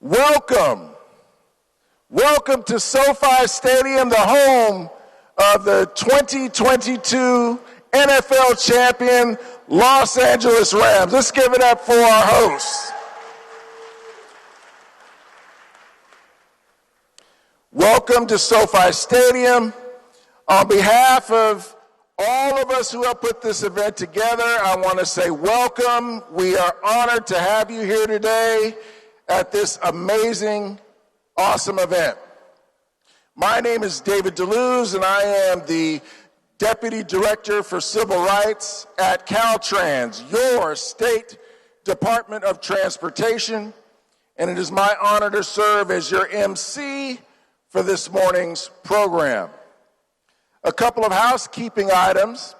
Welcome. Welcome to SoFi Stadium, the home of the 2022 NFL champion Los Angeles Rams. Let's give it up for our hosts. Welcome to SoFi Stadium. On behalf of all of us who have put this event together, I want to say welcome. We are honored to have you here today at this amazing, awesome event. My name is David DeLuz, and I am the Deputy Director for Civil Rights at Caltrans, your state Department of Transportation, and it is my honor to serve as your MC for this morning's program. A couple of housekeeping items.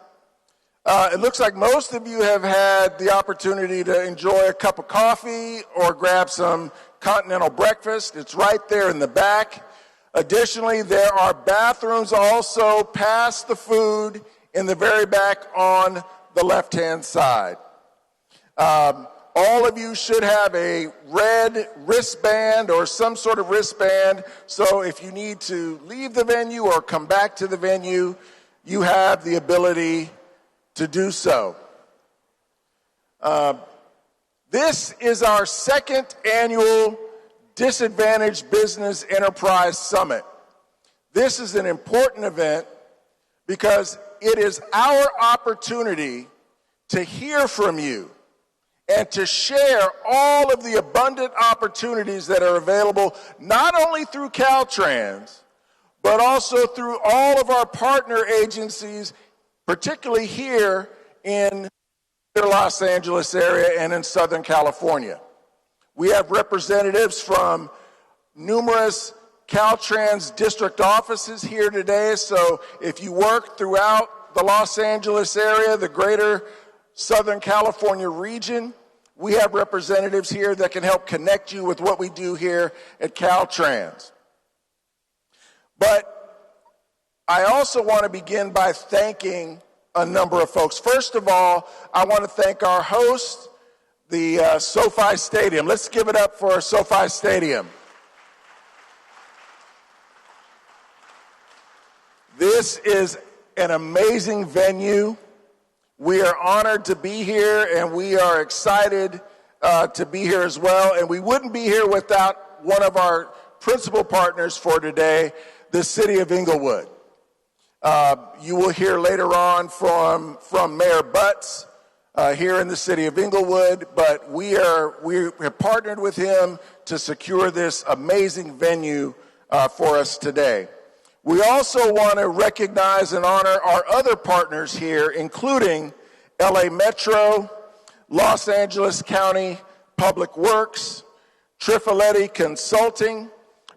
It looks like most of you have had the opportunity to enjoy a cup of coffee or grab some continental breakfast. It's right there in the back. Additionally, there are bathrooms also past the food in the very back on the left-hand side. All of you should have a red wristband or some sort of wristband, so if you need to leave the venue or come back to the venue, you have the ability to do so. This is our second annual Disadvantaged Business Enterprise Summit. This is an important event because it is our opportunity to hear from you and to share all of the abundant opportunities that are available not only through Caltrans, but also through all of our partner agencies, particularly here in the Los Angeles area and in Southern California. We have representatives from numerous Caltrans district offices here today, so if you work throughout the Los Angeles area, the greater Southern California region, we have representatives here that can help connect you with what we do here at Caltrans. But I also want to begin by thanking a number of folks. First of all, I want to thank our host, the SoFi Stadium. Let's give it up for SoFi Stadium. This is an amazing venue. We are honored to be here, and we are excited to be here as well. And we wouldn't be here without one of our principal partners for today, the City of Inglewood. You will hear later on from Mayor Butts here in the City of Inglewood, but we have partnered with him to secure this amazing venue for us today. We also want to recognize and honor our other partners here, including LA Metro, Los Angeles County Public Works, Trifoletti Consulting,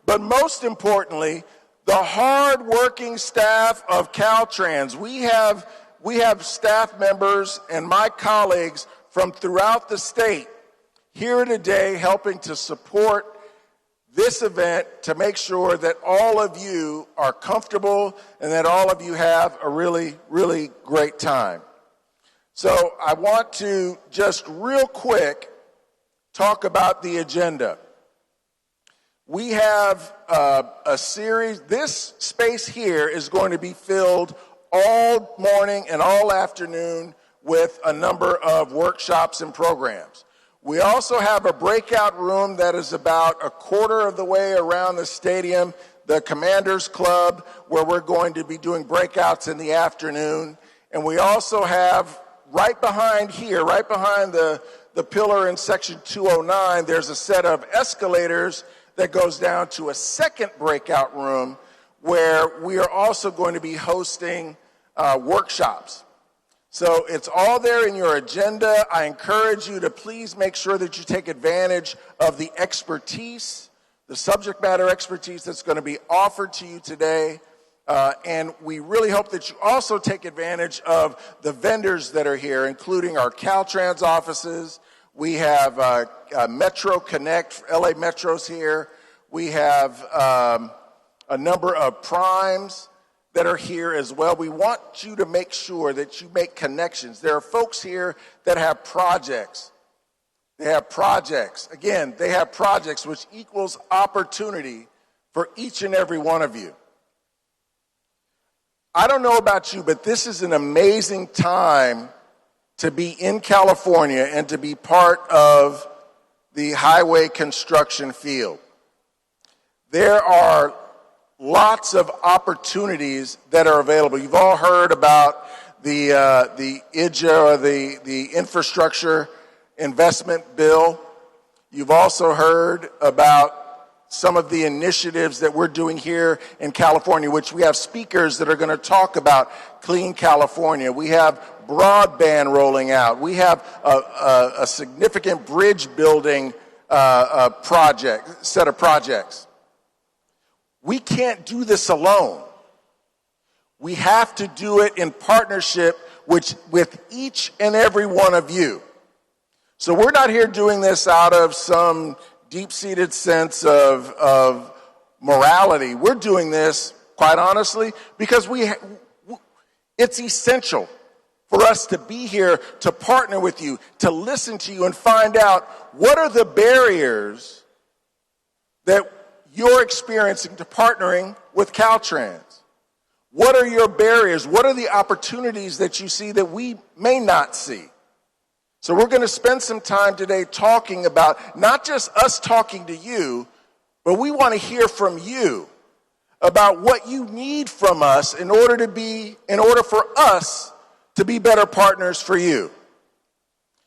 but most importantly, the hard-working staff of Caltrans. We have staff members and my colleagues from throughout the state here today helping to support this event to make sure that all of you are comfortable and that all of you have a really, really great time. So I want to just real quick talk about the agenda. We have a series. This space here is going to be filled all morning and all afternoon with a number of workshops and programs. We also have a breakout room that is about a quarter of the way around the stadium, the Commanders Club, where we're going to be doing breakouts in the afternoon. And we also have right behind here, right behind the pillar in section 209, there's a set of escalators that goes down to a second breakout room where we are also going to be hosting workshops. So it's all there in your agenda. I encourage you to please make sure that you take advantage of the expertise, the subject matter expertise that's going to be offered to you today. And we really hope that you also take advantage of the vendors that are here, including our Caltrans offices. We have Metro Connect, LA Metro's here. We have a number of primes that are here as well. We want you to make sure that you make connections. There are folks here that have projects They have projects. Again, they have projects, which equals opportunity for each and every one of you. I don't know about you, but this is an amazing time to be in California and to be part of the highway construction field. There are lots of opportunities that are available. You've all heard about the IIJA, or the Infrastructure Investment Bill. You've also heard about some of the initiatives that we're doing here in California, which we have speakers that are going to talk about Clean California. We have broadband rolling out. We have a significant bridge building set of projects. We can't do this alone. We have to do it in partnership with each and every one of you. So we're not here doing this out of some deep-seated sense of morality. We're doing this, quite honestly, because it's essential for us to be here, to partner with you, to listen to you, and find out what are the barriers that you're experiencing to partnering with Caltrans. What are your barriers? What are the opportunities that you see that we may not see? So we're going to spend some time today talking about not just us talking to you, but we want to hear from you about what you need from us in order for us to be better partners for you.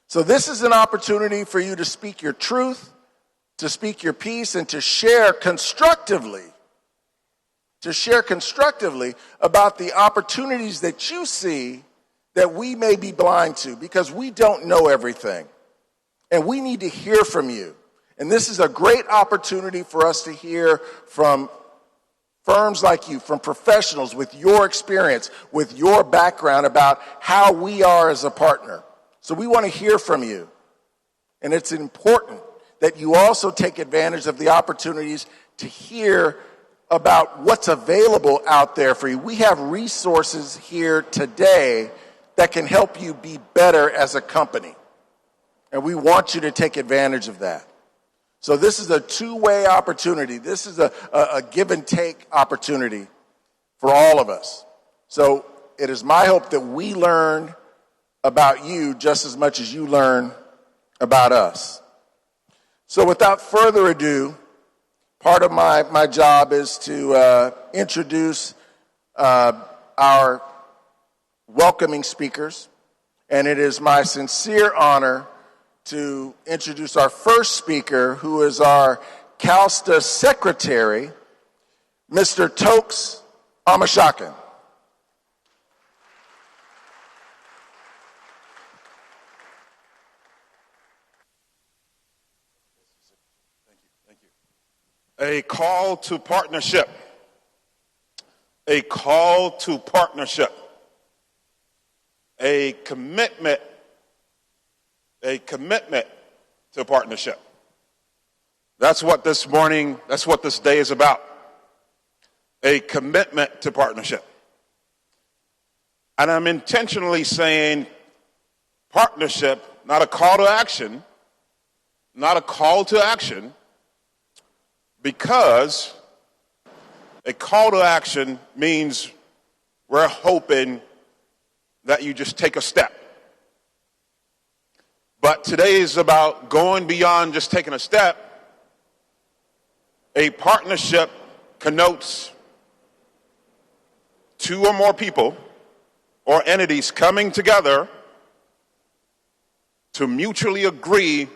So this is an opportunity for you to speak your truth, to speak your piece, and to share constructively about the opportunities that you see that we may be blind to, because we don't know everything. And we need to hear from you. And this is a great opportunity for us to hear from firms like you, from professionals with your experience, with your background about how we are as a partner. So we want to hear from you. And it's important that you also take advantage of the opportunities to hear about what's available out there for you. We have resources here today that can help you be better as a company. And we want you to take advantage of that. So this is a two-way opportunity. This is a give and take opportunity for all of us. So it is my hope that we learn about you just as much as you learn about us. So without further ado, part of my job is to introduce our welcoming speakers, and it is my sincere honor to introduce our first speaker, who is our CalSTA Secretary, Mr. Tokes Amashakan. Thank you. A call to partnership. A call to partnership. A commitment to partnership. That's what this day is about. A commitment to partnership. And I'm intentionally saying partnership, not a call to action, because a call to action means we're hoping that you just take a step. But today is about going beyond just taking a step. A partnership connotes two or more people or entities coming together to mutually agree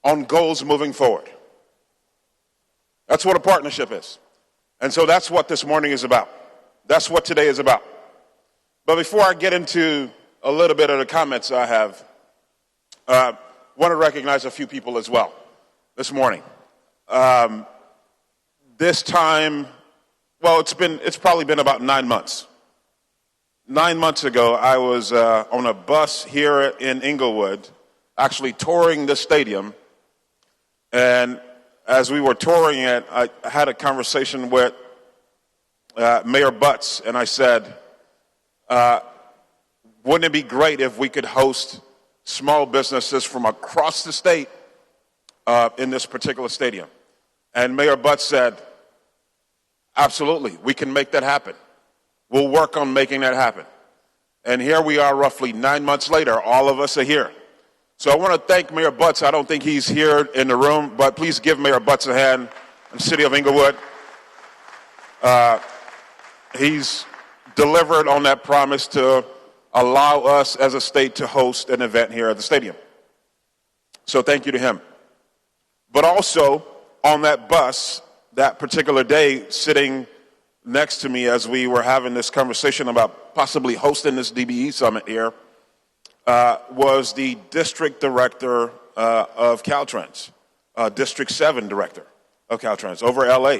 on goals moving forward. That's what a partnership is. And so that's what this morning is about. That's what today is about. But before I get into a little bit of the comments I have, I want to recognize a few people as well this morning. This time, well, it's probably been about 9 months. 9 months ago, I was on a bus here in Inglewood, actually touring the stadium. And as we were touring it, I had a conversation with Mayor Butts, and I said, wouldn't it be great if we could host small businesses from across the state in this particular stadium. And Mayor Butts said, absolutely, we can make that happen. We'll work on making that happen. And here we are roughly 9 months later, all of us are here. So I want to thank Mayor Butts. I don't think he's here in the room, but please give Mayor Butts a hand in the city of Inglewood. He's delivered on that promise to allow us as a state to host an event here at the stadium. So thank you to him. But also on that bus, that particular day, sitting next to me as we were having this conversation about possibly hosting this DBE summit here, was the district director of Caltrans, District 7 director of Caltrans over LA.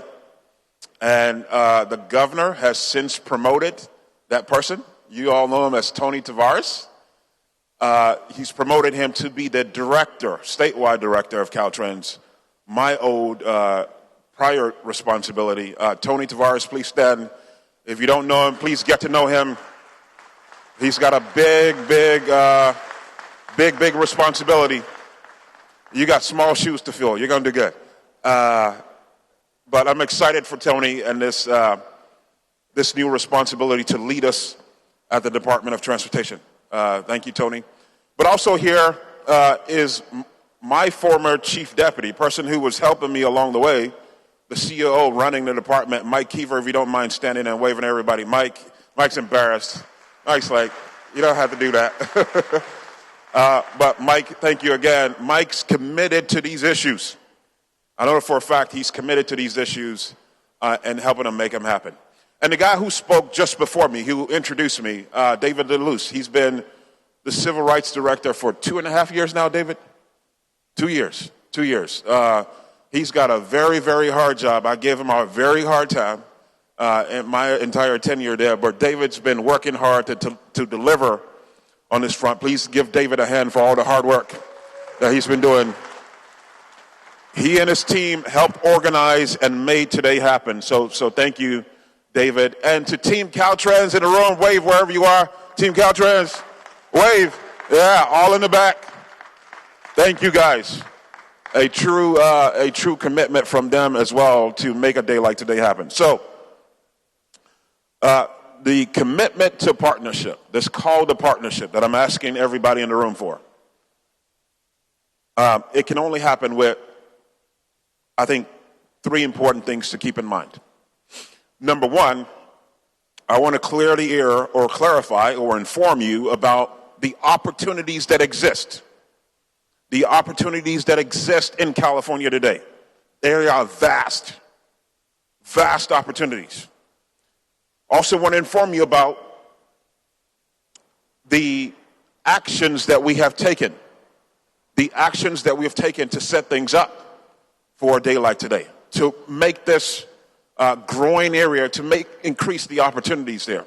And the governor has since promoted that person. You all know him as Tony Tavares. He's promoted him to be the director, statewide director of Caltrans, my old prior responsibility. Tony Tavares, please stand. If you don't know him, please get to know him. He's got a big responsibility. You got small shoes to fill. You're going to do good. But I'm excited for Tony and this new responsibility to lead us at the Department of Transportation. Thank you, Tony. But also here is my former chief deputy, person who was helping me along the way, the COO running the department, Mike Keever, if you don't mind standing and waving at everybody. Mike's embarrassed. Mike's like, you don't have to do that. But Mike, thank you again. Mike's committed to these issues. I know for a fact he's committed to these issues and helping them make them happen. And the guy who spoke just before me, who introduced me, David DeLuce, he's been the civil rights director for 2.5 years now, David? 2 years. 2 years. He's got a very, very hard job. I gave him a very hard time in my entire tenure there, but David's been working hard to deliver on this front. Please give David a hand for all the hard work that he's been doing. He and his team helped organize and made today happen. So thank you, David. And to Team Caltrans in the room, wave wherever you are. Team Caltrans, wave. Yeah, all in the back. Thank you, guys. A true commitment from them as well to make a day like today happen. So the commitment to partnership, this call to partnership that I'm asking everybody in the room for, it can only happen with, I think, 3 important things to keep in mind. Number one, I want to clarify or inform you about the opportunities that exist. The opportunities that exist in California today. They are vast opportunities. Also want to inform you about the actions that we have taken. The actions that we have taken to set things up for a day like today. To make this growing area, to increase the opportunities there.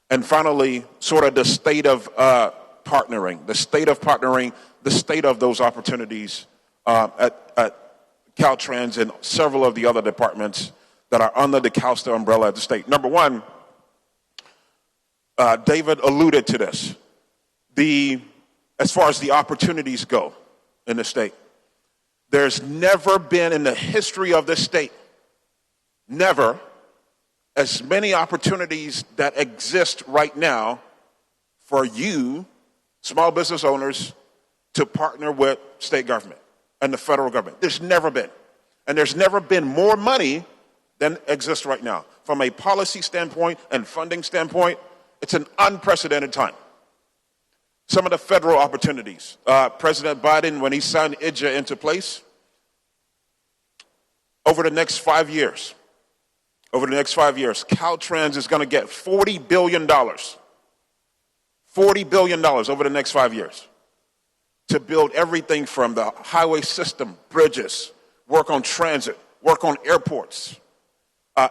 And finally, sort of the state of partnering, the state of those opportunities at Caltrans and several of the other departments that are under the CalSTA umbrella at the state. Number one, David alluded to this. As far as the opportunities go in the state, there's never been in the history of this state, never, as many opportunities that exist right now for you, small business owners, to partner with state government and the federal government. There's never been. And there's never been more money than exists right now. From a policy standpoint and funding standpoint, it's an unprecedented time. Some of the federal opportunities. President Biden, when he signed IDJA into place, over the next 5 years, Caltrans is going to get $40 billion. $40 billion over the next 5 years to build everything from the highway system, bridges, work on transit, work on airports,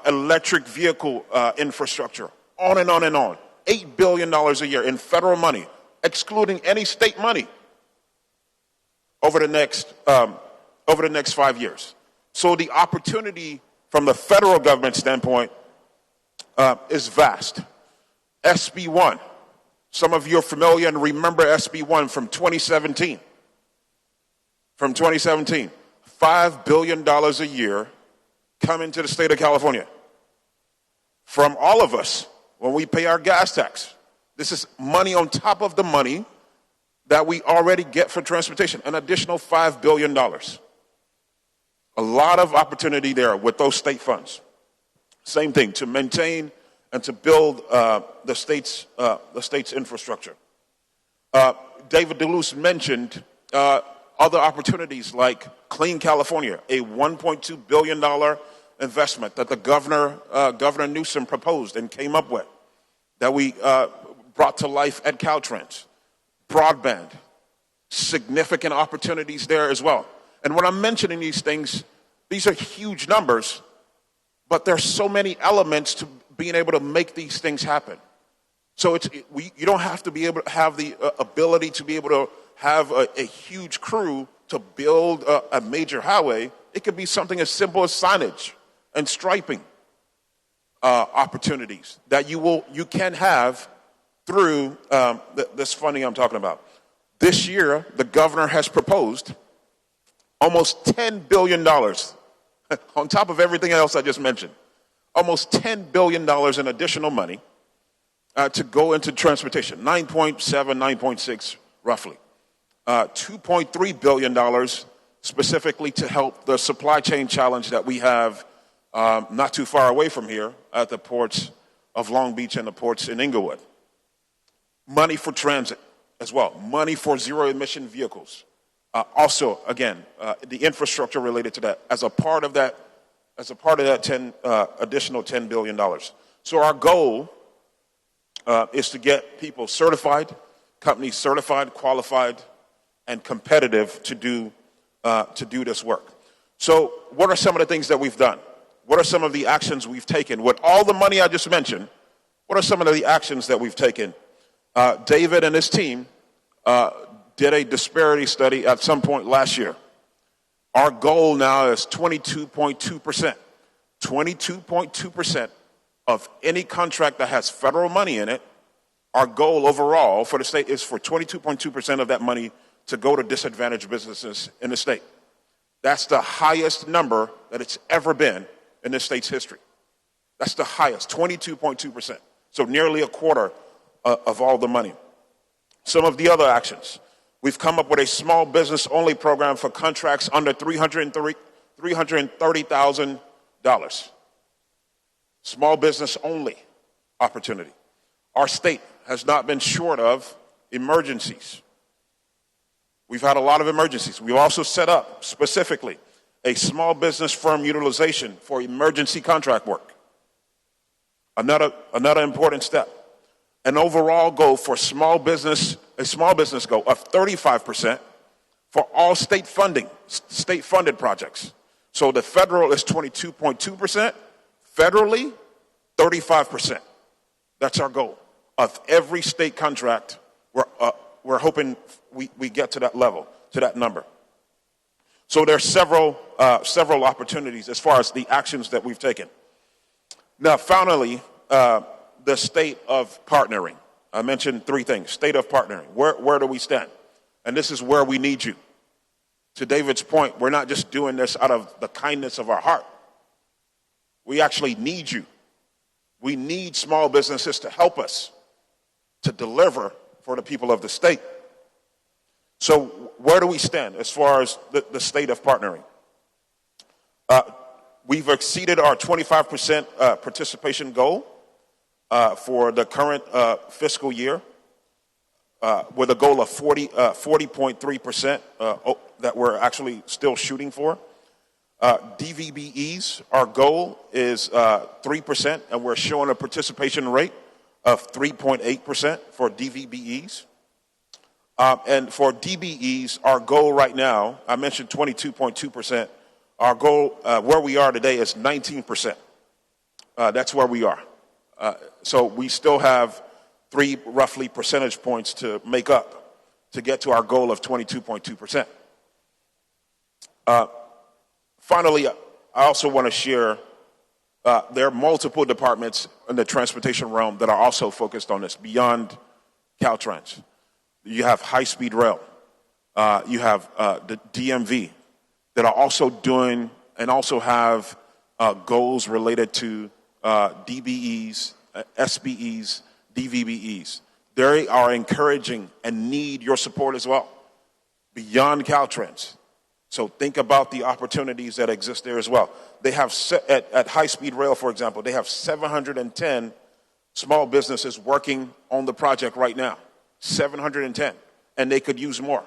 electric vehicle infrastructure, on and on and on. $8 billion a year in federal money, excluding any state money, over the next 5 years. So the opportunity from the federal government standpoint is vast. SB 1, Some of you are familiar and remember SB1 from 2017. From 2017, $5 billion a year come into the state of California from all of us when we pay our gas tax. This is money on top of the money that we already get for transportation, an additional $5 billion. A lot of opportunity there with those state funds. Same thing, to maintain and to build the state's infrastructure. David DeLuce mentioned other opportunities like Clean California, a $1.2 billion investment that the Governor Newsom proposed and came up with, that we brought to life at Caltrans. Broadband, significant opportunities there as well. And when I'm mentioning these things, these are huge numbers, but there's so many elements to being able to make these things happen. So you don't have to be able to have the ability to be able to have a huge crew to build a major highway. It could be something as simple as signage and striping opportunities that you can have through this funding I'm talking about. This year, the governor has proposed almost $10 billion on top of everything else I just mentioned. Almost $10 billion in additional money to go into transportation, 9.7, 9.6 roughly. $2.3 billion specifically to help the supply chain challenge that we have not too far away from here at the ports of Long Beach and the ports in Inglewood. Money for transit as well, money for zero-emission vehicles. Also, again, the infrastructure related to that as a part of that additional $10 billion. So our goal is to get people certified, companies certified, qualified, and competitive to do this work. So what are some of the things that we've done? What are some of the actions we've taken? With all the money I just mentioned, what are some of the actions that we've taken? David and his team did a disparity study at some point last year. Our goal now is 22.2%. 22.2% of any contract that has federal money in it, our goal overall for the state is for 22.2% of that money to go to disadvantaged businesses in the state. That's the highest number that it's ever been in this state's history. That's the highest, 22.2%. So nearly a quarter of all the money. Some of the other actions. We've come up with a small business only program for contracts under $330,000. Small business only opportunity. Our state has not been short of emergencies. We've had a lot of emergencies. We've also set up specifically a small business firm utilization for emergency contract work. Another important step. An overall goal for a small business goal of 35% for all state funded projects. So the federal is 22.2%, federally 35%. That's our goal of every state contract. We're hoping we get to that level, to that number. So there's several opportunities as far as the actions that we've taken. Now, finally, the state of partnering. I mentioned three things. State of partnering. Where do we stand? And this is where we need you. To David's point, we're not just doing this out of the kindness of our heart. We actually need you. We need small businesses to help us to deliver for the people of the state. So where do we stand as far as the state of partnering? We've exceeded our 25% participation goal for the current fiscal year with a goal of 40.3% that we're actually still shooting for. DVBEs, our goal is 3%, and we're showing a participation rate of 3.8% for DVBEs. And for DBEs, our goal right now, I mentioned 22.2%. Our goal, where we are today, is 19%. That's where we are. So we still have 3 roughly percentage points to make up to get to our goal of 22.2%. Finally, I also want to share there are multiple departments in the transportation realm that are also focused on this beyond Caltrans. You have high-speed rail. You have the DMV that are also doing and also have goals related to DBEs, SBEs, DVBEs. They are encouraging and need your support as well, beyond Caltrans. So think about the opportunities that exist there as well. They have, at high-speed rail, for example, they have 710 small businesses working on the project right now. 710. And they could use more.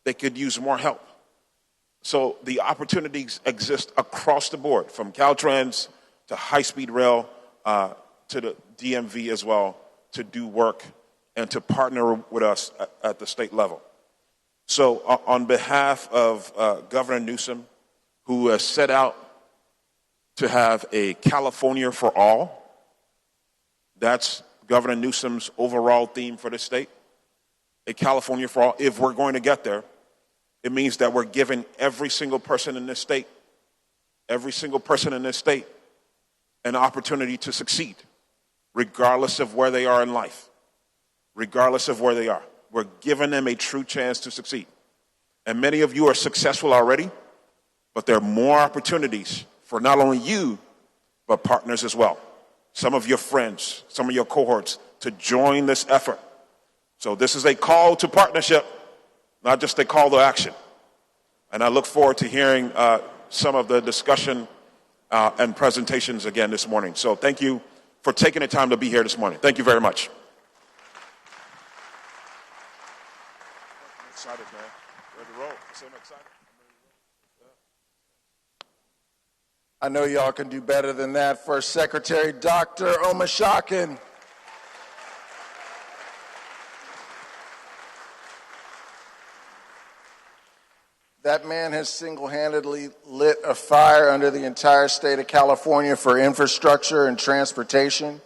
They could use more help. So the opportunities exist across the board, from Caltrans to high-speed rail to the DMV as well, to do work and to partner with us at the state level. So on behalf of Governor Newsom, who has set out to have a California for all, that's Governor Newsom's overall theme for the state, a California for all. If we're going to get there, it means that we're giving every single person in this state, an opportunity to succeed, regardless of where they are in life, regardless of where they are. We're giving them a true chance to succeed. And many of you are successful already, but there are more opportunities for not only you, but partners as well. Some of your friends, some of your cohorts, to join this effort. So this is a call to partnership, not just a call to action. And I look forward to hearing some of the discussion and presentations again this morning. So thank you for taking the time to be here this morning. Thank you very much. I'm excited, man. Ready to roll. I'm excited. I know y'all can do better than that. First Secretary Dr. Omashakin. That man has single-handedly lit a fire under the entire state of California for infrastructure and transportation.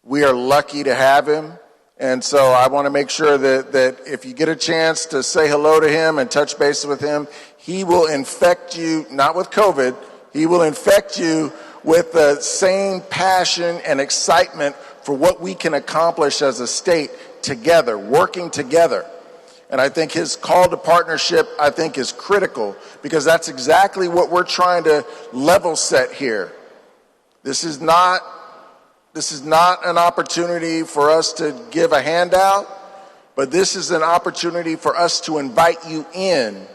We are lucky to have him. And so I want to make sure that if you get a chance to say hello to him and touch base with him, he will infect you, not with COVID, he will infect you with the same passion and excitement for what we can accomplish as a state together, working together. And I think his call to partnership, I think, is critical, because that's exactly what we're trying to level set here. This is not an opportunity for us to give a handout, but this is an opportunity for us to invite you in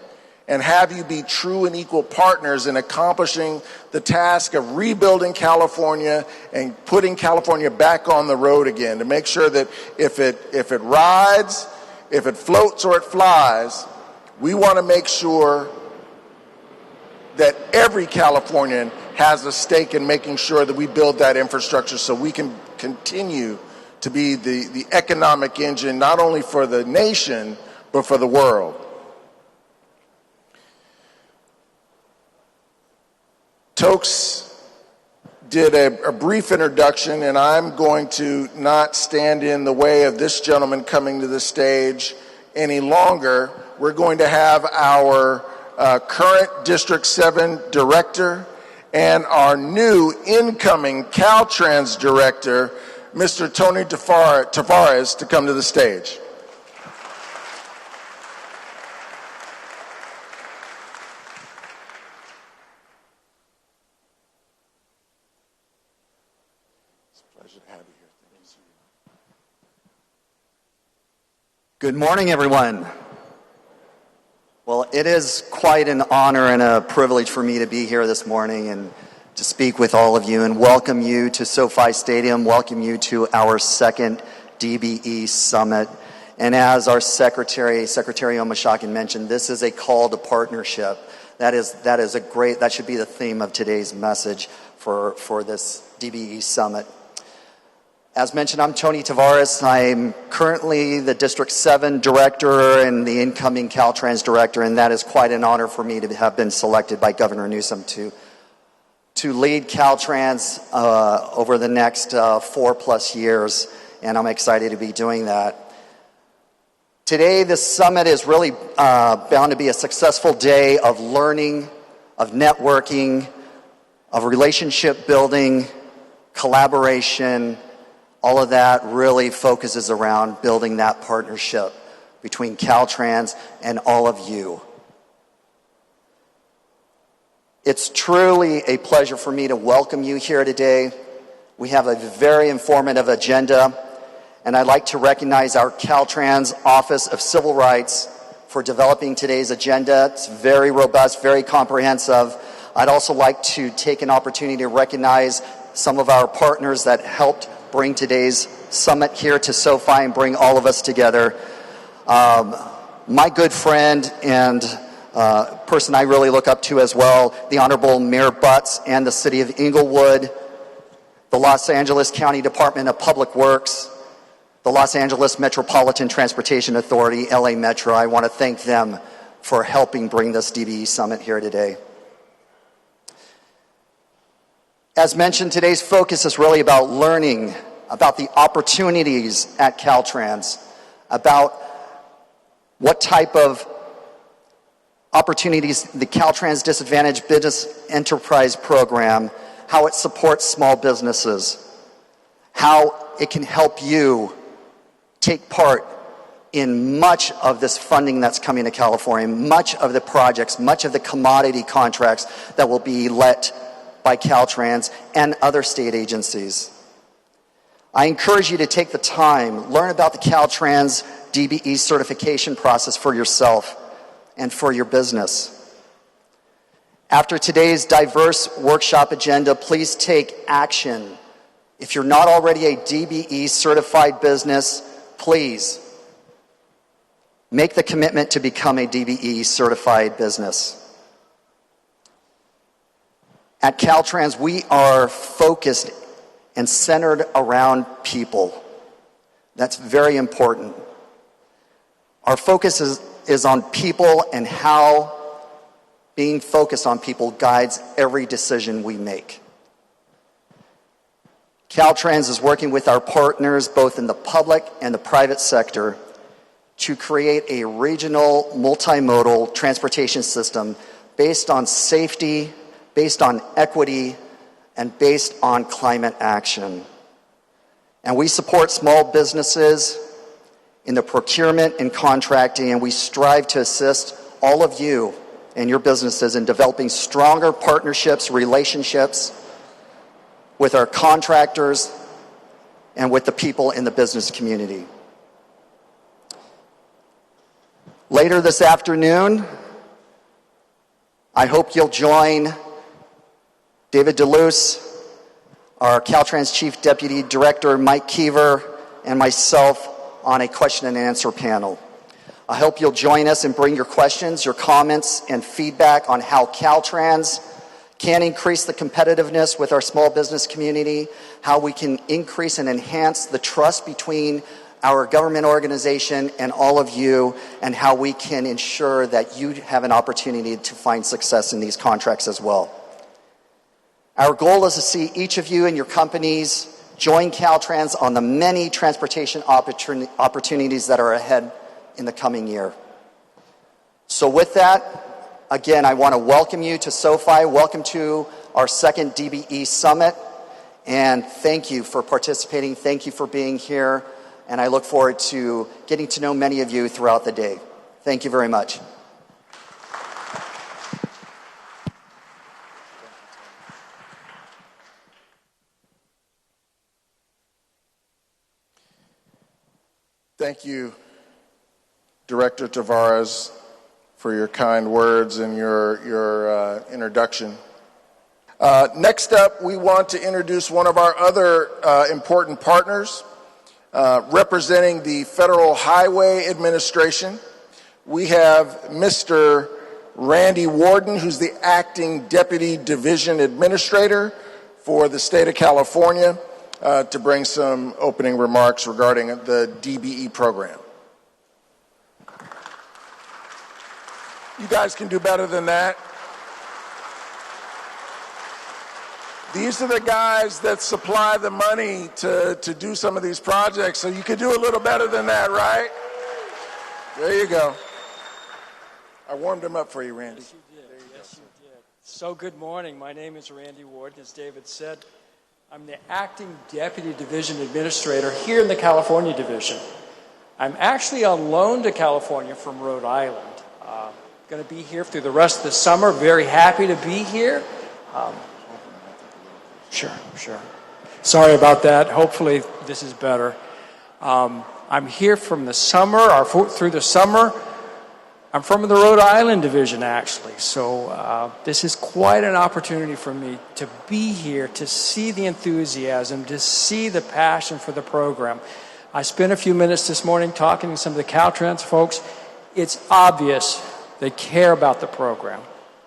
and have you be true and equal partners in accomplishing the task of rebuilding California and putting California back on the road again, to make sure that if it rides, if it floats or it flies, we want to make sure that every Californian has a stake in making sure that we build that infrastructure so we can continue to be the economic engine, not only for the nation, but for the world. Tokes did a brief introduction, and I'm going to not stand in the way of this gentleman coming to the stage any longer. We're going to have our current District 7 director and our new incoming Caltrans director, Mr. Tony Tavares, to come to the stage. Good morning, everyone. Well, it is quite an honor and a privilege for me to be here this morning and to speak with all of you and welcome you to SoFi Stadium, welcome you to our second DBE Summit. And as our Secretary Omashakin mentioned, this is a call to partnership. That should be the theme of today's message for this DBE Summit. As mentioned, I'm Tony Tavares. I'm currently the District 7 Director and the incoming Caltrans Director, and that is quite an honor for me to have been selected by Governor Newsom to lead Caltrans over the next 4+ years, and I'm excited to be doing that. Today, this summit is really bound to be a successful day of learning, of networking, of relationship building, collaboration, All of that really focuses around building that partnership between Caltrans and all of you. It's truly a pleasure for me to welcome you here today. We have a very informative agenda, and I'd like to recognize our Caltrans Office of Civil Rights for developing today's agenda. It's very robust, very comprehensive. I'd also like to take an opportunity to recognize some of our partners that helped bring today's summit here to SoFi and bring all of us together. My good friend and person I really look up to as well, the Honorable Mayor Butts and the City of Inglewood, the Los Angeles County Department of Public Works, the Los Angeles Metropolitan Transportation Authority, LA Metro. I want to thank them for helping bring this DBE Summit here today. As mentioned, today's focus is really about learning about the opportunities at Caltrans, about what type of opportunities the Caltrans Disadvantaged Business Enterprise Program, how it supports small businesses, how it can help you take part in much of this funding that's coming to California, much of the projects, much of the commodity contracts that will be let by Caltrans and other state agencies. I encourage you to take the time, learn about the Caltrans DBE certification process for yourself and for your business. After today's diverse workshop agenda, please take action. If you're not already a DBE certified business, please make the commitment to become a DBE certified business. At Caltrans, we are focused and centered around people. That's very important. Our focus is on people and how being focused on people guides every decision we make. Caltrans is working with our partners, both in the public and the private sector, to create a regional multimodal transportation system based on safety, based on equity, and based on climate action. And we support small businesses in the procurement and contracting, and we strive to assist all of you and your businesses in developing stronger partnerships, relationships with our contractors and with the people in the business community. Later this afternoon, I hope you'll join David DeLuce, our Caltrans Chief Deputy Director, Mike Keever, and myself on a question and answer panel. I hope you'll join us and bring your questions, your comments, and feedback on how Caltrans can increase the competitiveness with our small business community, how we can increase and enhance the trust between our government organization and all of you, and how we can ensure that you have an opportunity to find success in these contracts as well. Our goal is to see each of you and your companies join Caltrans on the many transportation opportunities that are ahead in the coming year. So with that, again, I want to welcome you to SoFi. Welcome to our second DBE Summit. And thank you for participating. Thank you for being here. And I look forward to getting to know many of you throughout the day. Thank you very much. Thank you, Director Tavares, for your kind words and your introduction. Next up, we want to introduce one of our other important partners, representing the Federal Highway Administration. We have Mr. Randy Warden, who's the Acting Deputy Division Administrator for the state of California, to bring some opening remarks regarding the DBE program. You guys can do better than that. These are the guys that supply the money to do some of these projects, so you could do a little better than that, right? There you go. I warmed them up for you, Randy. Yes, you did. Yes, you did. So good morning. My name is Randy Ward, as David said. I'm the acting deputy division administrator here in the California division. I'm actually on loan to California from Rhode Island. Going to be here through the rest of the summer. Very happy to be here. Sure. Sorry about that. Hopefully this is better. I'm here from the summer, through the summer. I'm from the Rhode Island division, actually. So this is quite an opportunity for me to be here, to see the enthusiasm, to see the passion for the program. I spent a few minutes this morning talking to some of the Caltrans folks. It's obvious they care about the program.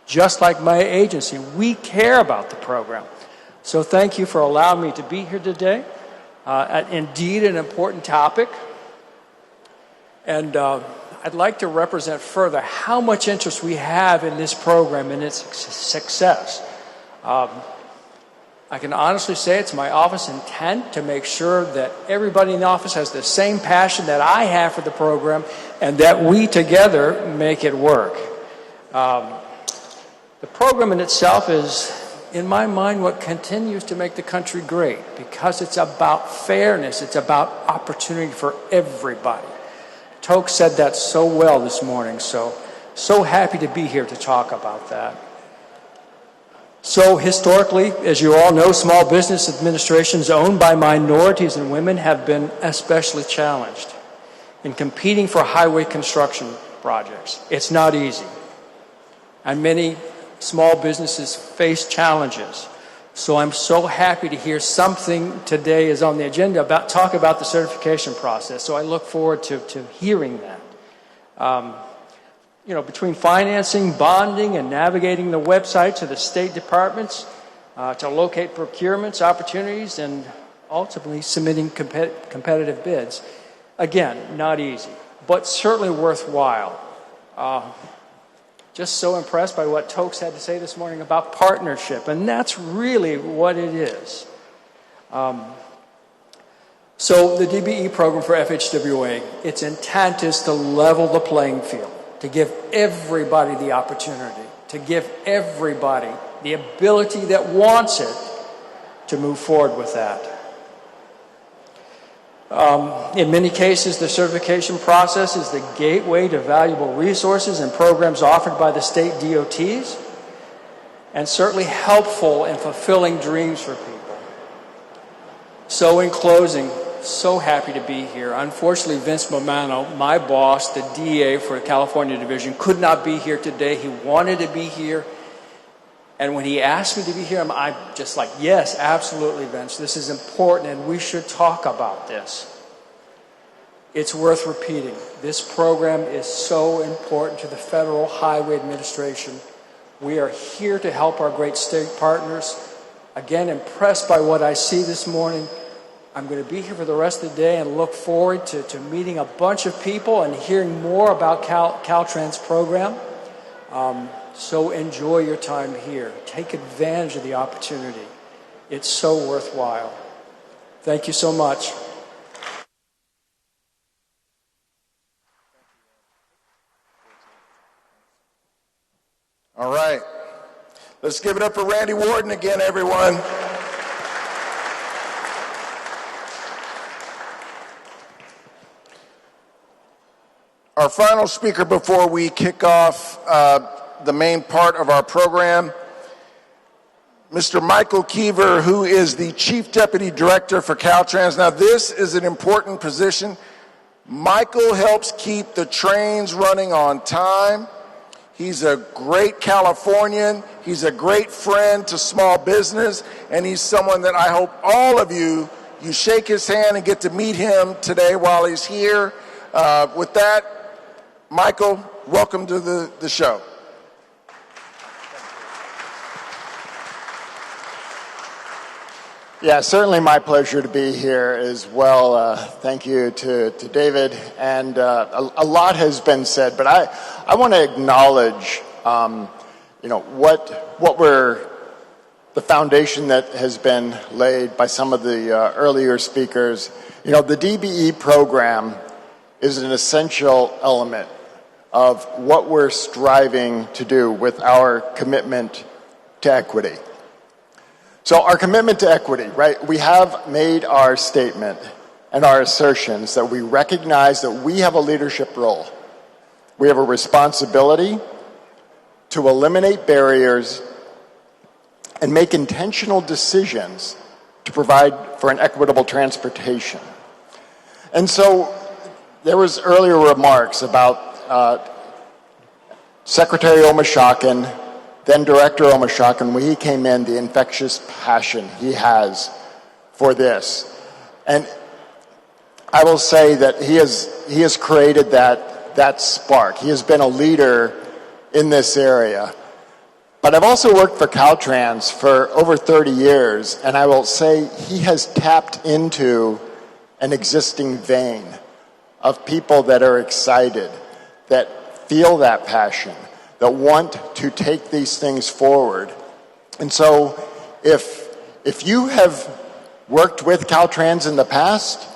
Just like my agency, we care about the program. So thank you for allowing me to be here today. Indeed, an important topic. And I'd like to represent further how much interest we have in this program and its success. I can honestly say it's my office intent to make sure that everybody in the office has the same passion that I have for the program and that we together make it work. The program in itself is, in my mind, what continues to make the country great because it's about fairness, it's about opportunity for everybody. Toke said that so well this morning, so happy to be here to talk about that. So historically, as you all know, small business administrations owned by minorities and women have been especially challenged in competing for highway construction projects. It's not easy. And many small businesses face challenges. So I'm so happy to hear something today is on the agenda talk about the certification process. So I look forward to hearing that. Between financing, bonding, and navigating the websites of the state departments to locate procurements, opportunities, and ultimately submitting competitive bids. Again, not easy, but certainly worthwhile. Just so impressed by what Tokes had to say this morning about partnership, and that's really what it is. So the DBE program for FHWA, its intent is to level the playing field, to give everybody the opportunity, to give everybody the ability that wants it to move forward with that. In many cases, the certification process is the gateway to valuable resources and programs offered by the state DOTs, and certainly helpful in fulfilling dreams for people. So in closing, so happy to be here. Unfortunately, Vince Momano, my boss, the DA for the California Division, could not be here today. He wanted to be here. And when he asked me to be here, I'm just like, yes, absolutely, Vince. This is important, and we should talk about this. It's worth repeating. This program is so important to the Federal Highway Administration. We are here to help our great state partners. Again, impressed by what I see this morning. I'm going to be here for the rest of the day and look forward to meeting a bunch of people and hearing more about Caltrans program. So enjoy your time here. Take advantage of the opportunity. It's so worthwhile. Thank you so much. All right. Let's give it up for Randy Warden again, everyone. Our final speaker before we kick off the main part of our program, Mr. Michael Keever, who is the Chief Deputy Director for Caltrans. Now, this is an important position. Michael helps keep the trains running on time. He's a great Californian. He's a great friend to small business, and he's someone that I hope all of you shake his hand and get to meet him today while he's here. With that, Michael, welcome to the show. Yeah, certainly my pleasure to be here as well. Thank you to David. And a lot has been said, but I want to acknowledge, what were the foundation that has been laid by some of the earlier speakers. The DBE program is an essential element of what we're striving to do with our commitment to equity. So our commitment to equity, right? We have made our statement and our assertions that we recognize that we have a leadership role. We have a responsibility to eliminate barriers and make intentional decisions to provide for an equitable transportation. And so there was earlier remarks about Secretary Omashakin, then Director Omashakin, when he came in, the infectious passion he has for this. And I will say that he has created that spark. He has been a leader in this area. But I've also worked for Caltrans for over 30 years, and I will say he has tapped into an existing vein of people that are excited, that feel that passion, that want to take these things forward. And so if you have worked with Caltrans in the past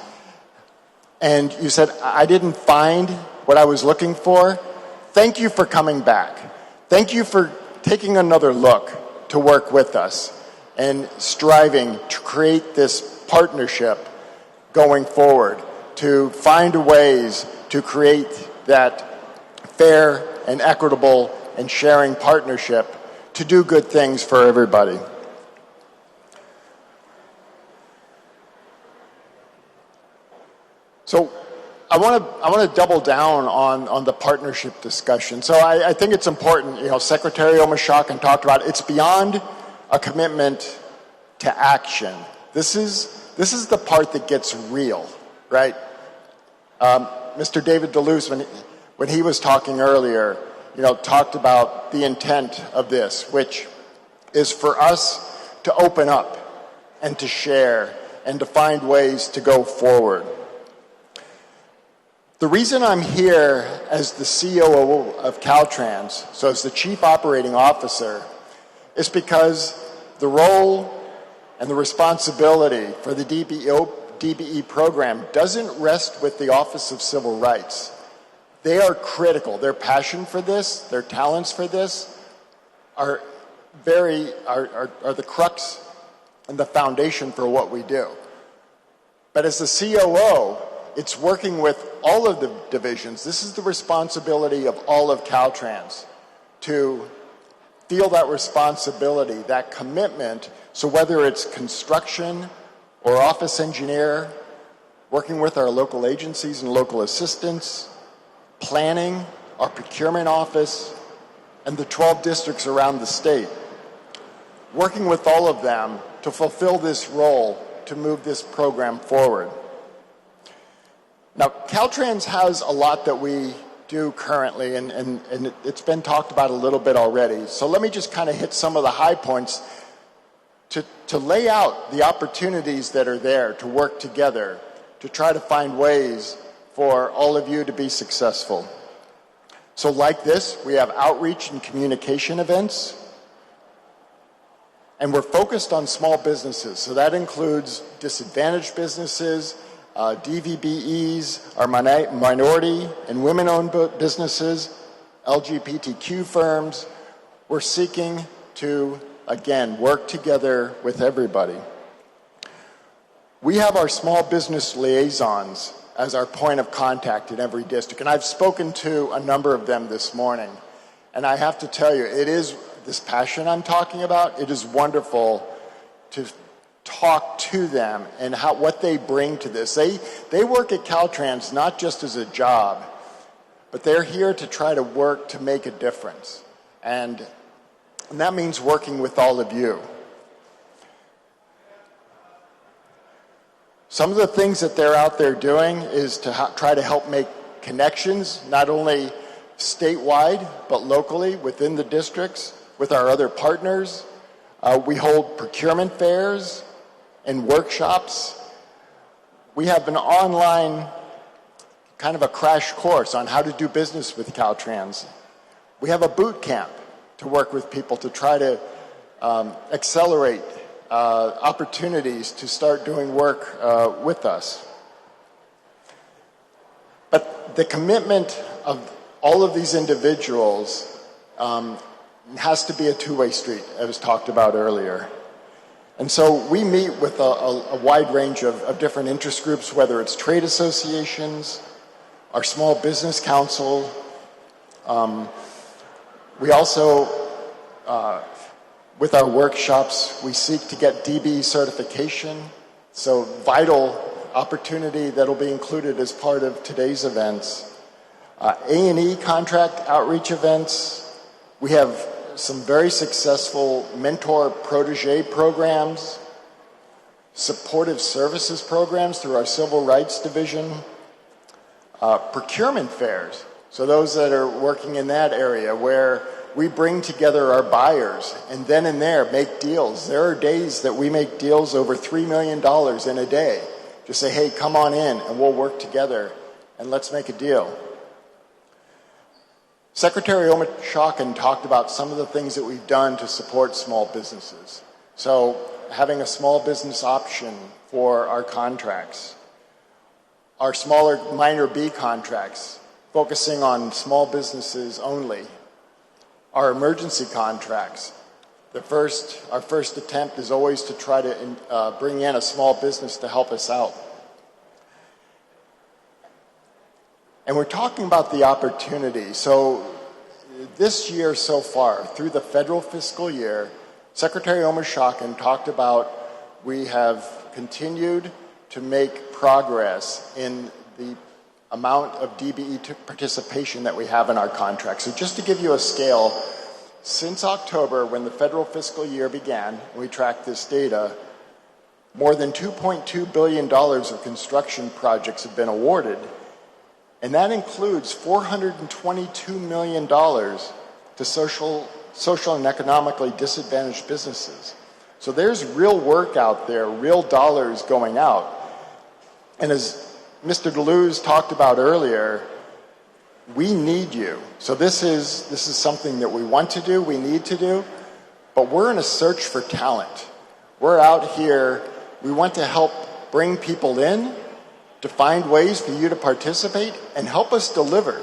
and you said, I didn't find what I was looking for, thank you for coming back. Thank you for taking another look to work with us and striving to create this partnership going forward, to find ways to create that fair and equitable and sharing partnership to do good things for everybody. So I want to double down on the partnership discussion. So I think it's important, Secretary Omashakin talked about it's beyond a commitment to action. This is the part that gets real, right? Mr. David DeLuce, when he was talking earlier, talked about the intent of this, which is for us to open up and to share and to find ways to go forward. The reason I'm here as the COO of Caltrans, so as the Chief Operating Officer, is because the role and the responsibility for the DBE program doesn't rest with the Office of Civil Rights. They are critical. Their passion for this, their talents for this, are the crux and the foundation for what we do. But as the COO, it's working with all of the divisions. This is the responsibility of all of Caltrans to feel that responsibility, that commitment. So whether it's construction or office engineer, working with our local agencies and local assistants, planning, our procurement office, and the 12 districts around the state, working with all of them to fulfill this role to move this program forward. Now, Caltrans has a lot that we do currently, and it's been talked about a little bit already. So let me just kind of hit some of the high points to lay out the opportunities that are there to work together to try to find ways for all of you to be successful. So like this, we have outreach and communication events, and we're focused on small businesses. So that includes disadvantaged businesses, DVBEs, our minority and women-owned businesses, LGBTQ firms. We're seeking to, again, work together with everybody. We have our small business liaisons as our point of contact in every district, and I've spoken to a number of them this morning. And I have to tell you, it is this passion I'm talking about, it is wonderful to talk to them and what they bring to this. They work at Caltrans not just as a job, but they're here to try to work to make a difference. And that means working with all of you. Some of the things that they're out there doing is to try to help make connections, not only statewide, but locally within the districts with our other partners. We hold procurement fairs and workshops. We have an online kind of a crash course on how to do business with Caltrans. We have a boot camp to work with people to try to accelerate opportunities to start doing work with us. But the commitment of all of these individuals has to be a two-way street, as was talked about earlier. And so we meet with a wide range of different interest groups, whether it's trade associations, our small business council. We also, with our workshops, we seek to get DBE certification. So vital opportunity that'll be included as part of today's events. A&E contract outreach events. We have some very successful mentor-protege programs, supportive services programs through our Civil Rights Division, procurement fairs. So those that are working in that area where we bring together our buyers and then and there make deals. There are days that we make deals over $3 million in a day. Just say, hey, come on in and we'll work together and let's make a deal. Secretary Omishakin talked about some of the things that we've done to support small businesses. So having a small business option for our contracts, our smaller minor B contracts, focusing on small businesses only, our emergency contracts. Our first attempt is always to try to bring in a small business to help us out. And we're talking about the opportunity. So this year so far, through the federal fiscal year, Secretary Omishakin talked about we have continued to make progress in the amount of DBE participation that we have in our contracts. So just to give you a scale, since October, when the federal fiscal year began, we tracked this data, more than $2.2 billion of construction projects have been awarded, and that includes $422 million to social and economically disadvantaged businesses. So there's real work out there, real dollars going out. And as Mr. Deleuze talked about earlier, we need you. So this is something that we want to do, we need to do, but we're in a search for talent. We're out here, we want to help bring people in, to find ways for you to participate and help us deliver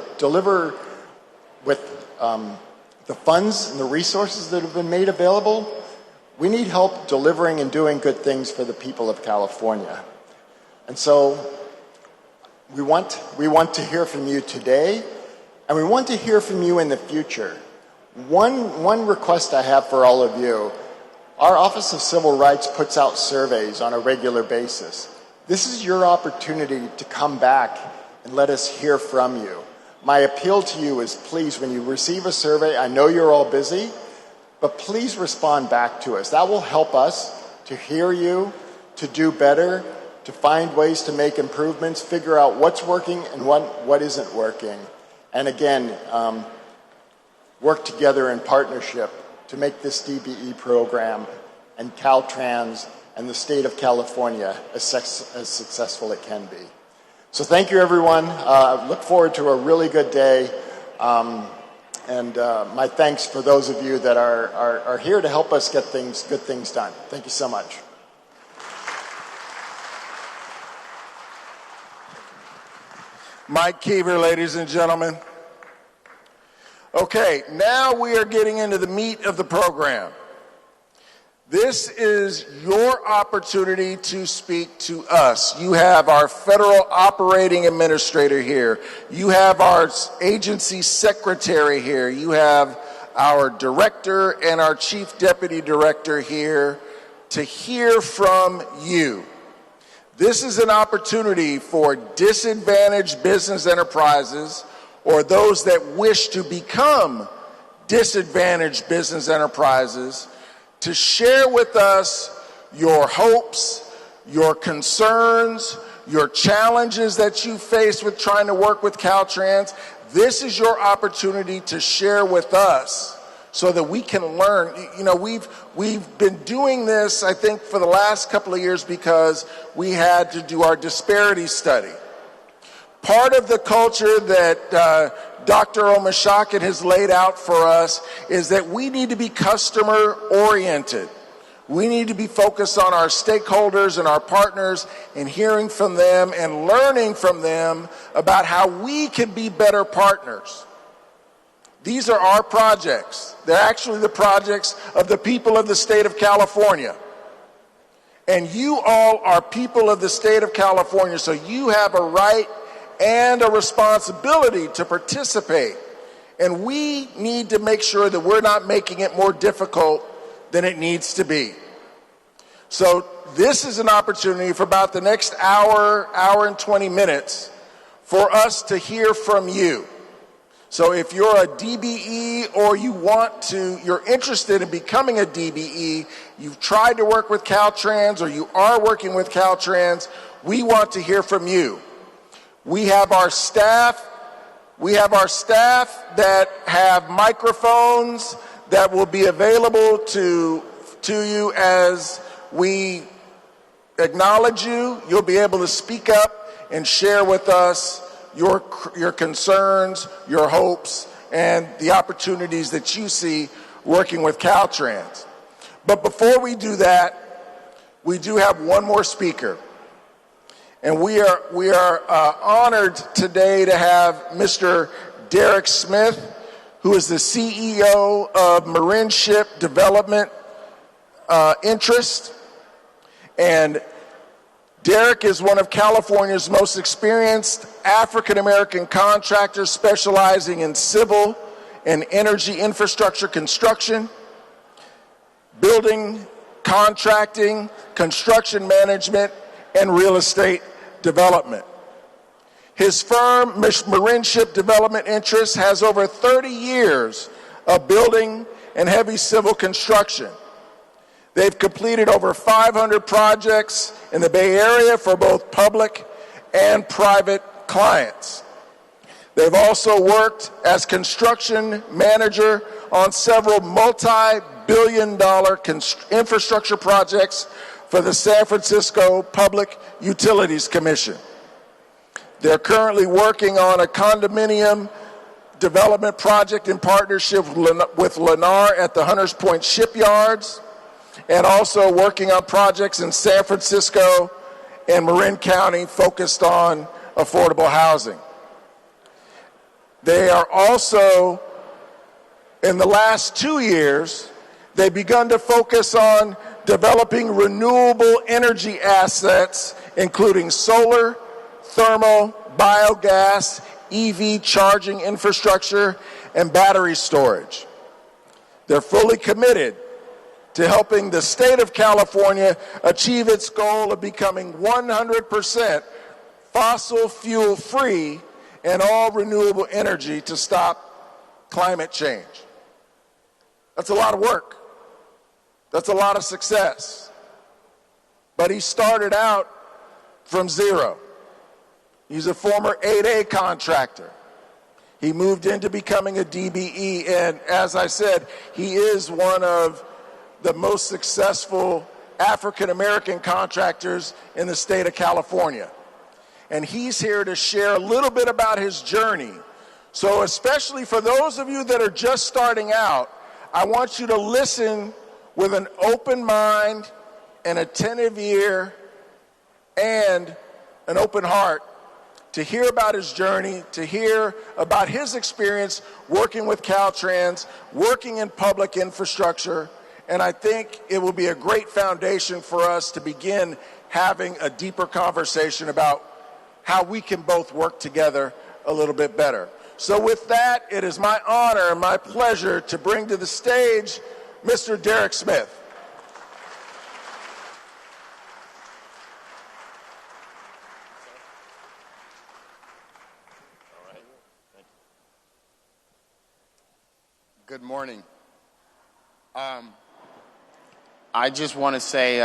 with the funds and the resources that have been made available. We need help delivering and doing good things for the people of California. And so we want to hear from you today, and we want to hear from you in the future. One request I have for all of you, our Office of Civil Rights puts out surveys on a regular basis. This is your opportunity to come back and let us hear from you. My appeal to you is please, when you receive a survey, I know you're all busy, but please respond back to us. That will help us to hear you, to do better, to find ways to make improvements, figure out what's working and what isn't working. And again, work together in partnership to make this DBE program and Caltrans and the state of California as successful it can be. So thank you, everyone. Look forward to a really good day. And my thanks for those of you that are here to help us get good things done. Thank you so much. Mike Keever, ladies and gentlemen. Okay, now we are getting into the meat of the program. This is your opportunity to speak to us. You have our federal operating administrator here. You have our agency secretary here. You have our director and our chief deputy director here to hear from you. This is an opportunity for disadvantaged business enterprises or those that wish to become disadvantaged business enterprises to share with us your hopes, your concerns, your challenges that you face with trying to work with Caltrans. This is your opportunity to share with us so that we can learn. You know, we've been doing this, I think, for the last couple of years because we had to do our disparity study. Part of the culture that Dr. Omishakin has laid out for us is that we need to be customer oriented. We need to be focused on our stakeholders and our partners and hearing from them and learning from them about how we can be better partners. These are our projects. They're actually the projects of the people of the state of California. And you all are people of the state of California, so you have a right and a responsibility to participate. And we need to make sure that we're not making it more difficult than it needs to be. So this is an opportunity for about the next hour and 20 minutes for us to hear from you. So if you're a DBE or you're interested in becoming a DBE, you've tried to work with Caltrans or you are working with Caltrans, we want to hear from you. We have our staff that have microphones that will be available to you as we acknowledge you. You'll be able to speak up and share with us your concerns, your hopes, and the opportunities that you see working with Caltrans. But before we do that, we do have one more speaker. And we are honored today to have Mr. Derek Smith, who is the CEO of Marinship Development Interest. And Derek is one of California's most experienced African-American contractors specializing in civil and energy infrastructure construction, building, contracting, construction management, and real estate development. His firm, Marinship Development Interest, has over 30 years of building and heavy civil construction. They've completed over 500 projects in the Bay Area for both public and private clients. They've also worked as construction manager on several multi-billion-dollar infrastructure projects for the San Francisco Public Utilities Commission. They're currently working on a condominium development project in partnership with Lennar at the Hunters Point Shipyards, and also working on projects in San Francisco and Marin County focused on affordable housing. They are also, in the last 2 years, they've begun to focus on developing renewable energy assets, including solar, thermal, biogas, EV charging infrastructure, and battery storage. They're fully committed to helping the state of California achieve its goal of becoming 100% fossil fuel free and all renewable energy to stop climate change. That's a lot of work. That's a lot of success. But he started out from zero. He's a former 8A contractor. He moved into becoming a DBE, and as I said, he is one of the most successful African-American contractors in the state of California. And he's here to share a little bit about his journey. So especially for those of you that are just starting out, I want you to listen with an open mind, an attentive ear, and an open heart to hear about his journey, to hear about his experience working with Caltrans, working in public infrastructure, and I think it will be a great foundation for us to begin having a deeper conversation about how we can both work together a little bit better. So with that, it is my honor and my pleasure to bring to the stage Mr. Derek Smith. Good morning. I just want to say,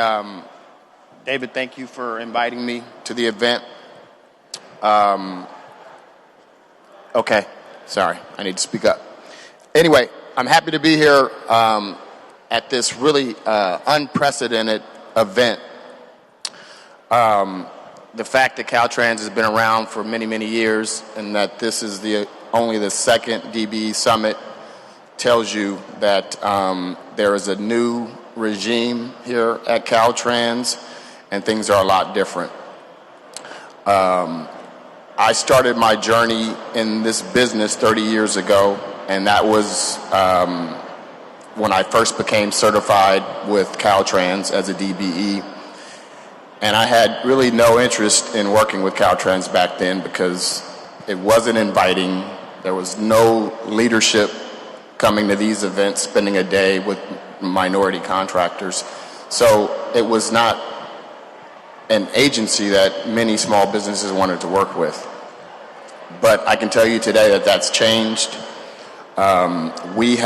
David, thank you for inviting me to the event. Okay, sorry, I need to speak up. Anyway, I'm happy to be here at this really unprecedented event. The fact that Caltrans has been around for many, many years and that this is only the second DBE summit tells you that there is a new regime here at Caltrans and things are a lot different. I started my journey in this business 30 years ago, and that was when I first became certified with Caltrans as a DBE. And I had really no interest in working with Caltrans back then because it wasn't inviting. There was no leadership coming to these events, spending a day with minority contractors. So it was not an agency that many small businesses wanted to work with. But I can tell you today that that's changed. We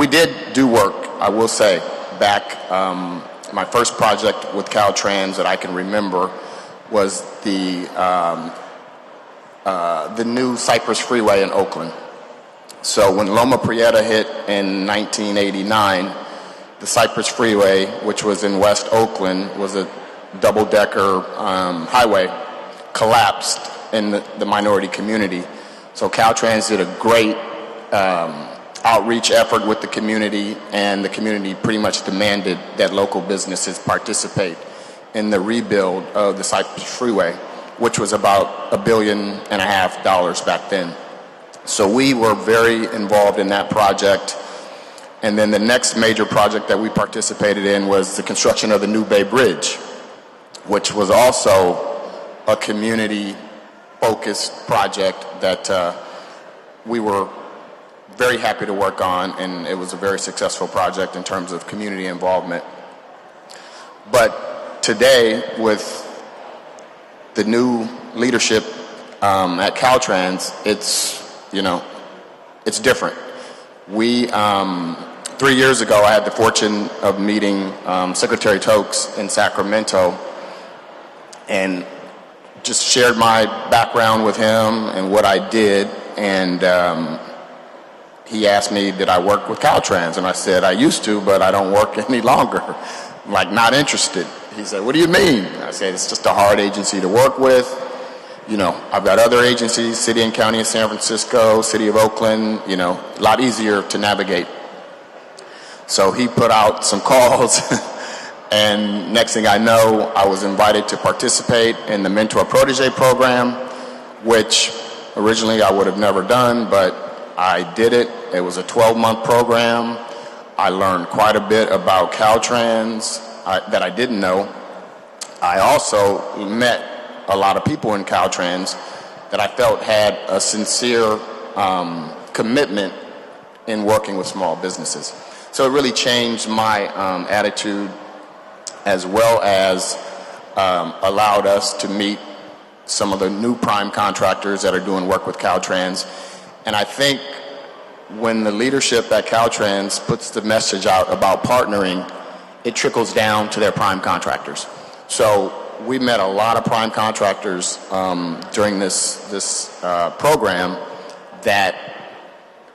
did do work, I will say, back. My first project with Caltrans that I can remember was the new Cypress Freeway in Oakland. So when Loma Prieta hit in 1989, the Cypress Freeway, which was in West Oakland, was a double-decker highway, collapsed in the minority community. So Caltrans did a great outreach effort with the community, and the community pretty much demanded that local businesses participate in the rebuild of the Cypress Freeway, which was about $1.5 billion back then. So we were very involved in that project. And then the next major project that we participated in was the construction of the New Bay Bridge, which was also a community-focused project that we were very happy to work on, and it was a very successful project in terms of community involvement. But today, with the new leadership at Caltrans, it's different. We 3 years ago, I had the fortune of meeting Secretary Tokes in Sacramento, and just shared my background with him and what I did, and he asked me, did I work with Caltrans? And I said, I used to, but I don't work any longer. I'm like, not interested. He said, what do you mean? I said, it's just a hard agency to work with. I've got other agencies, City and County of San Francisco, City of Oakland, a lot easier to navigate. So he put out some calls, and next thing I know, I was invited to participate in the Mentor Protege program, which originally I would have never done, but I did it. It was a 12-month program. I learned quite a bit about Caltrans that I didn't know. I also met a lot of people in Caltrans that I felt had a sincere commitment in working with small businesses. So it really changed my attitude, as well as allowed us to meet some of the new prime contractors that are doing work with Caltrans. And I think when the leadership at Caltrans puts the message out about partnering, it trickles down to their prime contractors. So we met a lot of prime contractors during this program that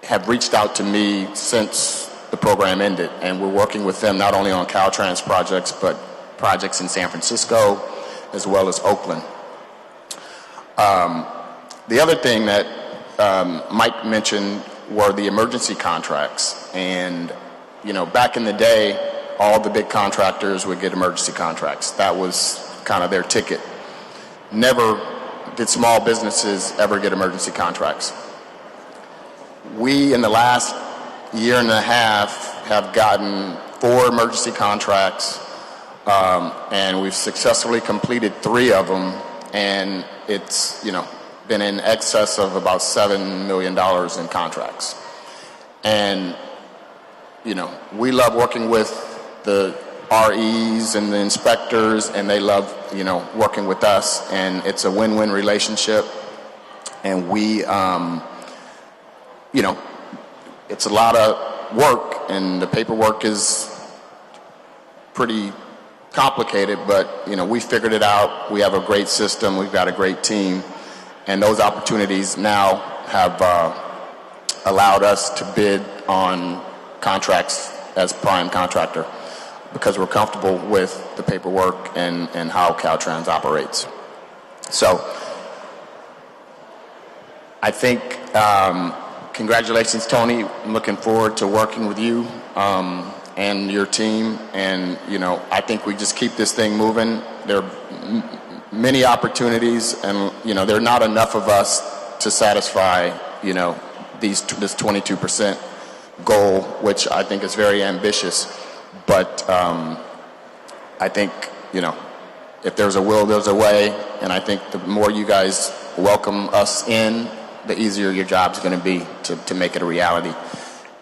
have reached out to me since the program ended, and we're working with them not only on Caltrans projects, but projects in San Francisco as well as Oakland. The other thing that Mike mentioned were the emergency contracts, and back in the day, all the big contractors would get emergency contracts. That was kind of their ticket. Never did small businesses ever get emergency contracts. We, in the last year and a half, have gotten 4 emergency contracts, and we've successfully completed 3 of them, and it's been in excess of about $7 million in contracts. And we love working with the REs and the inspectors, and they love working with us, and it's a win-win relationship. And we it's a lot of work, and the paperwork is pretty complicated, but we figured it out. We have a great system, we've got a great team, and those opportunities now have allowed us to bid on contracts as prime contractor because we're comfortable with the paperwork and how Caltrans operates. So I think congratulations, Tony. I'm looking forward to working with you and your team, and I think we just keep this thing moving. There are many opportunities, and there are not enough of us to satisfy this 22% goal, which I think is very ambitious. But I think if there's a will, there's a way. And I think the more you guys welcome us in, the easier your job's going to be to make it a reality.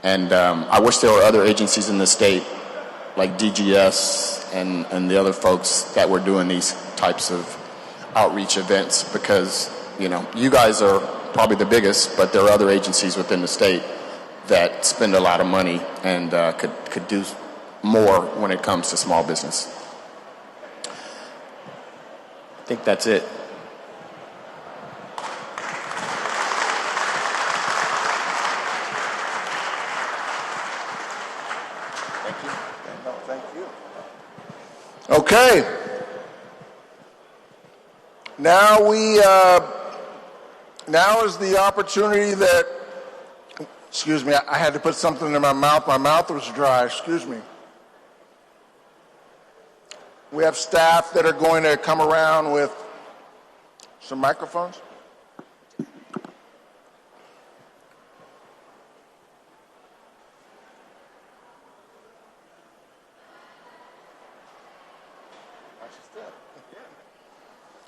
And I wish there were other agencies in the state like DGS and the other folks that were doing these types of outreach events, because you guys are probably the biggest, but there are other agencies within the state that spend a lot of money and could do more when it comes to small business. I think that's it. Okay. Now now is the opportunity that, excuse me, I had to put something in my mouth. My mouth was dry, excuse me. We have staff that are going to come around with some microphones.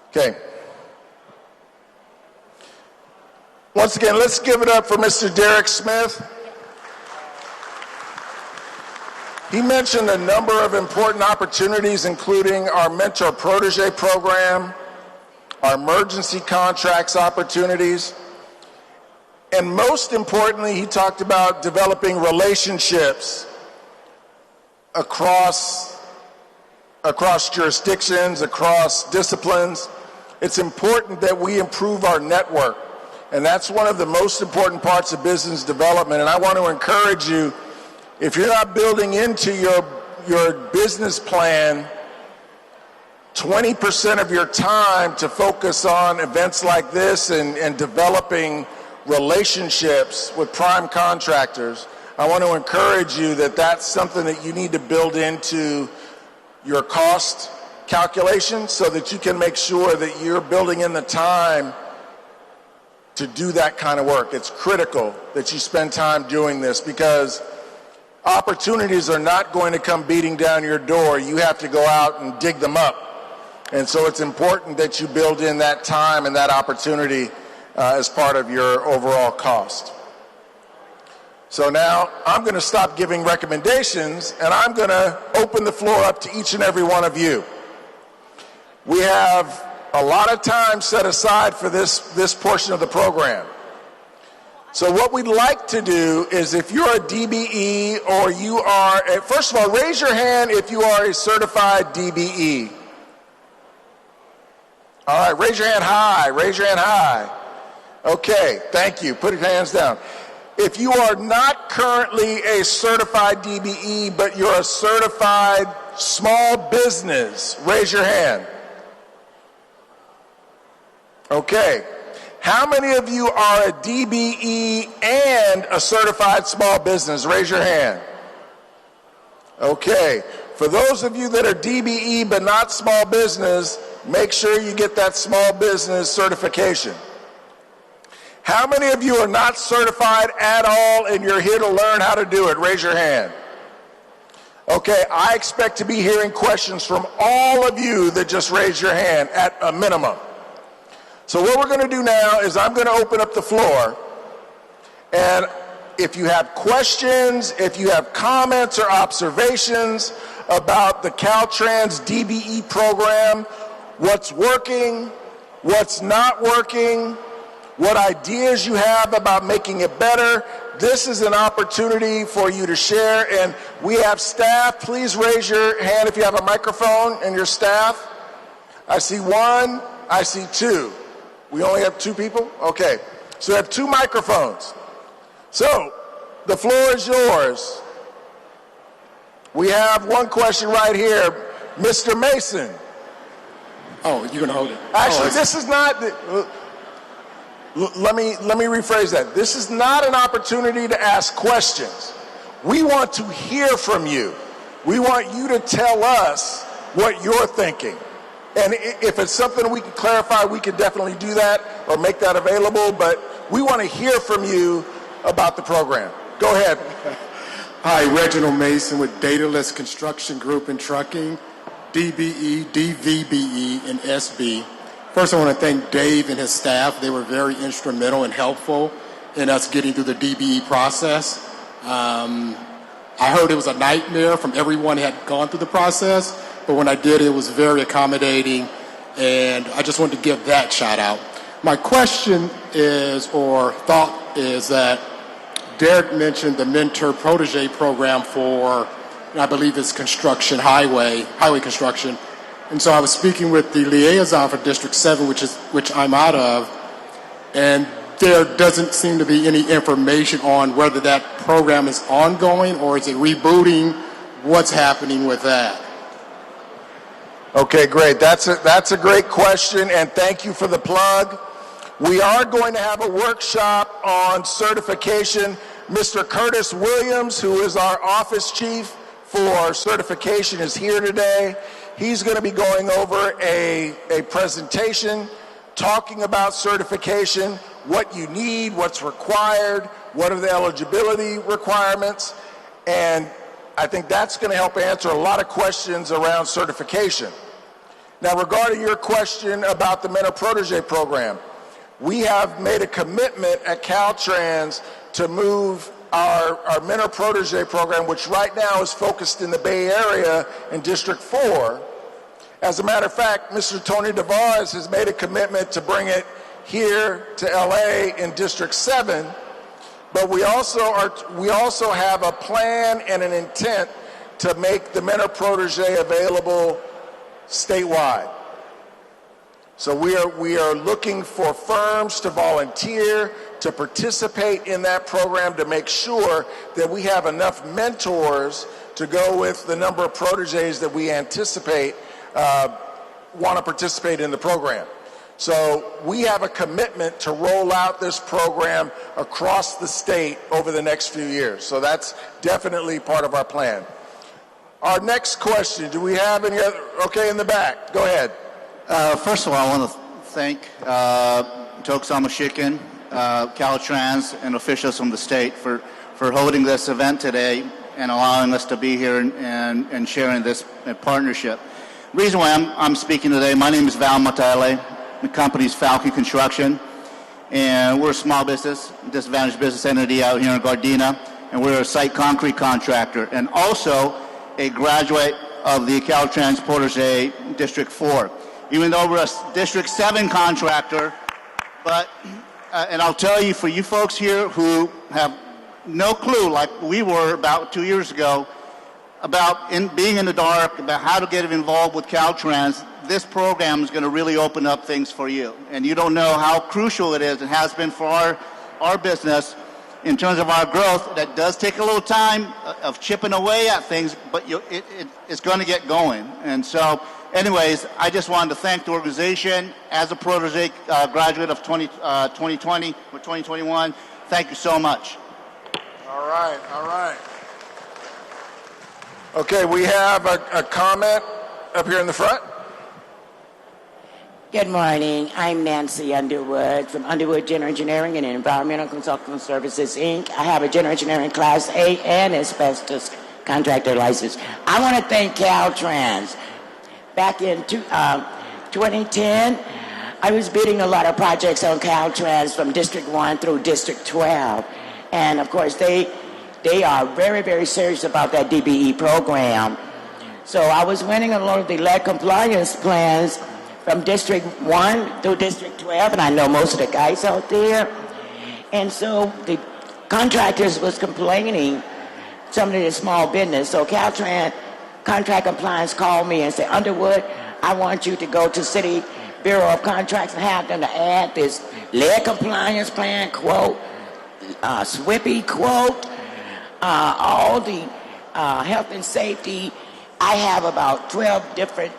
Okay. Once again, let's give it up for Mr. Derek Smith. He mentioned a number of important opportunities, including our mentor protege program, our emergency contracts opportunities, and most importantly, he talked about developing relationships across jurisdictions, across disciplines. It's important that we improve our network, and that's one of the most important parts of business development. And I want to encourage you, if you're not building into your business plan 20% of your time to focus on events like this and developing relationships with prime contractors, I want to encourage you that that's something that you need to build into your cost calculation so that you can make sure that you're building in the time to do that kind of work. It's critical that you spend time doing this, because opportunities are not going to come beating down your door. You have to go out and dig them up. And so it's important that you build in that time and that opportunity as part of your overall cost. So now I'm going to stop giving recommendations, and I'm going to open the floor up to each and every one of you. We have a lot of time set aside for this portion of the program. So what we'd like to do is, if you're a DBE or you are, first of all, raise your hand if you are a certified DBE. All right, raise your hand high, raise your hand high. Okay, thank you, put your hands down. If you are not currently a certified DBE, but you're a certified small business, raise your hand. Okay. How many of you are a DBE and a certified small business? Raise your hand. Okay. For those of you that are DBE but not small business, make sure you get that small business certification. How many of you are not certified at all and you're here to learn how to do it? Raise your hand. Okay, I expect to be hearing questions from all of you that just raised your hand at a minimum. So what we're going to do now is I'm going to open up the floor, and if you have questions, if you have comments or observations about the Caltrans DBE program, what's working, what's not working, what ideas you have about making it better, this is an opportunity for you to share. And we have staff. Please raise your hand if you have a microphone and your staff. I see one, I see two. We only have two people? Okay. So we have two microphones. So the floor is yours. We have one question right here. Mr. Mason. Oh, you're going to hold it. Actually, this is not... Let me rephrase that. This is not an opportunity to ask questions. We want to hear from you. We want you to tell us what you're thinking. And if it's something we can clarify, we can definitely do that or make that available. But we want to hear from you about the program. Go ahead. Hi, Reginald Mason with Dataless Construction Group and Trucking. DBE, DVBE, and SB. First, I want to thank Dave and his staff. They were very instrumental and helpful in us getting through the DBE process. I heard it was a nightmare from everyone who had gone through the process, but when I did, it was very accommodating, and I just wanted to give that shout out. My question is, or thought is, that Derek mentioned the mentor protege program for, I believe it's construction, highway construction. And so I was speaking with the liaison for District 7, which I'm out of, and there doesn't seem to be any information on whether that program is ongoing or is it rebooting. What's happening with that? Okay, great. That's a great question, and thank you for the plug. We are going to have a workshop on certification. Mr. Curtis Williams, who is our office chief for certification, is here today. He's going to be going over a presentation talking about certification, what you need, what's required, what are the eligibility requirements, and I think that's going to help answer a lot of questions around certification. Now, regarding your question about the Mentor Protege program, we have made a commitment at Caltrans to move our Mentor Protege program, which right now is focused in the Bay Area in District 4. As a matter of fact, Mr. Tony Tavares has made a commitment to bring it here to LA in District 7, but we also have a plan and an intent to make the Mentor Protege available statewide. So we are looking for firms to volunteer, to participate in that program, to make sure that we have enough mentors to go with the number of proteges that we anticipate want to participate in the program. So we have a commitment to roll out this program across the state over the next few years. So that's definitely part of our plan. Our next question, do we have any other? Okay, in the back, go ahead. First of all, I want to thank Toksama Shikin, Caltrans, and officials from the state for holding this event today and allowing us to be here and sharing this partnership. The reason why I'm speaking today, my name is Val Matale. The company's Falcon Construction, and we're a small business, disadvantaged business entity out here in Gardena, and we're a site concrete contractor, and also a graduate of the Caltrans Protege District 4. Even though we're a District 7 contractor, but, and I'll tell you, for you folks here who have no clue, like we were about 2 years ago, about being in the dark, about how to get involved with Caltrans, this program is going to really open up things for you. And you don't know how crucial it is. It has been for our business in terms of our growth. That does take a little time of chipping away at things, but it's going to get going. And so, anyways, I just wanted to thank the organization. As a protege graduate of 2020 or 2021, thank you so much. All right. Okay, we have a comment up here in the front. Good morning. I'm Nancy Underwood from Underwood General Engineering and Environmental Consulting Services, Inc. I have a General Engineering Class A and asbestos contractor license. I want to thank Caltrans. Back in 2010, I was bidding a lot of projects on Caltrans from District 1 through District 12. And, of course, they are very, very serious about that DBE program. So I was winning a lot of the lead compliance plans from District 1 through District 12, and I know most of the guys out there. And so the contractors was complaining, some of the small business. So Caltrans Contract Compliance called me and said, Underwood, I want you to go to City Bureau of Contracts and have them to add this lead compliance plan quote, SWIPY quote, all the health and safety. I have about 12 different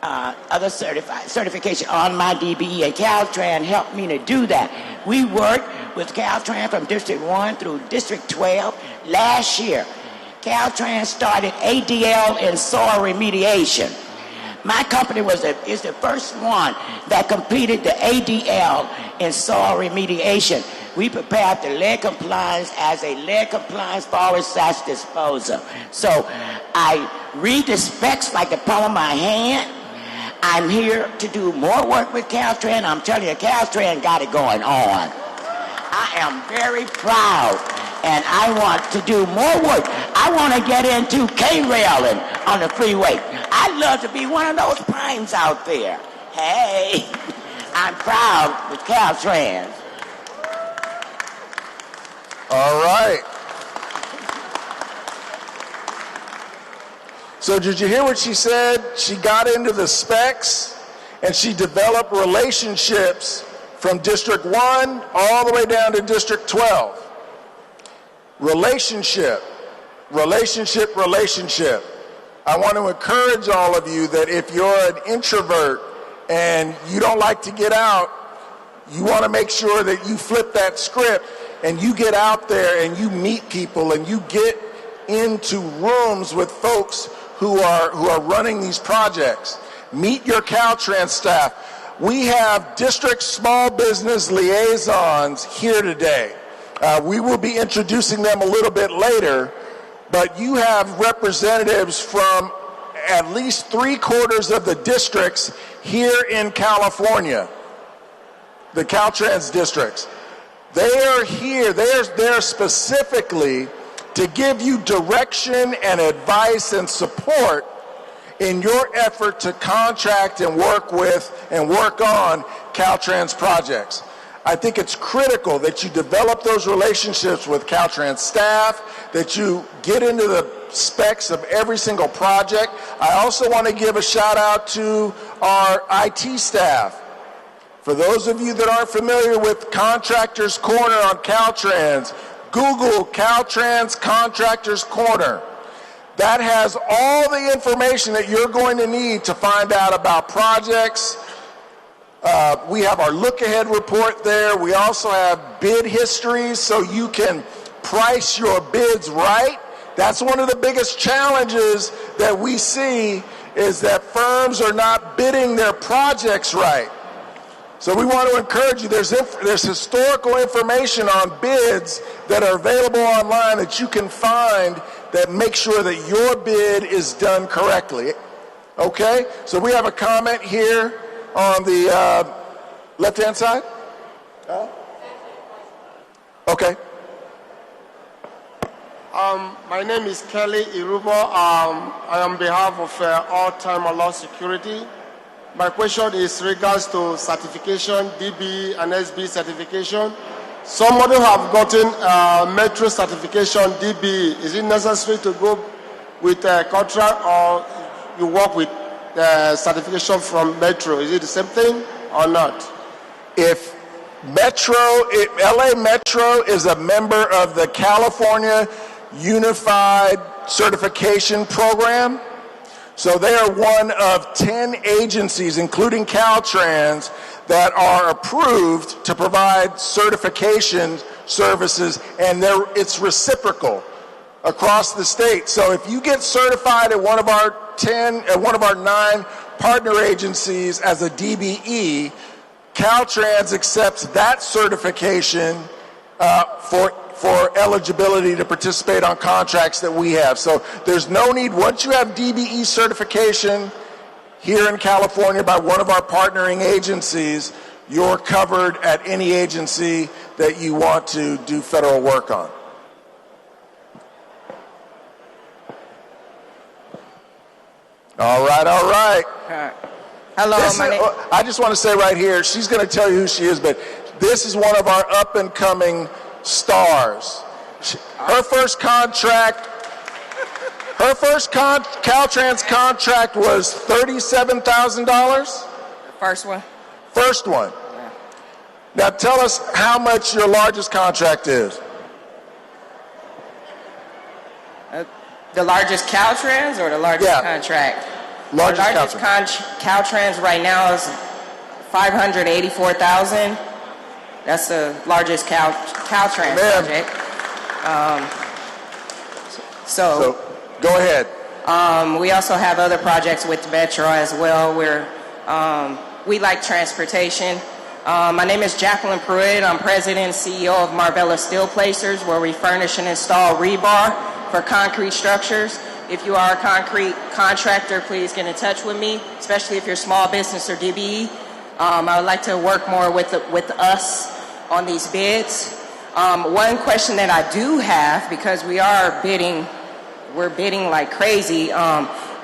other certification on my DBE, and Caltrans helped me to do that. We worked with Caltrans from District 1 through District 12 last year. Caltrans started ADL and soil remediation. My company is the first one that completed the ADL and soil remediation. We prepared the lead compliance as a lead compliance forward slash disposal. So I read the specs like the palm of my hand. I'm here to do more work with Caltrans. I'm telling you, Caltrans got it going on. I am very proud, and I want to do more work. I want to get into K-railing on the freeway. I'd love to be one of those primes out there. Hey, I'm proud with Caltrans. All right. So did you hear what she said? She got into the specs and she developed relationships from District 1 all the way down to District 12. Relationship, relationship, relationship. I want to encourage all of you that if you're an introvert and you don't like to get out, you want to make sure that you flip that script and you get out there and you meet people and you get into rooms with folks who are running these projects. Meet your Caltrans staff. We have district small business liaisons here today. We will be introducing them a little bit later, but you have representatives from at least 3/4 of the districts here in California, the Caltrans districts. They are here, they're specifically to give you direction and advice and support in your effort to contract and work with and work on Caltrans projects. I think it's critical that you develop those relationships with Caltrans staff, that you get into the specs of every single project. I also want to give a shout out to our IT staff. For those of you that aren't familiar with Contractors Corner on Caltrans, Google Caltrans Contractors Corner. That has all the information that you're going to need to find out about projects. We have our look-ahead report there. We also have bid histories so you can price your bids right. That's one of the biggest challenges that we see, is that firms are not bidding their projects right. So we want to encourage you, there's historical information on bids that are available online that you can find that make sure that your bid is done correctly. Okay? So we have a comment here on the left-hand side. Okay. My name is Kelly Irubo. I am on behalf of All-Time Law Security. My question is regards to certification, DBE and SB certification. Somebody who have gotten Metro certification, DBE, is it necessary to go with a contract, or you work with certification from Metro? Is it the same thing or not? If LA Metro is a member of the California Unified Certification Program, so they are one of 10 agencies, including Caltrans, that are approved to provide certification services, and it's reciprocal across the state. So if you get certified at one of our 9 partner agencies as a DBE, Caltrans accepts that certification for eligibility to participate on contracts that we have. So there's no need, once you have DBE certification here in California by one of our partnering agencies, you're covered at any agency that you want to do federal work on. All right. Hello, I just want to say right here, she's going to tell you who she is, but this is one of our up-and-coming stars. Her first Caltrans contract was $37,000. First one? First one. Yeah. Now tell us how much your largest contract is. The largest Caltrans or the largest contract? The largest Caltrans right now is $584,000. That's the largest Caltrans project. So go ahead. We also have other projects with Metro as well, where we like transportation. My name is Jacqueline Pruitt. I'm president and CEO of Marbella Steel Placers, where we furnish and install rebar for concrete structures. if you are a concrete contractor, please get in touch with me, especially if you're small business or DBE. I would like to work more with us on these bids. One question that I do have, because we're bidding like crazy,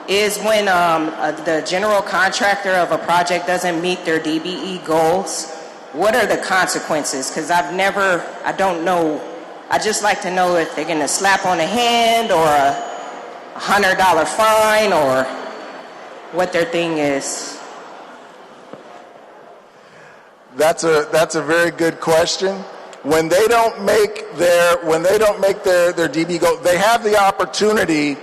is when the general contractor of a project doesn't meet their DBE goals, what are the consequences? Because I don't know. I just like to know if they're getting a slap on the hand or a $100 fine or what their thing is. That's a very good question. When they don't make their DB goal, they have the opportunity.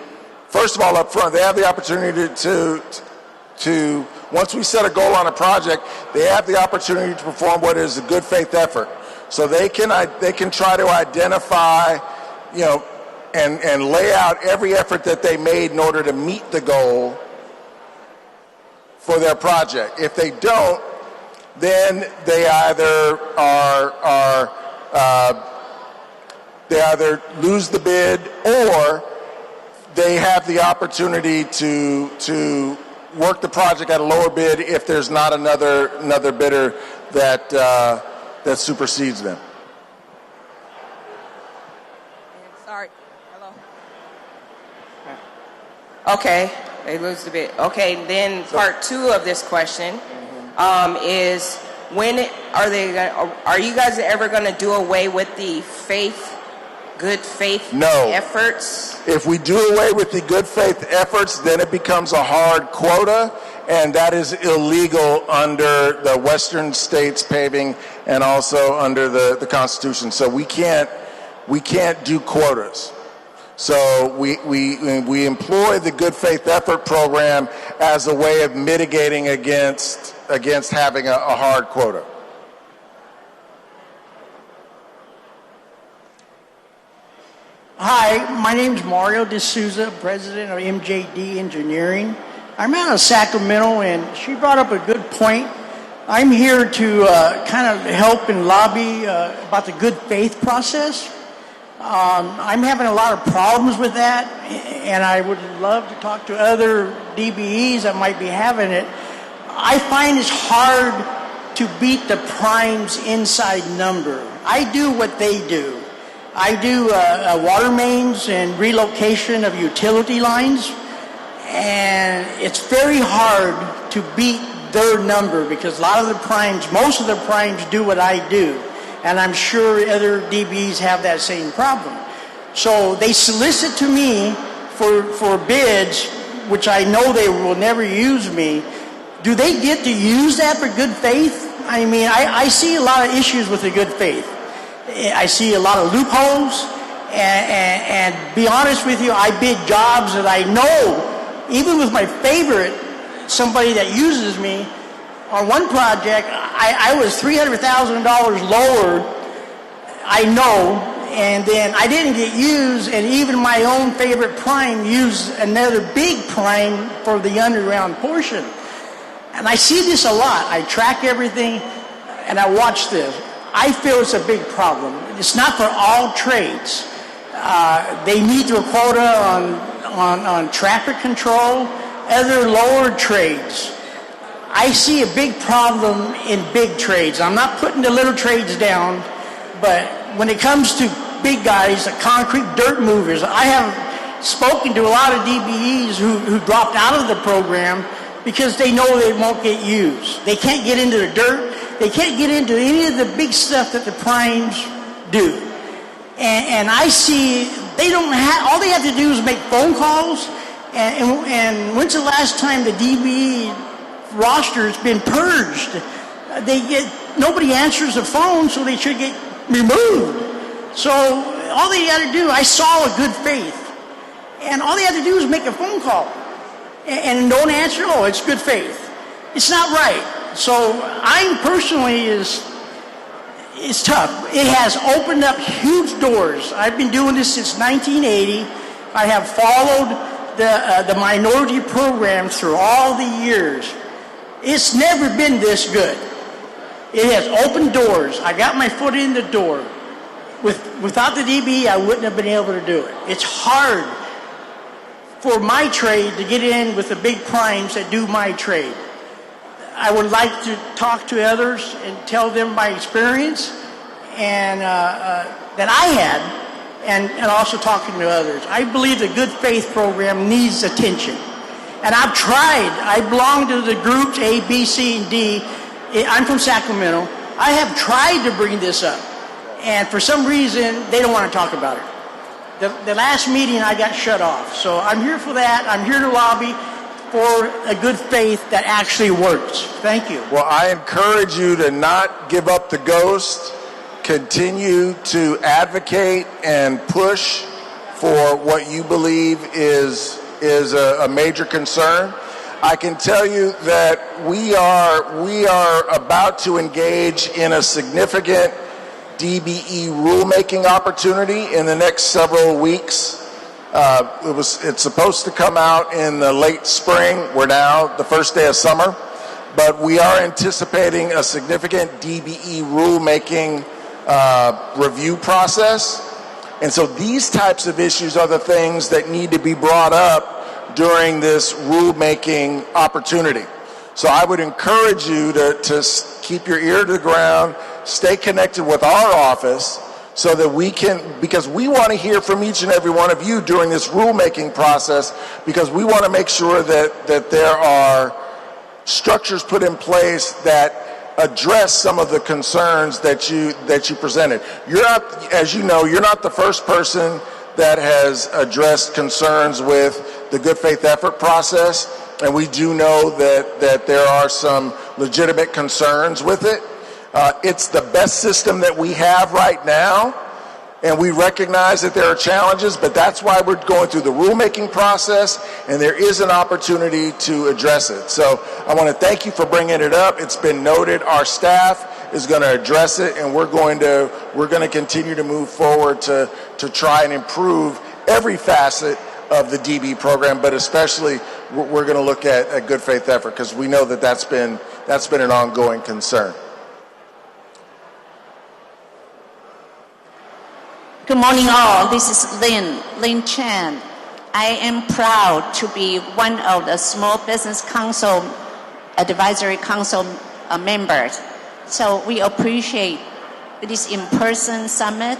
First of all, up front, they have the opportunity to once we set a goal on a project, they have the opportunity to perform what is a good faith effort. So they can try to identify, and lay out every effort that they made in order to meet the goal for their project. If they don't, then they either they either lose the bid, or they have the opportunity to work the project at a lower bid if there's not another bidder that supersedes them. Sorry. Hello. Okay, they lose the bid. Okay, then part two of this question is, when are you guys ever going to do away with the good faith efforts? If we do away with the good faith efforts, then it becomes a hard quota, and that is illegal under the Western States paving and also under the Constitution. So we can't do quotas. So we employ the good faith effort program as a way of mitigating against having a hard quota. Hi, my name is Mario D'Souza, president of MJD Engineering. I'm out of Sacramento, and she brought up a good point. I'm here to kind of help and lobby about the good faith process. I'm having a lot of problems with that, and I would love to talk to other DBEs that might be having it. I find it's hard to beat the prime's inside number. I do what they do. I do water mains and relocation of utility lines, and it's very hard to beat their number because most of the primes do what I do, and I'm sure other DBs have that same problem. So they solicit to me for bids, which I know they will never use me. Do they get to use that for good faith? I mean, I see a lot of issues with the good faith. I see a lot of loopholes, and be honest with you, I bid jobs that I know, even with my favorite, somebody that uses me, on one project, I was $300,000 lower, I know, and then I didn't get used, and even my own favorite prime used another big prime for the underground portion. And I see this a lot. I track everything, and I watch this. I feel it's a big problem. It's not for all trades. They meet their quota on traffic control, other lower trades. I see a big problem in big trades. I'm not putting the little trades down, but when it comes to big guys, the concrete dirt movers, I have spoken to a lot of DBEs who dropped out of the program because they know they won't get used. They can't get into the dirt. They can't get into any of the big stuff that the primes do. And I see all they have to do is make phone calls. And when's the last time the DBE roster's been purged? Nobody answers the phone, so they should get removed. So all they got to do, I saw a good faith. And all they have to do is make a phone call. And don't answer, it's good faith. It's not right. So I personally it's tough. It has opened up huge doors. I've been doing this since 1980. I have followed the minority programs through all the years. It's never been this good. It has opened doors. I got my foot in the door. Without the DBE, I wouldn't have been able to do it. It's hard for my trade to get in with the big primes that do my trade. I would like to talk to others and tell them my experience and that I had, and also talking to others. I believe the Good Faith program needs attention. And I've tried. I belong to the groups A, B, C, and D. I'm from Sacramento. I have tried to bring this up. And for some reason, they don't want to talk about it. The last meeting, I got shut off. So I'm here for that. I'm here to lobby for a good faith that actually works. Thank you. Well, I encourage you to not give up the ghost. Continue to advocate and push for what you believe is a major concern. I can tell you that we are about to engage in a significant DBE rulemaking opportunity in the next several weeks. It's supposed to come out in the late spring. We're now the first day of summer, but we are anticipating a significant DBE rulemaking review process. And so these types of issues are the things that need to be brought up during this rulemaking opportunity. So I would encourage you to keep your ear to the ground, stay connected with our office so that we can, because we want to hear from each and every one of you during this rulemaking process, because we want to make sure that there are structures put in place that address some of the concerns that you presented. You're not, as you know, you're not the first person that has addressed concerns with the good faith effort process, and we do know that there are some legitimate concerns with it. It's the best system that we have right now, and we recognize that there are challenges, but that's why we're going through the rulemaking process, and there is an opportunity to address it. So I want to thank you for bringing it up. It's been noted. Our staff is going to address it, and we're going to continue to move forward to try and improve every facet of the DBE program, but especially we're going to look at good faith effort, because we know that's been an ongoing concern. Good morning, all. This is Lynn Chan. I am proud to be one of the Small Business Council Advisory Council members. So we appreciate this in-person summit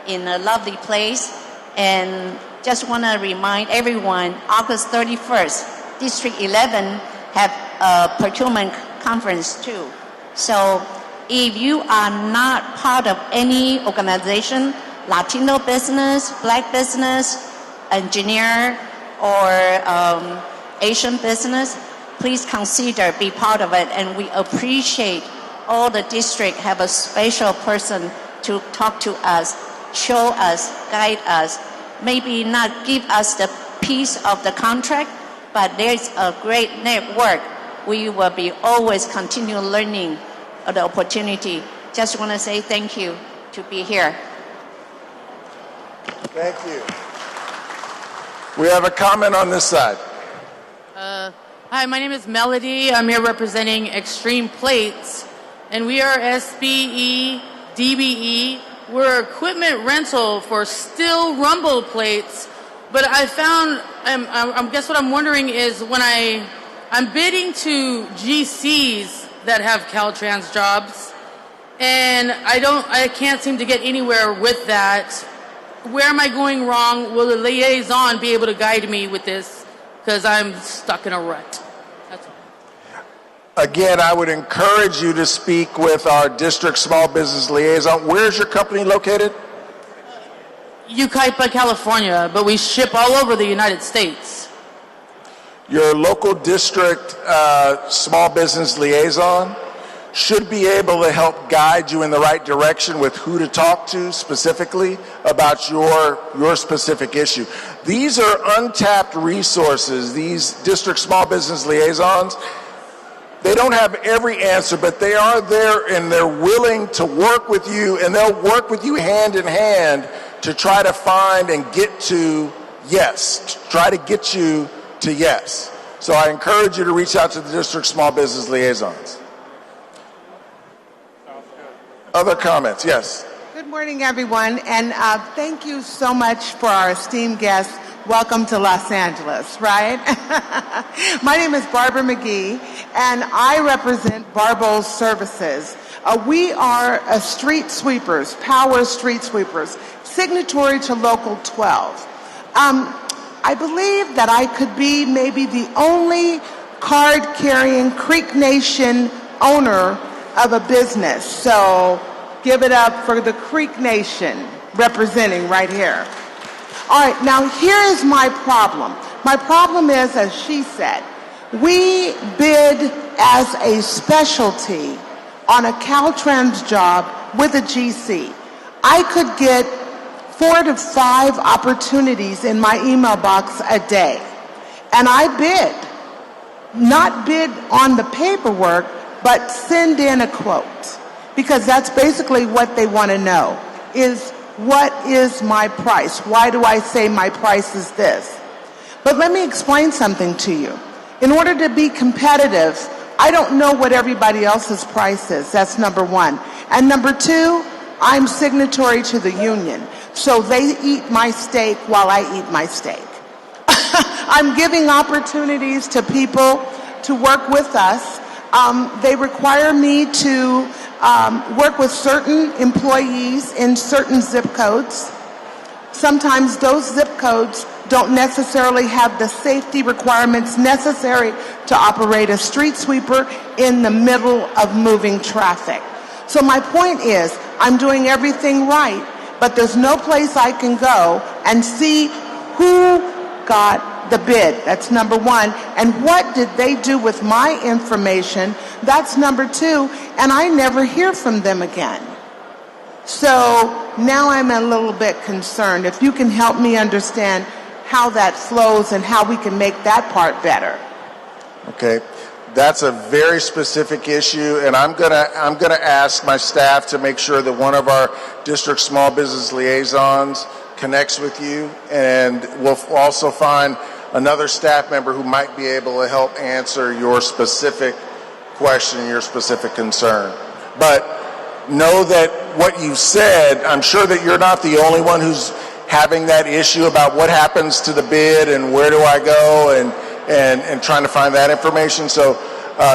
in a lovely place. And just want to remind everyone, August 31st, District 11 have a procurement conference too. So if you are not part of any organization, Latino business, Black business, engineer, or Asian business, please consider be part of it. And we appreciate all the district have a special person to talk to us, show us, guide us, maybe not give us the piece of the contract, but there's a great network. We will be always continue learning the opportunity. Just want to say thank you to be here. Thank you. We have a comment on this side. Hi, my name is Melody. I'm here representing Extreme Plates, and we are SBE, DBE. We're equipment rental for steel rumble plates, but I found, I guess what I'm wondering is when I'm bidding to GCs that have Caltrans jobs, and I can't seem to get anywhere with that. Where am I going wrong? Will the liaison be able to guide me with this? Because I'm stuck in a rut. That's all. Again, I would encourage you to speak with our district small business liaison. Where's your company located? Yucaipa, California, but we ship all over the United States. Your local district small business liaison should be able to help guide you in the right direction with who to talk to specifically about your specific issue. These are untapped resources. These district small business liaisons, they don't have every answer, but they are there and they're willing to work with you, and they'll work with you hand in hand to try to find and get to yes, to try to get you to yes. So I encourage you to reach out to the district small business liaisons. Other comments? Yes. Good morning, everyone, and thank you so much for our esteemed guest welcome to Los Angeles, right? My name is Barbara McGee, and I represent Barbo's Services. We are street sweepers, power street sweepers, signatory to Local 12. I believe that I could be maybe the only card-carrying Creek Nation owner of a business. So give it up for the Creek Nation representing right here. All right, now here is my problem. My problem is, as she said, we bid as a specialty on a Caltrans job with a GC. I could get 4 to 5 opportunities in my email box a day. And I bid, not bid on the paperwork, but send in a quote. Because that's basically what they want to know, is what is my price? Why do I say my price is this? But let me explain something to you. In order to be competitive, I don't know what everybody else's price is. That's number one. And number two, I'm signatory to the union. So they eat my steak while I eat my steak. I'm giving opportunities to people to work with us. They require me to work with certain employees in certain zip codes. Sometimes those zip codes don't necessarily have the safety requirements necessary to operate a street sweeper in the middle of moving traffic. So my point is, I'm doing everything right, but there's no place I can go and see who got the bid. That's number one. And what did they do with my information? That's number two. And I never hear from them again. So now I'm a little bit concerned. If you can help me understand how that flows and how we can make that part better. Okay. That's a very specific issue, and I'm gonna ask my staff to make sure that one of our district small business liaisons connects with you, and we'll also find another staff member who might be able to help answer your specific question, your specific concern. But know that what you said, I'm sure that you're not the only one who's having that issue about what happens to the bid and where do I go and trying to find that information. So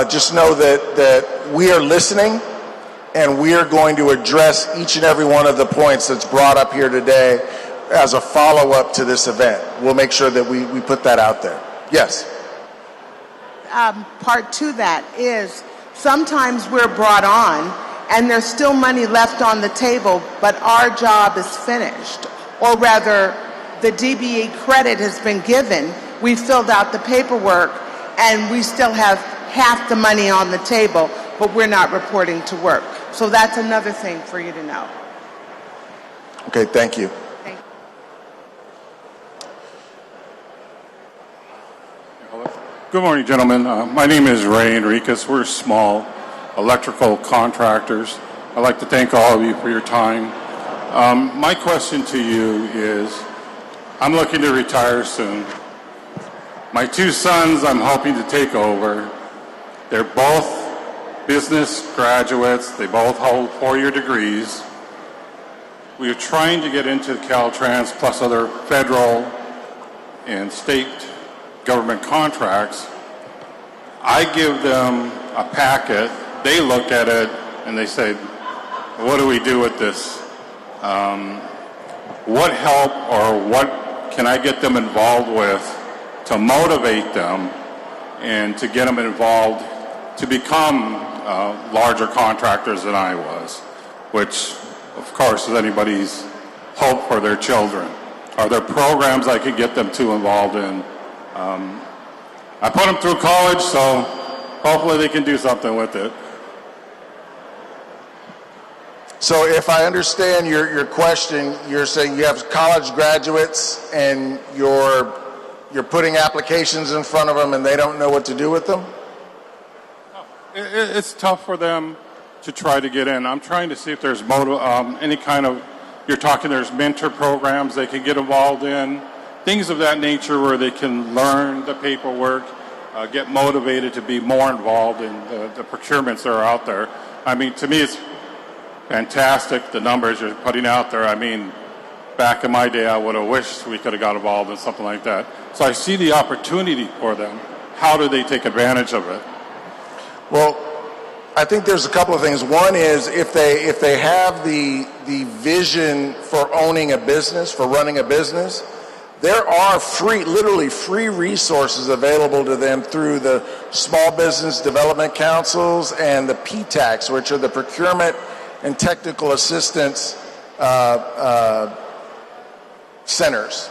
just know that we are listening, and we are going to address each and every one of the points that's brought up here today as a follow-up to this event. We'll make sure that we put that out there. Yes? Part to that is sometimes we're brought on and there's still money left on the table, but our job is finished. Or rather, the DBE credit has been given, we filled out the paperwork, and we still have half the money on the table, but we're not reporting to work. So that's another thing for you to know. Okay, thank you. Thank you. Good morning, gentlemen. My name is Ray Enriquez. We're small electrical contractors. I'd like to thank all of you for your time. My question to you is, I'm looking to retire soon. My two sons I'm hoping to take over. They're both business graduates. They both hold 4-year degrees. We are trying to get into Caltrans plus other federal and state government contracts. I give them a packet. They look at it and they say, what do we do with this? What help or what can I get them involved with to motivate them and to get them involved to become larger contractors than I was, which of course is anybody's hope for their children. Are there programs I could get them too involved in? I put them through college, so hopefully they can do something with it. So if I understand your question, you're saying you have college graduates and you're putting applications in front of them and they don't know what to do with them? It's tough for them to try to get in. I'm trying to see if there's any kind of, you're talking there's mentor programs they can get involved in, things of that nature where they can learn the paperwork, get motivated to be more involved in the procurements that are out there. I mean, to me, it's fantastic, the numbers you're putting out there. I mean, back in my day, I would have wished we could have got involved in something like that. So I see the opportunity for them. How do they take advantage of it? Well, I think there's a couple of things. One is if they have the vision for owning a business, for running a business, there are literally free resources available to them through the Small Business Development Councils and the PTACs, which are the Procurement and Technical Assistance centers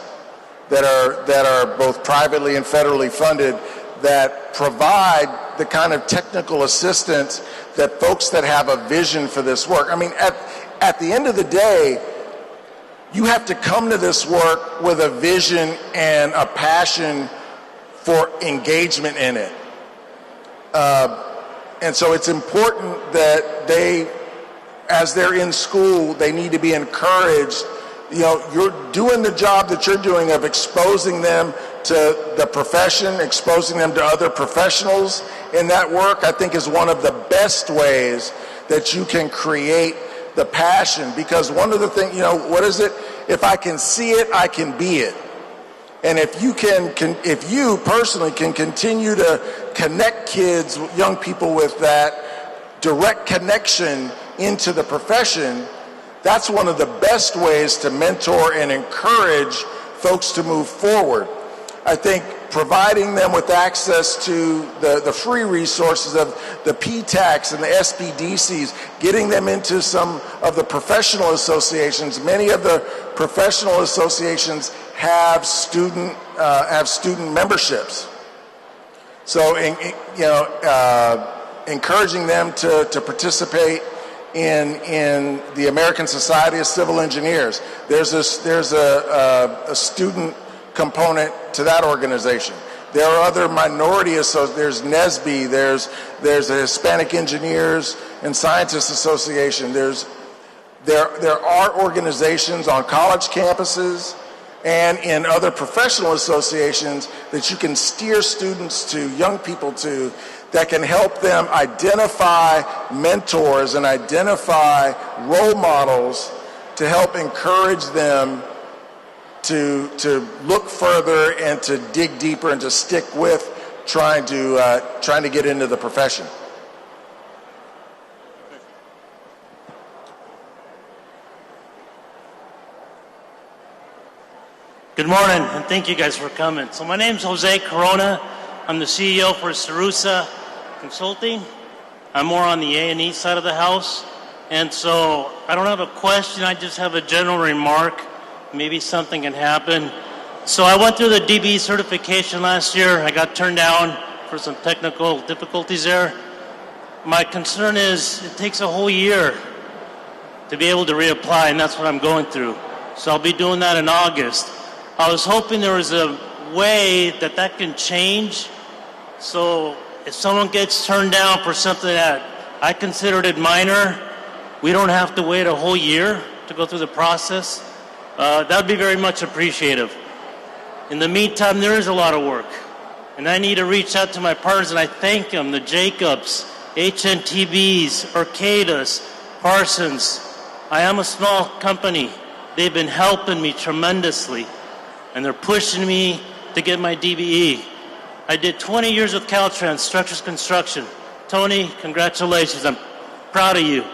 that are both privately and federally funded that provide the kind of technical assistance that folks that have a vision for this work. I mean, at the end of the day, you have to come to this work with a vision and a passion for engagement in it. And so it's important that they, as they're in school, they need to be encouraged. You know, you're doing the job that you're doing of exposing them to the profession, exposing them to other professionals in that work, I think is one of the best ways that you can create the passion. Because one of the things, you know, what is it? If I can see it, I can be it. And if you if you personally can continue to connect kids, young people with that direct connection into the profession, that's one of the best ways to mentor and encourage folks to move forward. I think providing them with access to the free resources of the PTACs and the SBDCs, getting them into some of the professional associations. Many of the professional associations have student memberships. So, encouraging them to participate in the American Society of Civil Engineers. There's a student component to that organization. There are other minority associations. There's NSBE. There's the Hispanic Engineers and Scientists Association. There are organizations on college campuses and in other professional associations that you can steer students to, young people to, that can help them identify mentors and identify role models to help encourage them to look further and to dig deeper and to stick with trying to get into the profession. Good morning, and thank you guys for coming. So my name's Jose Corona. I'm the CEO for Sarusa Consulting. I'm more on the A&E side of the house. And so I don't have a question, I just have a general remark. Maybe something can happen. So I went through the DBE certification last year. I got turned down for some technical difficulties there. My concern is it takes a whole year to be able to reapply, and that's what I'm going through. So I'll be doing that in August. I was hoping there was a way that can change. So if someone gets turned down for something that I considered it minor, we don't have to wait a whole year to go through the process. That would be very much appreciative. In the meantime, there is a lot of work. And I need to reach out to my partners, and I thank them, the Jacobs, HNTBs, Arcadis, Parsons. I am a small company. They've been helping me tremendously. And they're pushing me to get my DBE. I did 20 years with Caltrans, Structures Construction. Tony, congratulations. I'm proud of you.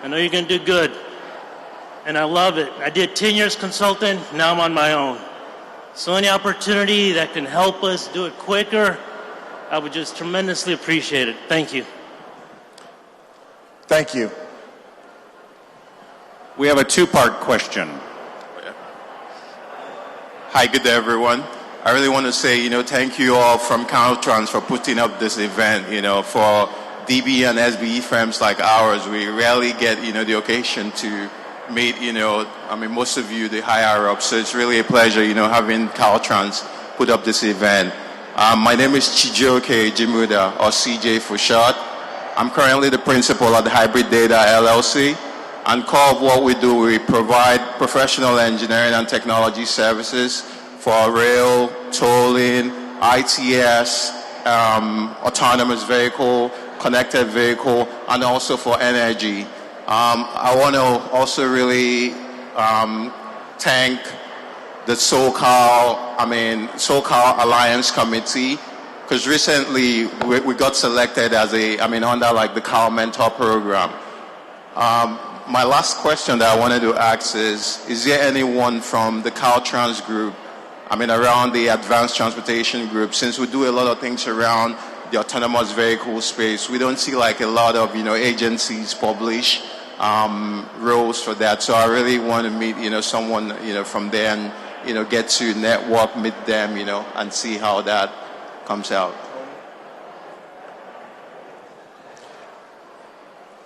I know you're going to do good. And I love it. I did 10 years consultant, now I'm on my own. So any opportunity that can help us do it quicker, I would just tremendously appreciate it. Thank you. Thank you. We have a two-part question. Hi, good day, everyone. I really want to say, thank you all from Caltrans for putting up this event. For DBE and SBE firms like ours, we rarely get, the occasion to meet, most of you, the higher ups. So it's really a pleasure, having Caltrans put up this event. My name is Chijioke Jimuda, or CJ for short. I'm currently the principal at the Hybrid Data LLC. And core of what we do, we provide professional engineering and technology services for rail, tolling, ITS, autonomous vehicle, connected vehicle, and also for energy. I want to also really thank the SoCal Alliance Committee, because recently we got selected as under like the Cal Mentor program. My last question that I wanted to ask is there anyone from the Caltrans group, around the advanced transportation group, since we do a lot of things around the autonomous vehicle space, we don't see like a lot of, agencies publish roles for that. So I really want to meet, someone, from there and, get to network, meet them, and see how that comes out.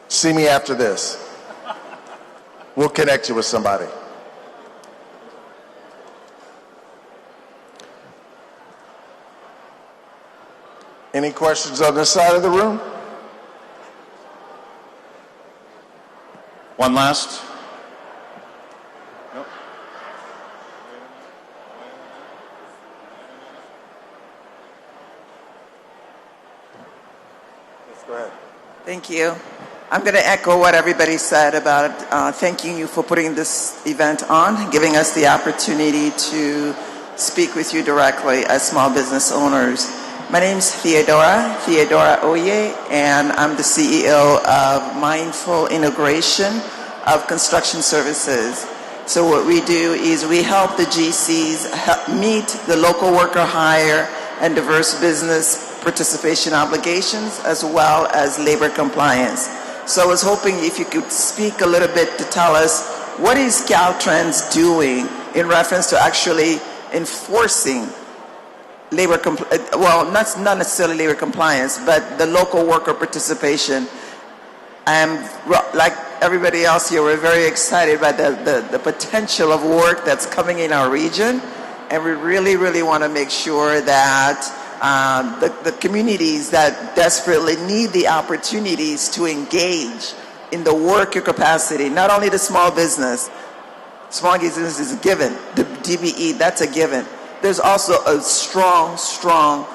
See me after this. We'll connect you with somebody. Any questions on this side of the room? One last. Nope. Let's go ahead. Thank you. I'm going to echo what everybody said about thanking you for putting this event on, giving us the opportunity to speak with you directly as small business owners. My name is Theodora Oye, and I'm the CEO of Mindful Integration of Construction Services. So what we do is we help the GCs meet the local worker hire and diverse business participation obligations, as well as labor compliance. So I was hoping if you could speak a little bit to tell us what is Caltrans doing in reference to actually enforcing labor, not necessarily labor compliance, but the local worker participation. Like everybody else here, we're very excited by the potential of work that's coming in our region, and we really, really want to make sure that the communities that desperately need the opportunities to engage in the worker capacity, not only the small business is a given, the DBE, that's a given. There's also a strong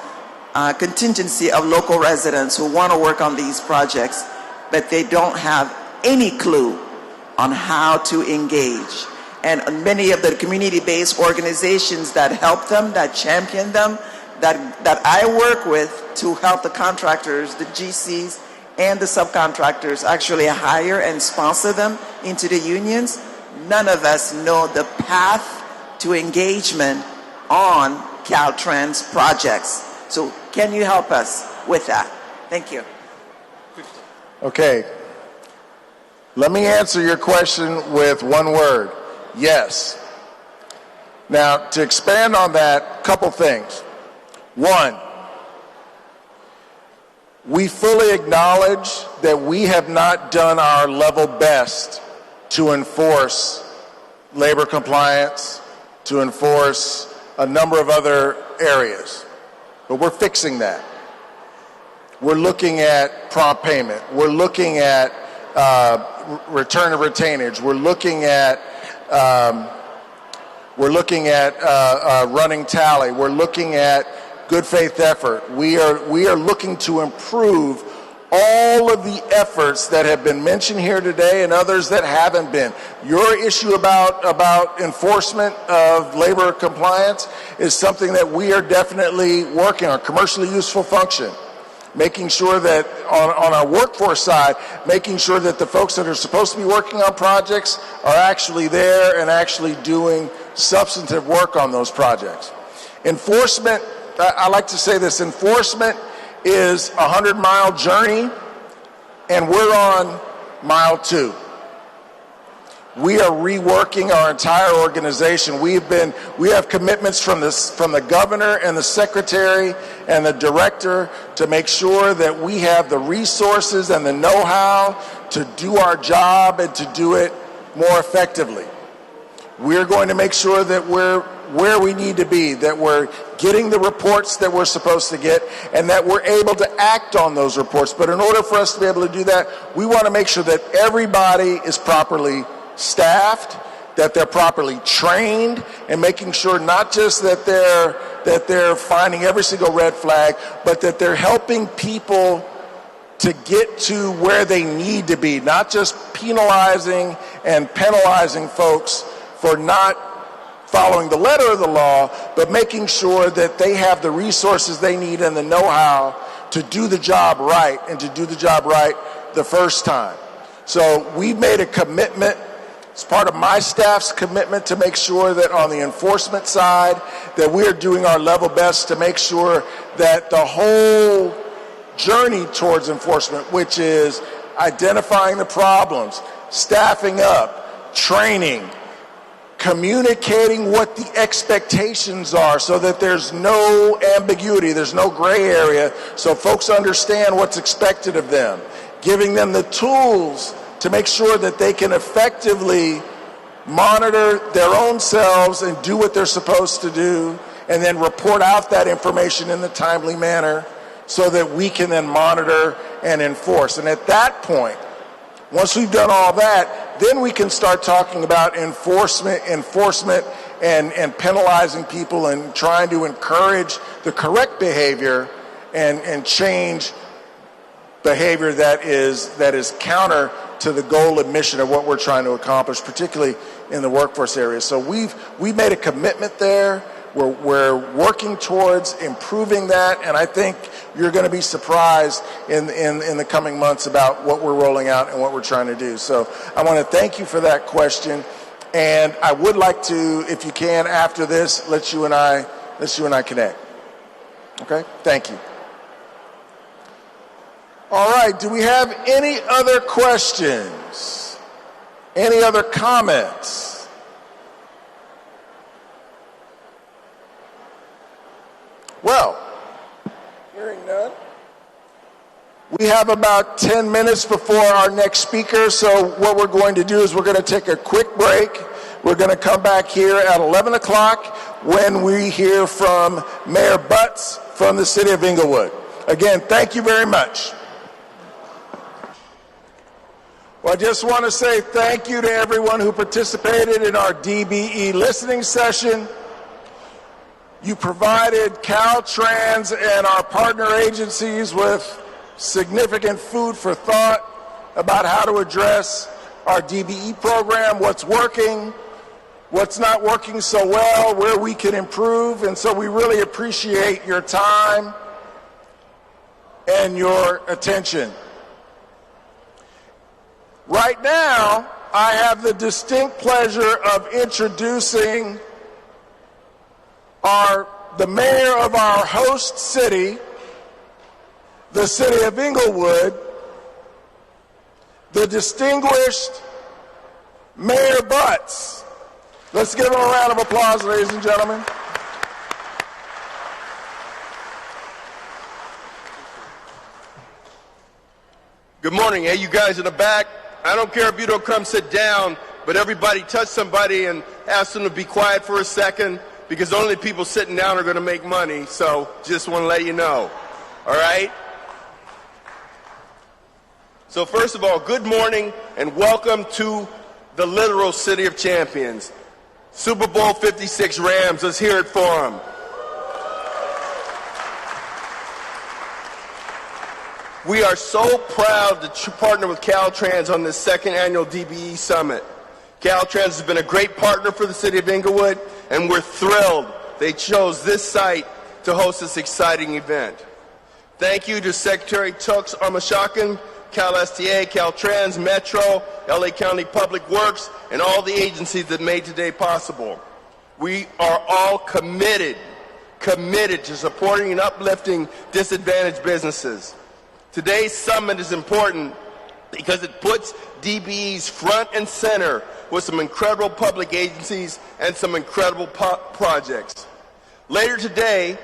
contingency of local residents who want to work on these projects, but they don't have any clue on how to engage. And many of the community-based organizations that help them, that champion them, that I work with to help the contractors, the GCs, and the subcontractors actually hire and sponsor them into the unions, none of us know the path to engagement on Caltrans projects. So can you help us with that? Thank you. Okay. Let me answer your question with one word: yes. Now, to expand on that, couple things. One, we fully acknowledge that we have not done our level best to enforce labor compliance, to enforce a number of other areas. But we're fixing that. We're looking at prompt payment. We're looking at return of retainage. We're looking at running tally. We're looking at good faith effort. We are looking to improve all of the efforts that have been mentioned here today and others that haven't been. Your issue about enforcement of labor compliance is something that we are definitely working on. Commercially useful function. Making sure that on our workforce side, making sure that the folks that are supposed to be working on projects are actually there and actually doing substantive work on those projects. Enforcement, I like to say this, enforcement is a 100-mile journey, and we're on mile 2. We are reworking our entire organization. We have commitments from the governor and the secretary and the director to make sure that we have the resources and the know-how to do our job and to do it more effectively. We're going to make sure that we're where we need to be, that we're getting the reports that we're supposed to get, and that we're able to act on those reports. But in order for us to be able to do that, we want to make sure that everybody is properly staffed, that they're properly trained, and making sure not just that they're finding every single red flag, but that they're helping people to get to where they need to be, not just penalizing and penalizing folks for not following the letter of the law, but making sure that they have the resources they need and the know-how to do the job right, and to do the job right the first time. So we made a commitment. It's part of my staff's commitment to make sure that on the enforcement side that we're doing our level best to make sure that the whole journey towards enforcement, which is identifying the problems, staffing up, training, communicating what the expectations are so that there's no ambiguity, there's no gray area, so folks understand what's expected of them, giving them the tools to make sure that they can effectively monitor their own selves and do what they're supposed to do, and then report out that information in the timely manner so that we can then monitor and enforce. And at that point, once we've done all that, then we can start talking about enforcement and penalizing people and trying to encourage the correct behavior and change behavior that is counter to the goal and mission of what we're trying to accomplish, particularly in the workforce area. So we've made a commitment there. We're working towards improving that, and I think you're going to be surprised in the coming months about what we're rolling out and what we're trying to do. So I want to thank you for that question, and I would like to, if you can, after this, let you and I connect. Okay? Thank you. All right, do we have any other questions? Any other comments? Well, hearing none, we have about 10 minutes before our next speaker, so what we're going to do is we're going to take a quick break. We're going to come back here at 11 o'clock when we hear from Mayor Butts from the City of Inglewood. Again, thank you very much. Well, I just want to say thank you to everyone who participated in our DBE listening session. You provided Caltrans and our partner agencies with significant food for thought about how to address our DBE program, what's working, what's not working so well, where we can improve. And so we really appreciate your time and your attention. Right now, I have the distinct pleasure of introducing the mayor of our host city, the City of Inglewood, the distinguished Mayor Butts. Let's give him a round of applause, ladies and gentlemen. Good morning. Hey, you guys in the back, I don't care if you don't come sit down, but everybody touch somebody and ask them to be quiet for a second, because only people sitting down are going to make money. So just want to let you know. All right? So first of all, good morning and welcome to the literal City of Champions. Super Bowl 56 Rams, let's hear it for them. We are so proud to partner with Caltrans on this second annual DBE Summit. Caltrans has been a great partner for the City of Inglewood, and we're thrilled they chose this site to host this exciting event. Thank you to Secretary Tokes Armashakan, Cal STA, Caltrans, Metro, LA County Public Works, and all the agencies that made today possible. We are all committed to supporting and uplifting disadvantaged businesses. Today's summit is important because it puts DBEs front and center with some incredible public agencies and some incredible projects. Later today,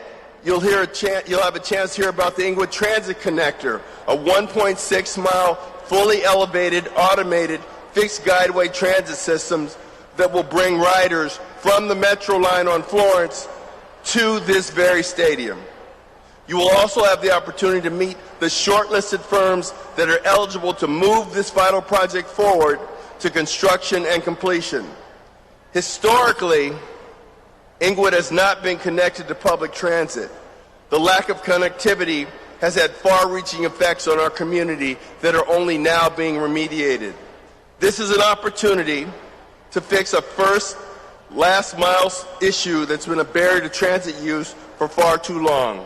you'll have a chance to hear about the Inglewood Transit Connector, a 1.6-mile, fully elevated, automated, fixed guideway transit system that will bring riders from the Metro line on Florence to this very stadium. You will also have the opportunity to meet the shortlisted firms that are eligible to move this vital project forward to construction and completion. Historically, Inglewood has not been connected to public transit. The lack of connectivity has had far-reaching effects on our community that are only now being remediated. This is an opportunity to fix a first last mile issue that's been a barrier to transit use for far too long.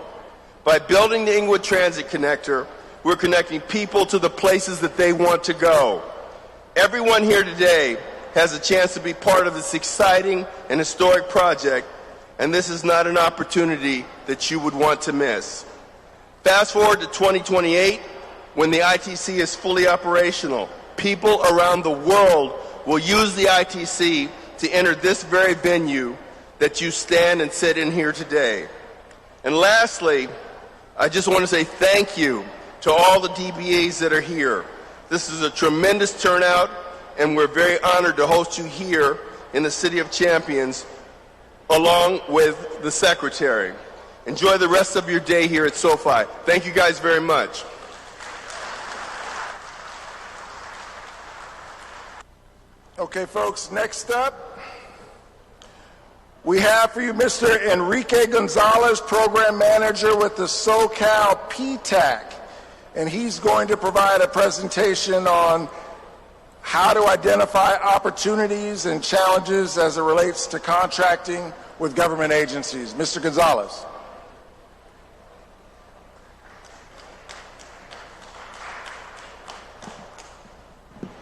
By building the Inglewood Transit Connector, we're connecting people to the places that they want to go. Everyone here today has a chance to be part of this exciting and historic project, and this is not an opportunity that you would want to miss. Fast forward to 2028, when the ITC is fully operational. People around the world will use the ITC to enter this very venue that you stand and sit in here today. And lastly, I just want to say thank you to all the DBEs that are here. This is a tremendous turnout, and we're very honored to host you here in the City of Champions, along with the Secretary. Enjoy the rest of your day here at SoFi. Thank you guys very much. Okay, folks, next up, we have for you Mr. Enrique Gonzalez, Program Manager with the SoCal PTAC, and he's going to provide a presentation on how to identify opportunities and challenges as it relates to contracting with government agencies. Mr. Gonzalez.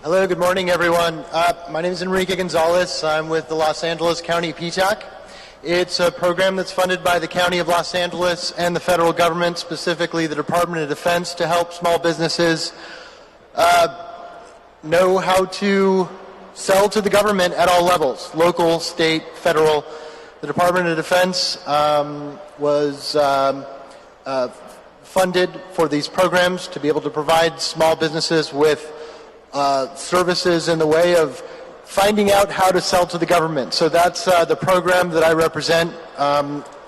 Hello, good morning, everyone. My name is Enrique Gonzalez. I'm with the Los Angeles County PTAC. It's a program that's funded by the County of Los Angeles and the federal government, specifically the Department of Defense, to help small businesses know how to sell to the government at all levels, local, state, federal. The Department of Defense was funded for these programs to be able to provide small businesses with services in the way of finding out how to sell to the government. So that's the program that I represent.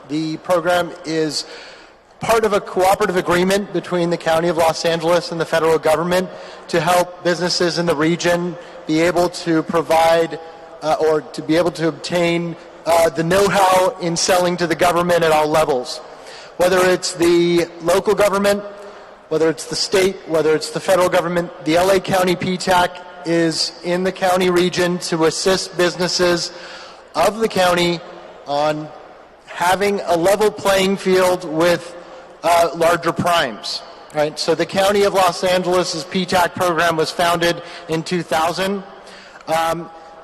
The program is part of a cooperative agreement between the County of Los Angeles and the federal government to help businesses in the region be able to provide or to be able to obtain the know-how in selling to the government at all levels. Whether it's the local government, whether it's the state, whether it's the federal government, the LA County PTAC is in the county region to assist businesses of the county on having a level playing field with larger primes. Right? So the County of Los Angeles' PTAC program was founded in 2000.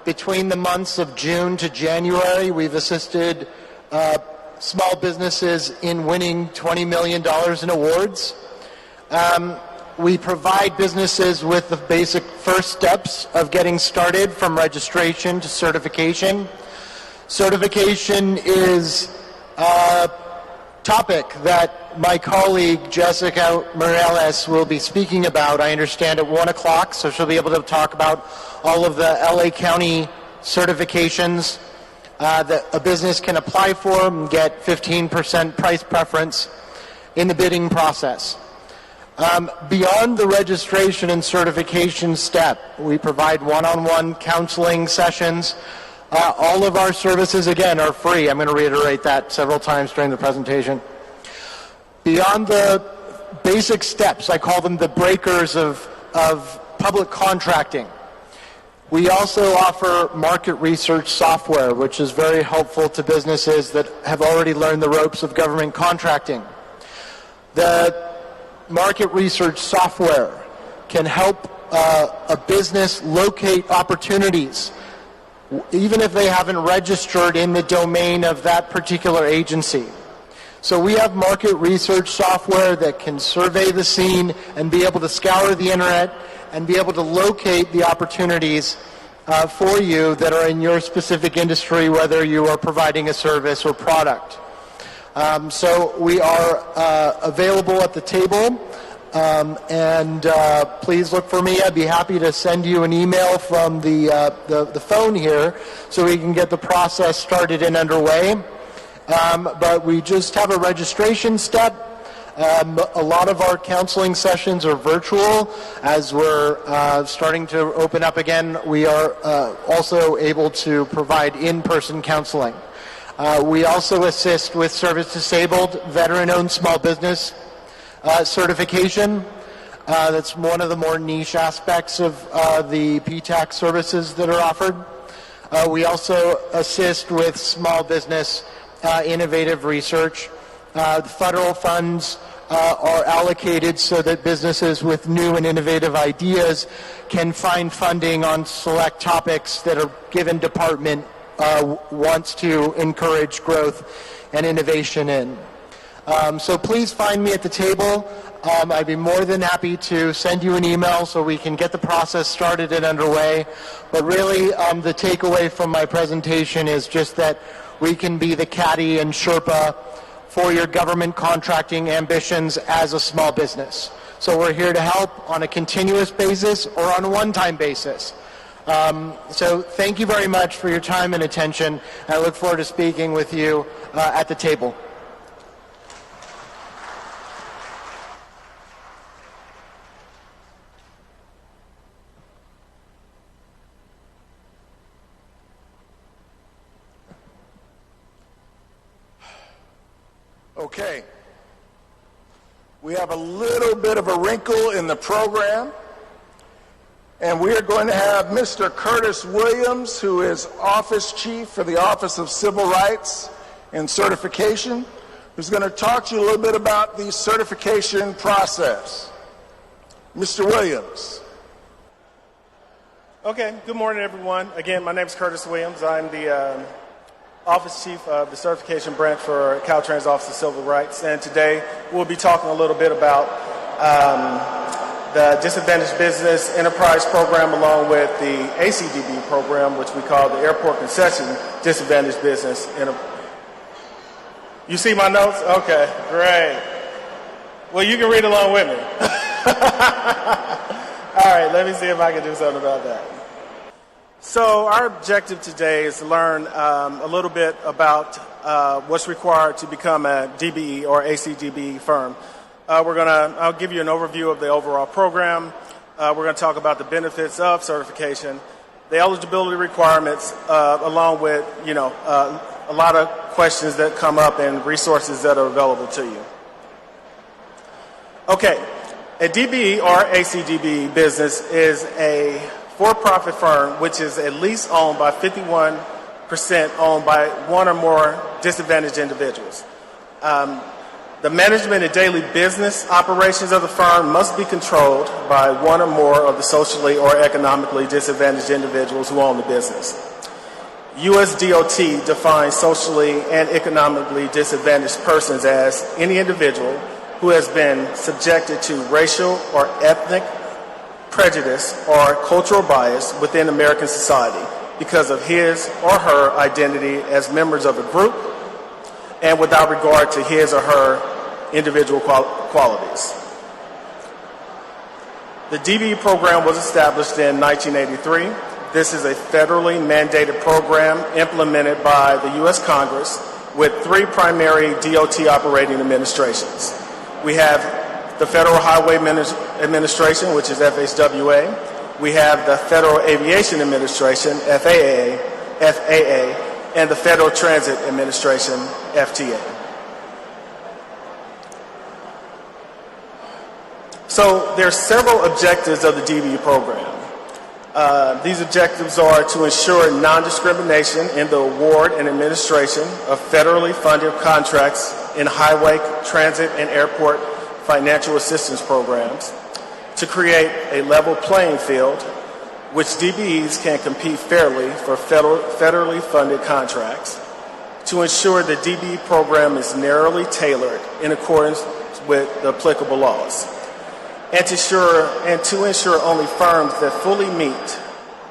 Between the months of June to January, we've assisted small businesses in winning $20 million in awards. We provide businesses with the basic first steps of getting started, from registration to certification. Certification is a topic that my colleague Jessica Morales will be speaking about, I understand, at 1 o'clock, so she'll be able to talk about all of the LA County certifications that a business can apply for and get 15% price preference in the bidding process. Beyond the registration and certification step, we provide one-on-one counseling sessions. All of our services, again, are free. I'm going to reiterate that several times during the presentation. Beyond the basic steps, I call them the breakers of public contracting, we also offer market research software, which is very helpful to businesses that have already learned the ropes of government contracting. The market research software can help a business locate opportunities, even if they haven't registered in the domain of that particular agency. So we have market research software that can survey the scene and be able to scour the internet and be able to locate the opportunities for you that are in your specific industry, whether you are providing a service or product. So we are available at the table, and please look for me. I'd be happy to send you an email from the phone here so we can get the process started and underway. But we just have a registration step. A lot of our counseling sessions are virtual. As we're starting to open up again, we are also able to provide in-person counseling. We also assist with service-disabled, veteran-owned small business certification. That's one of the more niche aspects of the PTAC services that are offered. We also assist with small business innovative research. The federal funds are allocated so that businesses with new and innovative ideas can find funding on select topics that a given department wants to encourage growth and innovation in. So please find me at the table. I'd be more than happy to send you an email so we can get the process started and underway. But really, the takeaway from my presentation is just that we can be the caddy and Sherpa for your government contracting ambitions as a small business. So we're here to help on a continuous basis or on a one-time basis. So thank you very much for your time and attention. I look forward to speaking with you at the table. Okay. We have a little bit of a wrinkle in the program, and we are going to have Mr. Curtis Williams, who is Office Chief for the Office of Civil Rights and Certification, who's going to talk to you a little bit about the certification process. Mr. Williams. Okay, good morning, everyone. Again, my name is Curtis Williams. I'm the Office Chief of the Certification Branch for Caltrans Office of Civil Rights, and today we'll be talking a little bit about the Disadvantaged Business Enterprise Program along with the ACDB program, which we call the Airport Concession Disadvantaged Business Enterprise. You see my notes? Okay, great. Well, you can read along with me. All right, let me see if I can do something about that. So our objective today is to learn a little bit about what's required to become a DBE or ACDB firm. I'll give you an overview of the overall program. We're going to talk about the benefits of certification, the eligibility requirements, along with a lot of questions that come up and resources that are available to you. Okay, a DBE or ACDB business is a for-profit firm which is at least owned by 51% owned by one or more disadvantaged individuals. The management and daily business operations of the firm must be controlled by one or more of the socially or economically disadvantaged individuals who own the business. U.S. DOT defines socially and economically disadvantaged persons as any individual who has been subjected to racial or ethnic prejudice or cultural bias within American society because of his or her identity as members of a group and without regard to his or her individual qualities. The DBE program was established in 1983. This is a federally mandated program implemented by the U.S. Congress with three primary DOT operating administrations. We have the Federal Highway Administration, which is FHWA. We have the Federal Aviation Administration, FAA, and the Federal Transit Administration, FTA. So there are several objectives of the DBE program. These objectives are to ensure non-discrimination in the award and administration of federally funded contracts in highway, transit, and airport financial assistance programs, to create a level playing field which DBEs can compete fairly for federally funded contracts, to ensure the DBE program is narrowly tailored in accordance with the applicable laws, and to ensure only firms that fully meet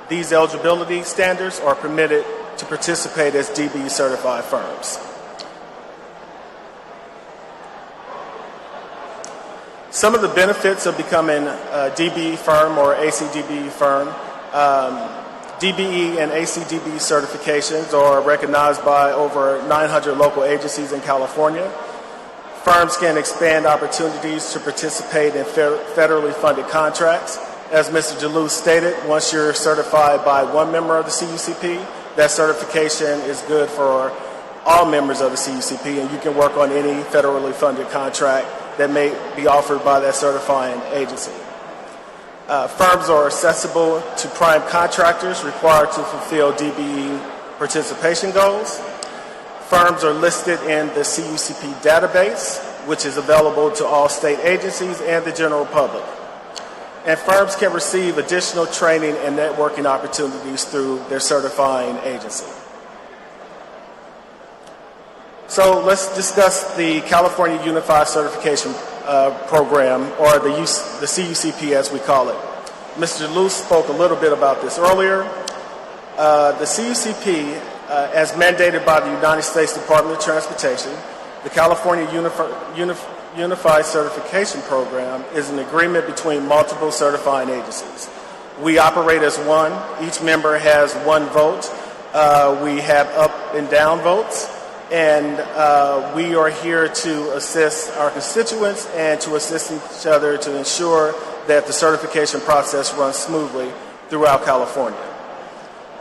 these eligibility standards are permitted to participate as DBE certified firms. Some of the benefits of becoming a DBE firm or ACDB firm, DBE and ACDB certifications are recognized by over 900 local agencies in California. Firms can expand opportunities to participate in federally funded contracts. As Mr. Jalou stated, once you're certified by one member of the CUCP, that certification is good for all members of the CUCP, and you can work on any federally funded contract that may be offered by that certifying agency. Firms are accessible to prime contractors required to fulfill DBE participation goals. Firms are listed in the CUCP database, which is available to all state agencies and the general public. And firms can receive additional training and networking opportunities through their certifying agency. So let's discuss the California Unified Certification Program, or the CUCP as we call it. Mr. Luce spoke a little bit about this earlier. The CUCP, as mandated by the United States Department of Transportation, the California Unified Certification Program is an agreement between multiple certifying agencies. We operate as one. Each member has one vote. We have up and down votes. And we are here to assist our constituents and to assist each other to ensure that the certification process runs smoothly throughout California.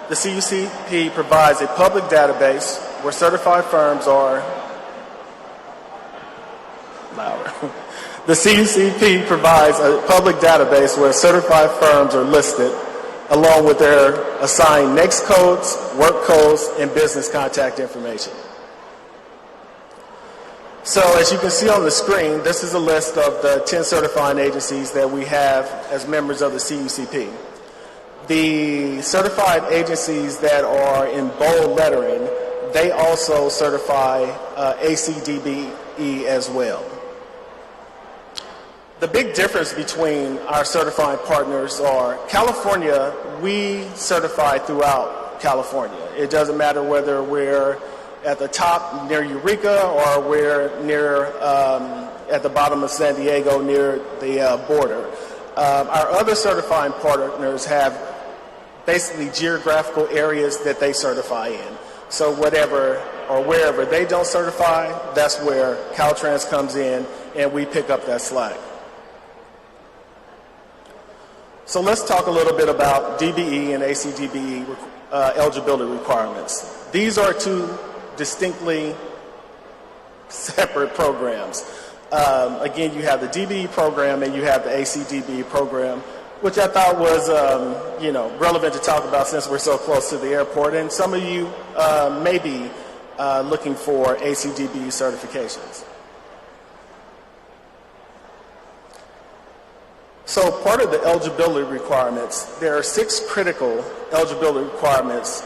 The CUCP provides a public database where certified firms are louder. The CUCP provides a public database where certified firms are listed along with their assigned NAICS codes, work codes, and business contact information. So as you can see on the screen, this is a list of the 10 certifying agencies that we have as members of the CUCP. The certified agencies that are in bold lettering, they also certify ACDBE as well. The big difference between our certifying partners are California, we certify throughout California. It doesn't matter whether we're at the top near Eureka or we're near at the bottom of San Diego near the border. Our other certifying partners have basically geographical areas that they certify in. So whatever or wherever they don't certify, that's where Caltrans comes in and we pick up that slack. So let's talk a little bit about DBE and ACDBE eligibility requirements. These are two distinctly separate programs. Again, you have the DBE program and you have the ACDBE program, which I thought was relevant to talk about since we're so close to the airport. And some of you may be looking for ACDBE certifications. So part of the eligibility requirements, there are 6 critical eligibility requirements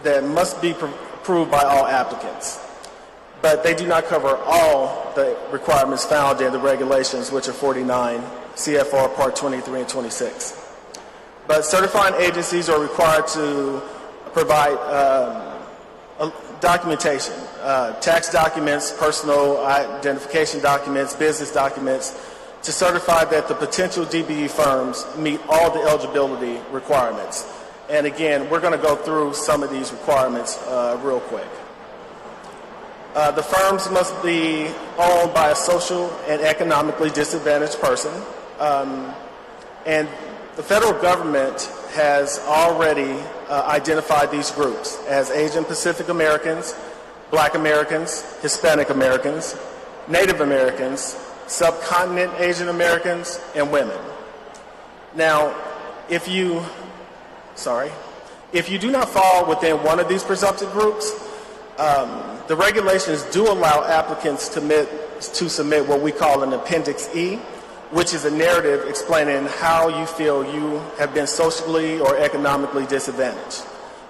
that must be approved by all applicants. But they do not cover all the requirements found in the regulations, which are 49 CFR Part 23 and 26. But certifying agencies are required to provide documentation, tax documents, personal identification documents, business documents, to certify that the potential DBE firms meet all the eligibility requirements. And again, we're going to go through some of these requirements real quick. The firms must be owned by a social and economically disadvantaged person. And the federal government has already identified these groups as Asian Pacific Americans, Black Americans, Hispanic Americans, Native Americans, Subcontinent Asian Americans, and women. Now, if you do not fall within one of these presumptive groups, the regulations do allow applicants to submit what we call an Appendix E, which is a narrative explaining how you feel you have been socially or economically disadvantaged.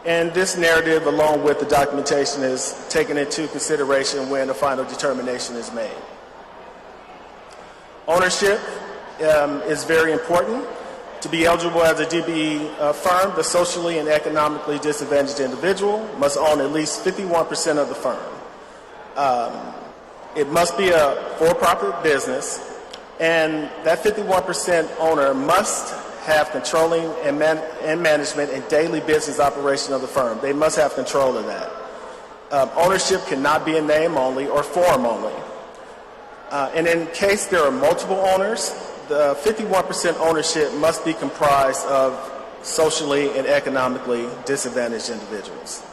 And this narrative, along with the documentation, is taken into consideration when a final determination is made. Ownership is very important. To be eligible as a DBE firm, the socially and economically disadvantaged individual must own at least 51% of the firm. It must be a for-profit business, and that 51% owner must have controlling and management and daily business operation of the firm. They must have control of that. Ownership cannot be in name only or form only. And in case there are multiple owners, the 51% ownership must be comprised of socially and economically disadvantaged individuals.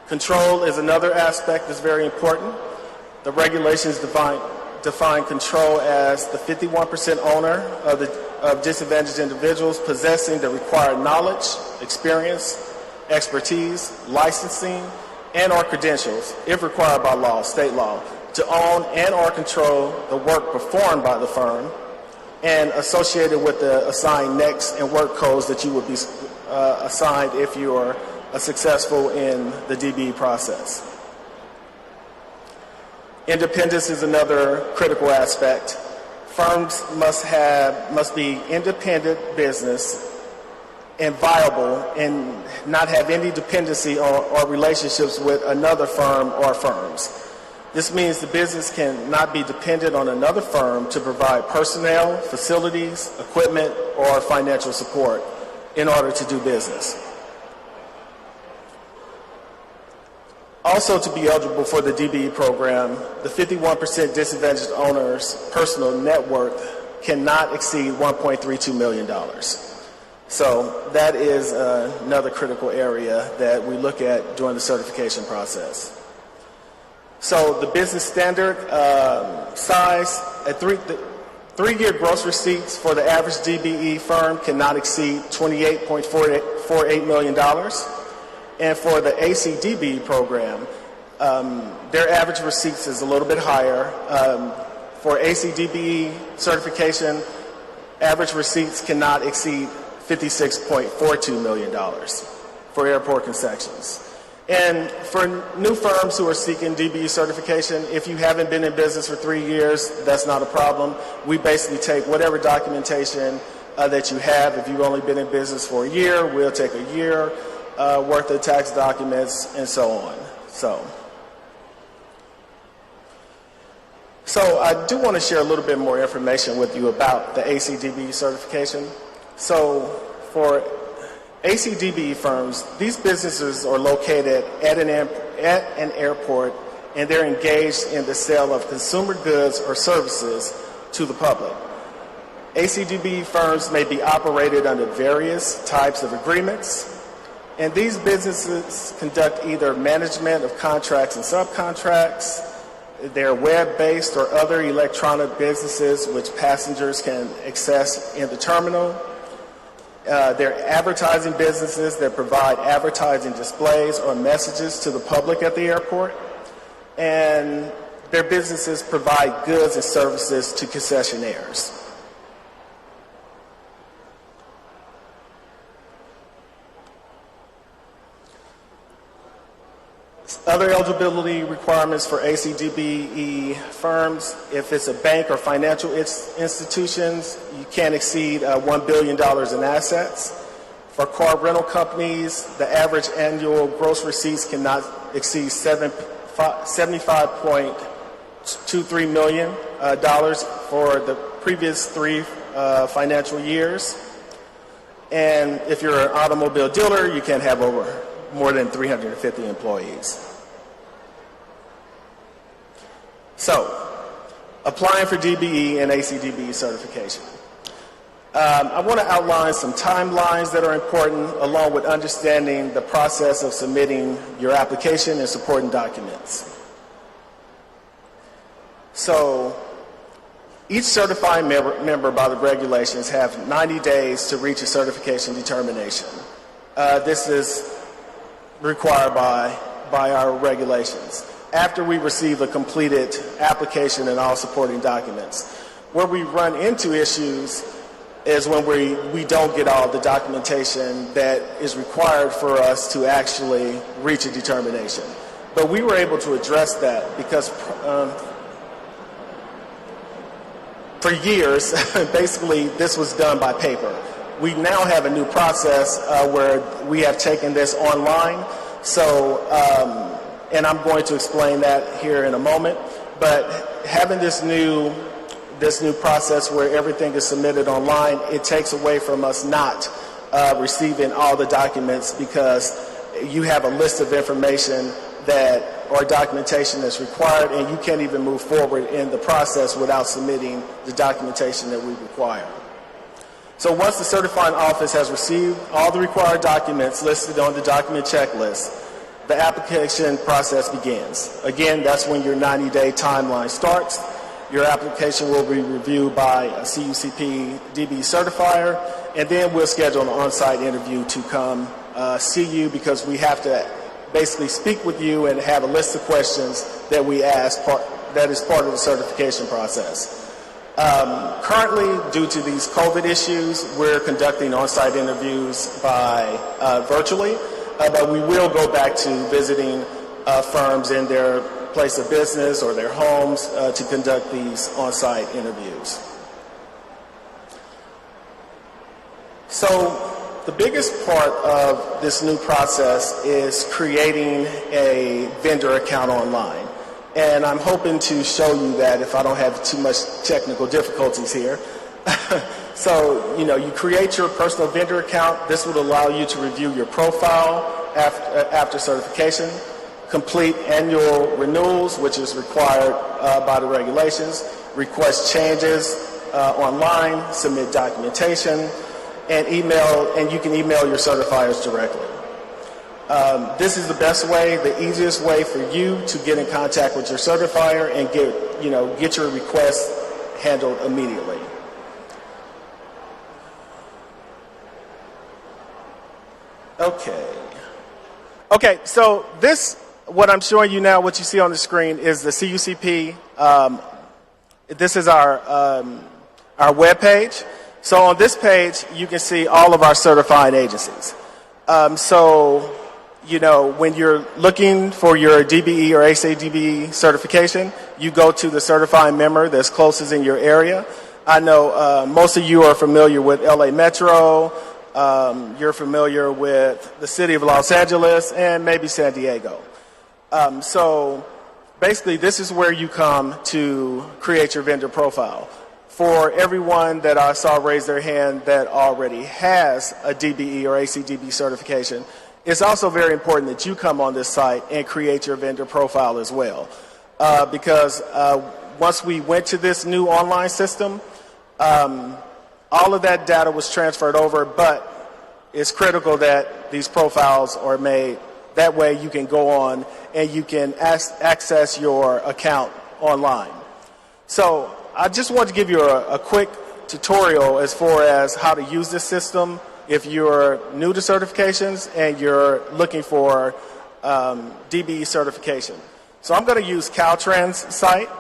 Control is another aspect that's very important. The regulations define control as the 51% owner of the of disadvantaged individuals possessing the required knowledge, experience, expertise, licensing, and or credentials, if required by law, state law, to own and or control the work performed by the firm and associated with the assigned NECs and work codes that you would be assigned if you are successful in the DBE process. Independence is another critical aspect. Firms must be independent business and viable and not have any dependency or relationships with another firm or firms. This means the business cannot be dependent on another firm to provide personnel, facilities, equipment, or financial support in order to do business. Also, to be eligible for the DBE program, the 51% disadvantaged owners' personal net worth cannot exceed $1.32 million. So that is another critical area that we look at during the certification process. So the business standard size, at three-year gross receipts for the average DBE firm cannot exceed $28.48 million. And for the ACDBE program, their average receipts is a little bit higher. For ACDBE certification, average receipts cannot exceed $56.42 million for airport concessions. And for new firms who are seeking DBE certification, if you haven't been in business for 3 years, that's not a problem. We basically take whatever documentation that you have. If you've only been in business for a year, we'll take a year worth of tax documents and so on. So I do want to share a little bit more information with you about the ACDBE certification. So for ACDBE firms, these businesses are located at an airport, and they're engaged in the sale of consumer goods or services to the public. ACDBE firms may be operated under various types of agreements, and these businesses conduct either management of contracts and subcontracts. They're web-based or other electronic businesses which passengers can access in the terminal. They're advertising businesses that provide advertising displays or messages to the public at the airport. And their businesses provide goods and services to concessionaires. Other eligibility requirements for ACDBE firms: if it's a bank or financial institutions, you can't exceed $1 billion in assets. For car rental companies, the average annual gross receipts cannot exceed $75.23 million for the previous 3 financial years. And if you're an automobile dealer, you can't have more than 350 employees. So, applying for DBE and ACDBE certification. I want to outline some timelines that are important, along with understanding the process of submitting your application and supporting documents. So, each certifying member by the regulations have 90 days to reach a certification determination. This is required by our regulations. After we receive a completed application and all supporting documents. Where we run into issues is when we don't get all the documentation that is required for us to actually reach a determination. But we were able to address that because for years, basically, this was done by paper. We now have a new process where we have taken this online. So, and I'm going to explain that here in a moment. But having this new process where everything is submitted online, it takes away from us not receiving all the documents, because you have a list of information or documentation that's required, and you can't even move forward in the process without submitting the documentation that we require. So once the certifying office has received all the required documents listed on the document checklist, the application process begins. Again, that's when your 90-day timeline starts. Your application will be reviewed by a CUCP DBE certifier, and then we'll schedule an on-site interview to come see you, because we have to basically speak with you and have a list of questions that we ask that is part of the certification process. Currently, due to these COVID issues, we're conducting on-site interviews by virtually, but we will go back to visiting firms in their place of business or their homes to conduct these on-site interviews. So the biggest part of this new process is creating a vendor account online. And I'm hoping to show you that if I don't have too much technical difficulties here. So, you create your personal vendor account. This would allow you to review your profile after certification, complete annual renewals, which is required by the regulations, request changes online, submit documentation, and you can email your certifiers directly. This is the best way, the easiest way for you to get in contact with your certifier and get your request handled immediately. Okay, so what I'm showing you now, what you see on the screen, is the CUCP. This is our web page. So on this page, you can see all of our certifying agencies. When you're looking for your DBE or ACDBE certification, you go to the certifying member that's closest in your area. I know most of you are familiar with LA Metro, you're familiar with the city of Los Angeles, and maybe San Diego. So basically, this is where you come to create your vendor profile. For everyone that I saw raise their hand that already has a DBE or ACDBE certification, it's also very important that you come on this site and create your vendor profile as well. Because once we went to this new online system, all of that data was transferred over, but it's critical that these profiles are made. That way you can go on and you can access your account online. So I just want to give you a quick tutorial as far as how to use this system if you're new to certifications and you're looking for DBE certification. So I'm going to use Caltrans site.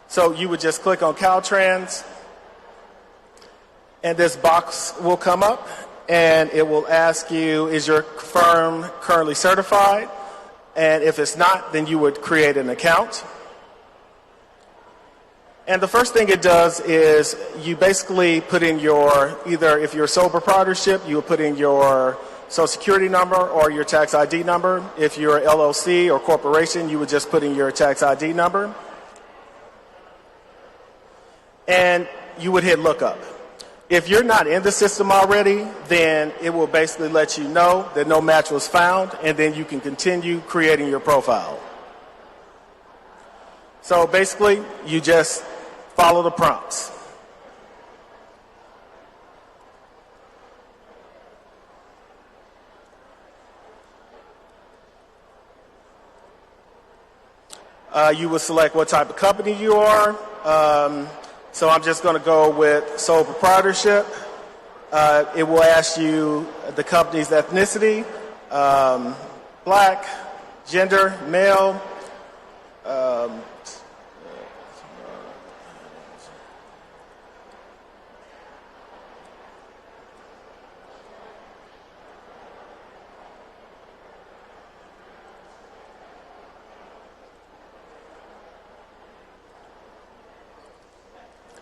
So you would just click on Caltrans, and this box will come up, and it will ask you, is your firm currently certified? And if it's not, then you would create an account. And the first thing it does is you basically put in either if you're a sole proprietorship, you would put in your Social Security number or your tax ID number. If you're an LLC or corporation, you would just put in your tax ID number. And you would hit lookup. If you're not in the system already, then it will basically let you know that no match was found, and then you can continue creating your profile. So basically, you just follow the prompts. You will select what type of company you are. So I'm just going to go with sole proprietorship. It will ask you the company's ethnicity, black, gender, male,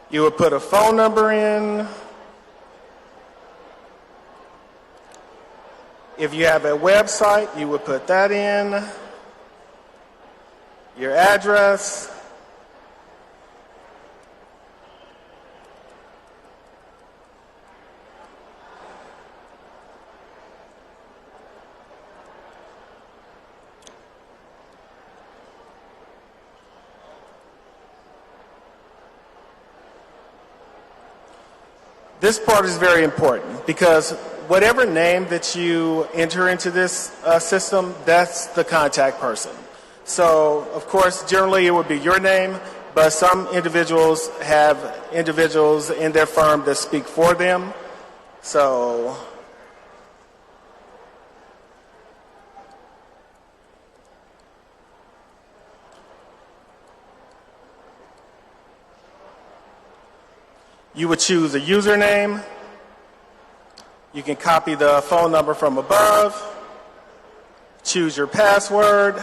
you would put a phone number in. If you have a website, you would put that in. Your address. This part is very important because whatever name that you enter into this system, that's the contact person. So, of course, generally it would be your name, but some individuals have individuals in their firm that speak for them. So you would choose a username. You can copy the phone number from above. Choose your password.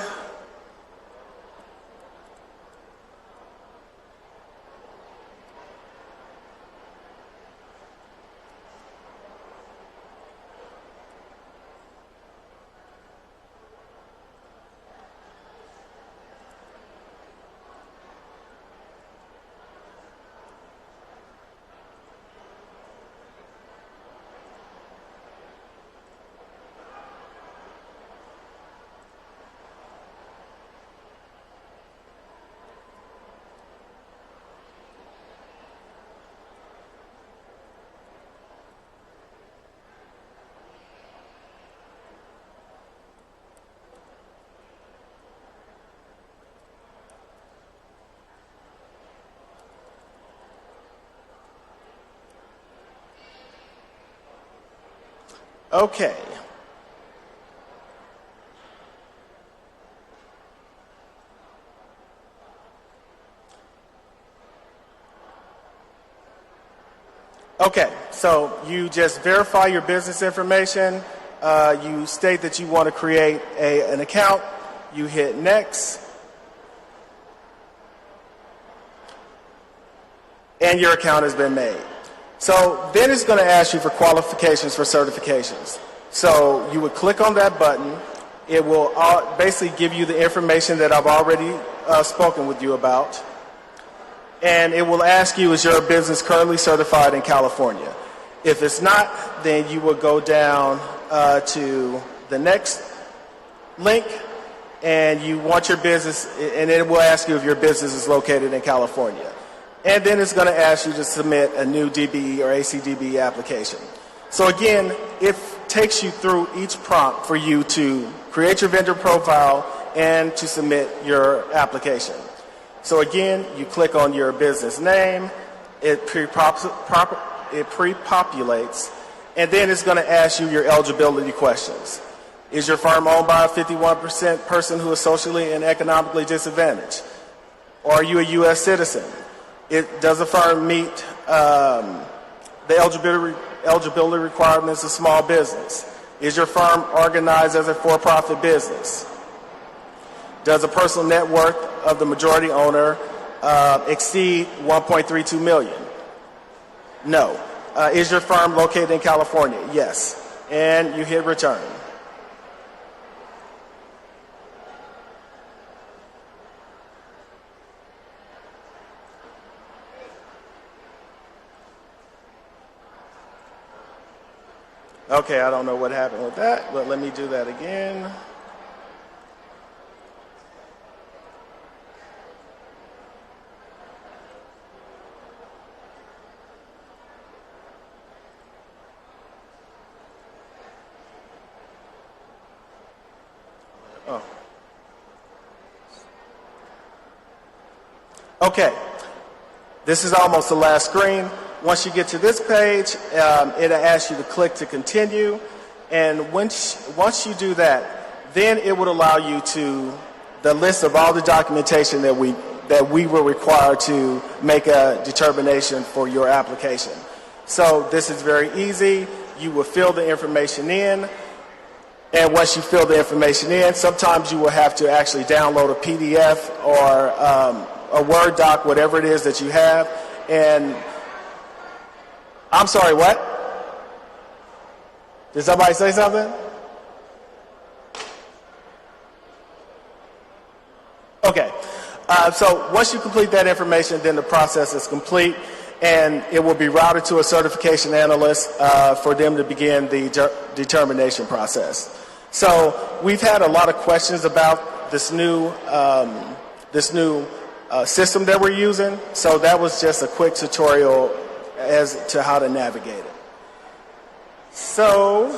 Okay. Okay, so you just verify your business information. You state that you want to create an account. You hit next. And your account has been made. So then it's going to ask you for qualifications for certifications. So you would click on that button. It will basically give you the information that I've already spoken with you about. And it will ask you, is your business currently certified in California? If it's not, then you will go down to the next link, and you want your business, and it will ask you if your business is located in California. And then it's going to ask you to submit a new DBE or ACDBE application. So again, it takes you through each prompt for you to create your vendor profile and to submit your application. So again, you click on your business name, it pre-populates, and then it's going to ask you your eligibility questions. Is your firm owned by a 51% person who is socially and economically disadvantaged? Or are you a U.S. citizen? Does the firm meet the eligibility requirements of small business? Is your firm organized as a for-profit business? Does the personal net worth of the majority owner exceed $1.32 million? No. Is your firm located in California? Yes. And you hit return. Okay, I don't know what happened with that, but let me do that again. Oh. Okay, this is almost the last screen. Once you get to this page, it'll ask you to click to continue. And once you do that, then it would allow you to the list of all the documentation that we will require to make a determination for your application. So this is very easy. You will fill the information in. And once you fill the information in, sometimes you will have to actually download a PDF or a Word doc, whatever it is that you have. And I'm sorry, what? Did somebody say something? Okay. So once you complete that information, then the process is complete, and it will be routed to a certification analyst for them to begin the determination process. So we've had a lot of questions about this new system that we're using. So that was just a quick tutorial as to how to navigate it. So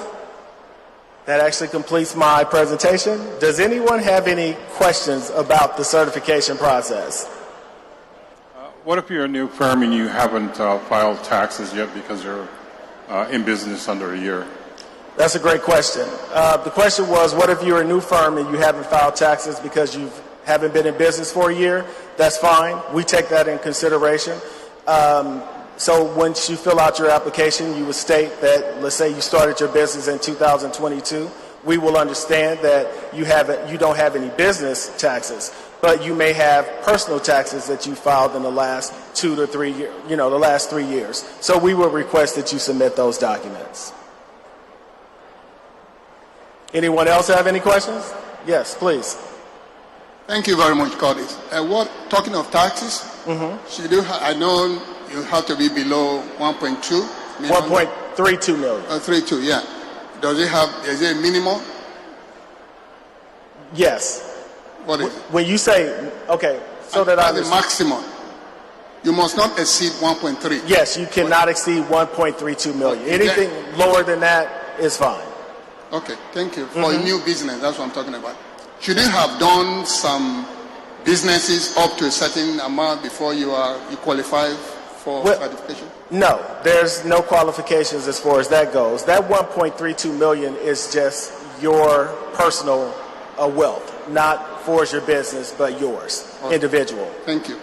that actually completes my presentation. Does anyone have any questions about the certification process? what if you're a new firm and you haven't filed taxes yet because you're in business under a year? That's a great question. The question was, what if you're a new firm and you haven't filed taxes because you haven't been in business for a year? That's fine. We take that in consideration. So once you fill out your application, you would state that, let's say you started your business in 2022. We will understand that you don't have any business taxes, but you may have personal taxes that you filed in the last 2 to 3 years, the last 3 years. So we will request that you submit those documents. Anyone else have any questions? Yes, please. Thank you very much, Curtis. Talking of taxes, should you I know you have to be below 1.2 million. 1.32 million. 32, yeah. Is it a minimum? Yes. What is it? When you say, okay, so that I the maximum. You must not exceed 1.3. Yes, you cannot exceed 1.32 million. Anything lower than that is fine. Okay, thank you. For a new business, that's what I'm talking about. Should you have done some businesses up to a certain amount before you qualify for certification? No, there's no qualifications as far as that goes. That 1.32 million is just your personal wealth, not for your business, but yours, individual. Thank you.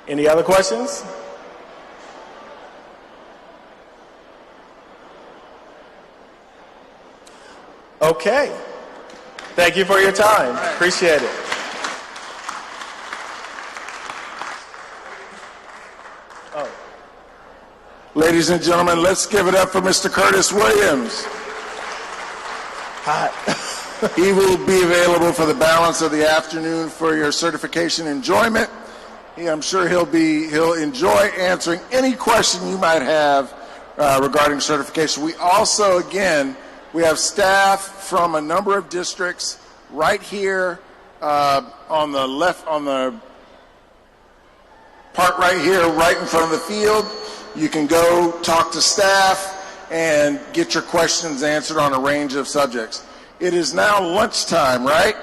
Any other questions? Okay. Thank you for your time. Appreciate it. Ladies and gentlemen, let's give it up for Mr. Curtis Williams. Hi. He will be available for the balance of the afternoon for your certification enjoyment. I'm sure he'll enjoy answering any question you might have regarding certification. We also, again, we have staff from a number of districts right here on the part right here, right in front of the field. You can go talk to staff and get your questions answered on a range of subjects. It is now lunchtime, right?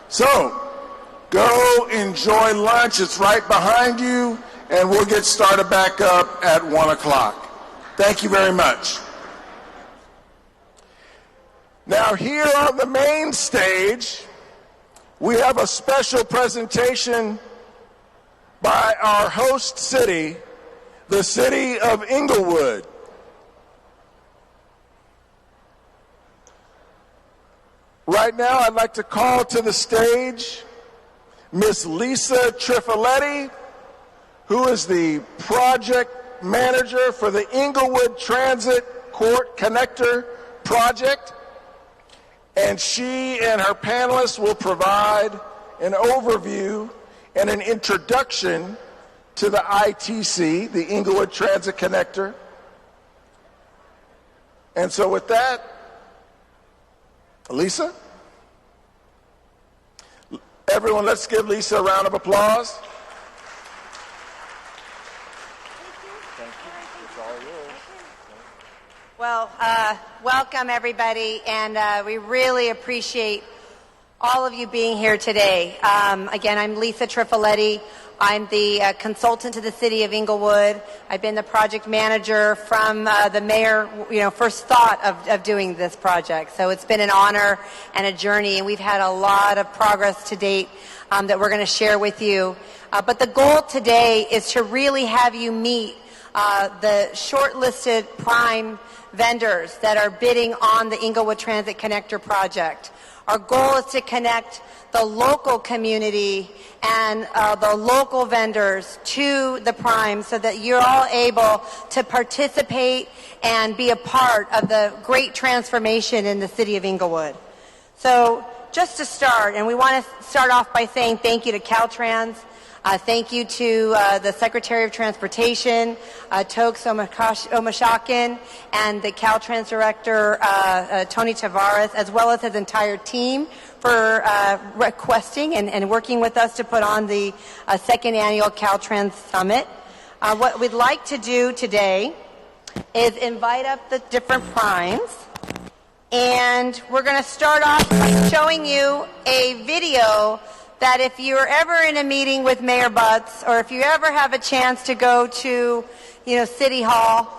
So go enjoy lunch. It's right behind you, and we'll get started back up at 1 o'clock. Thank you very much. Now here on the main stage, we have a special presentation by our host city, the city of Inglewood. Right now, I'd like to call to the stage Miss Lisa Trifoletti, who is the project manager for the Inglewood Transit Court Connector project. And she and her panelists will provide an overview and an introduction to the ITC, the Inglewood Transit Connector. And so with that, Lisa? Everyone, let's give Lisa a round of applause. Thank you. It's all yours. Well, welcome everybody, and we really appreciate all of you being here today. Again, I'm Lisa Trifoletti. I'm the consultant to the City of Inglewood. I've been the project manager from the mayor, first thought of doing this project. So it's been an honor and a journey, and we've had a lot of progress to date that we're going to share with you. But the goal today is to really have you meet the shortlisted prime vendors that are bidding on the Inglewood Transit Connector project. Our goal is to connect the local community and the local vendors to the prime so that you're all able to participate and be a part of the great transformation in the city of Inglewood. So just to start, and we want to start off by saying thank you to Caltrans. Thank you to the Secretary of Transportation, Tokes Omashakin, and the Caltrans Director, Tony Tavares, as well as his entire team for requesting and working with us to put on the second annual Caltrans Summit. What we'd like to do today is invite up the different primes And we're going to start off by showing you a video that if you're ever in a meeting with Mayor Butts, or if you ever have a chance to go to, City Hall,